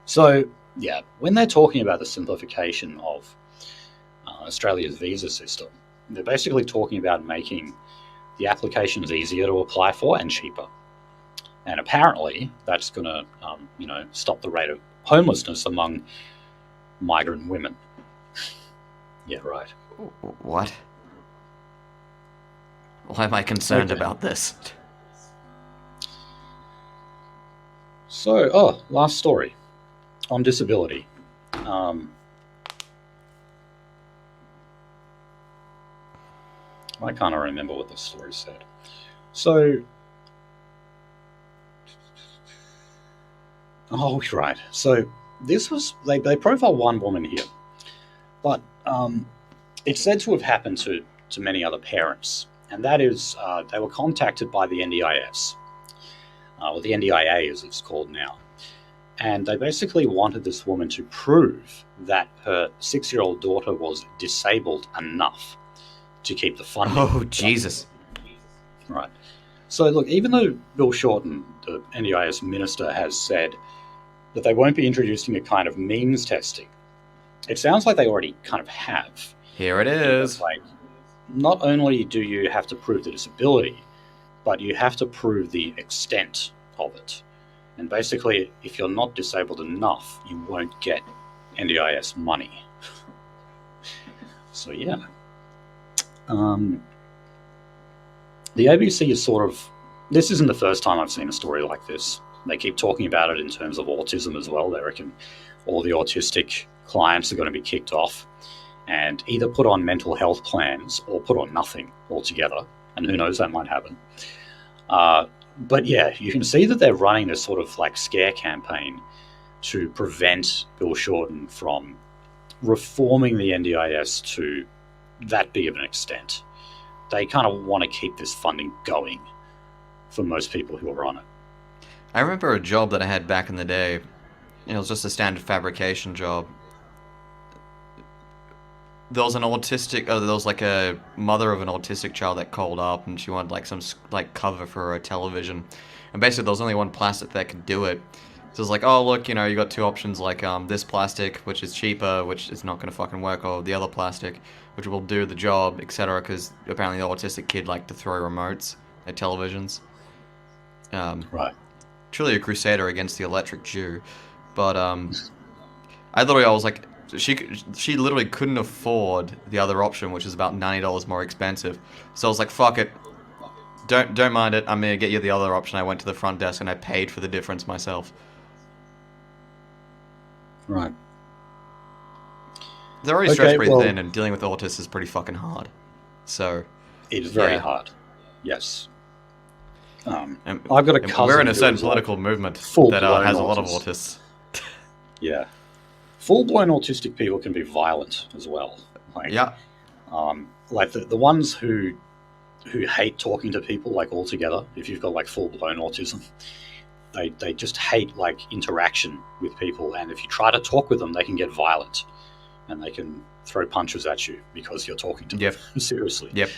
So, yeah, when they're talking about the simplification of Australia's visa system, they're basically talking about making the applications easier to apply for and cheaper. And apparently, that's going to, stop the rate of homelessness among migrant women. Yeah, right. What? Why am I concerned about this? So, last story on disability. I can't remember what the story said. So, right. So this was, they profile one woman here, but it's said to have happened to many other parents, and that is they were contacted by the NDIS, or the NDIA as it's called now, and they basically wanted this woman to prove that her 6-year-old daughter was disabled enough to keep the funding. Oh, Jesus. Right. So, look, even though Bill Shorten, the NDIS minister, has said that they won't be introducing a kind of means testing, it sounds like they already kind of have. Here it is. Like, not only do you have to prove the disability, but you have to prove the extent of it. And basically, if you're not disabled enough, you won't get NDIS money. So, yeah. The ABC is sort of... This isn't the first time I've seen a story like this. They keep talking about it in terms of autism as well. They reckon all the autistic clients are going to be kicked off and either put on mental health plans or put on nothing altogether. And who knows, that might happen. But yeah, you can see that they're running this sort of like scare campaign to prevent Bill Shorten from reforming the NDIS to that big of an extent. They kind of want to keep this funding going for most people who are on it. I remember a job that I had back in the day. It was just a standard fabrication job. There was an autistic, there was like a mother of an autistic child that called up, and she wanted like some like cover for her television. And basically, there was only one plastic that could do it. So it's like, oh look, you got two options, like this plastic, which is cheaper, which is not going to fucking work, or the other plastic, which will do the job, etc. Because apparently the autistic kid liked to throw remotes at televisions. Right. Truly a crusader against the electric Jew. But I was like, she literally couldn't afford the other option, which is about $90 more expensive. So I was like, fuck it. Don't mind it. I'm going to get you the other option. I went to the front desk and I paid for the difference myself. Right. They're already stretched pretty thin, and dealing with autists is pretty fucking hard. So it is very hard. Yes. I've got a cousin. We're in a certain political movement that has a lot of autists. Yeah. Full-blown autistic people can be violent as well. Like, yeah. Like the ones who hate talking to people like altogether. If you've got like full-blown autism, they just hate like interaction with people, and if you try to talk with them, they can get violent, and they can throw punches at you because you're talking to them. Seriously. Yep.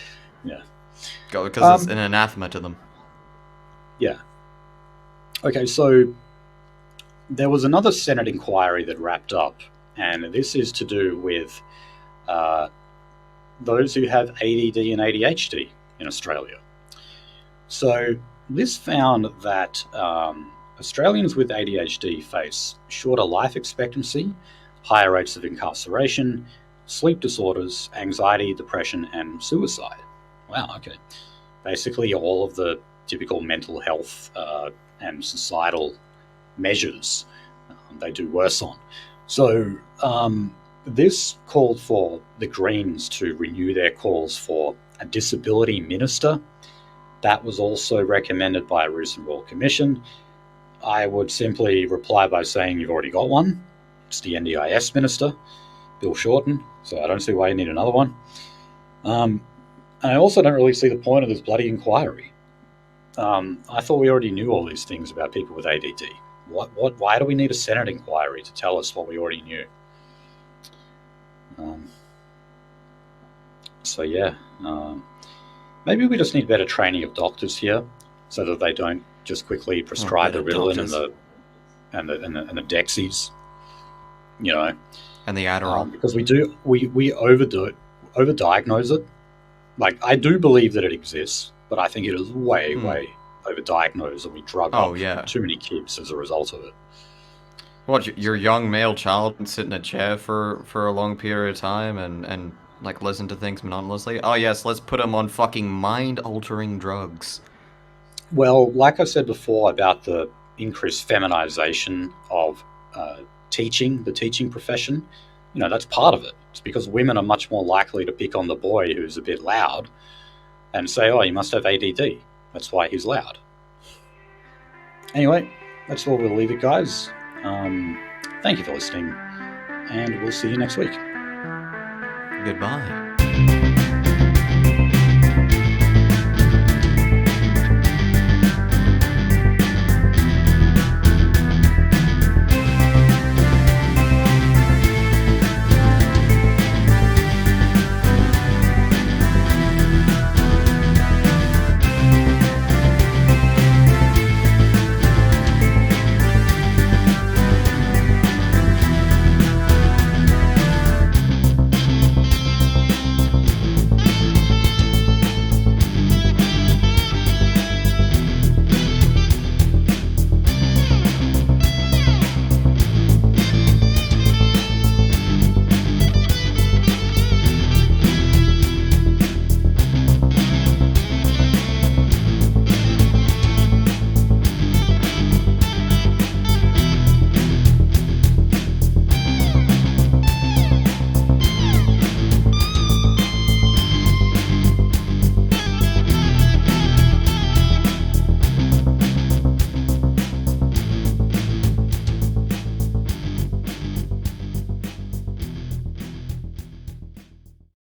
Yeah. Because it's an anathema to them. Yeah. Okay, so there was another Senate inquiry that wrapped up, and this is to do with those who have ADD and ADHD in Australia. So this found that Australians with ADHD face shorter life expectancy, higher rates of incarceration, sleep disorders, anxiety, depression, and suicide. Wow, okay. Basically all of the typical mental health and societal measures they do worse on. So this called for the Greens to renew their calls for a disability minister. That was also recommended by a recent Royal Commission. I would simply reply by saying you've already got one. It's the NDIS minister. Bill Shorten, so I don't see why you need another one. And I also don't really see the point of this bloody inquiry. I thought we already knew all these things about people with ADD. Why do we need a Senate inquiry to tell us what we already knew? Maybe we just need better training of doctors here, so that they don't just quickly prescribe the Ritalin and the Dexies, and the Adderall, because we overdiagnose it. Like, I do believe that it exists, but I think it is way overdiagnosed, and we drug up too many kids as a result of it. What, your young male child can sit in a chair for a long period of time and like listen to things monotonously? Oh yes, let's put them on fucking mind-altering drugs. Well, like I said before about the increased feminization of the teaching profession, that's part of it. It's because women are much more likely to pick on the boy who's a bit loud and say, oh, you must have ADD. That's why he's loud. Anyway, that's where we'll leave it, guys. Thank you for listening, and we'll see you next week. Goodbye.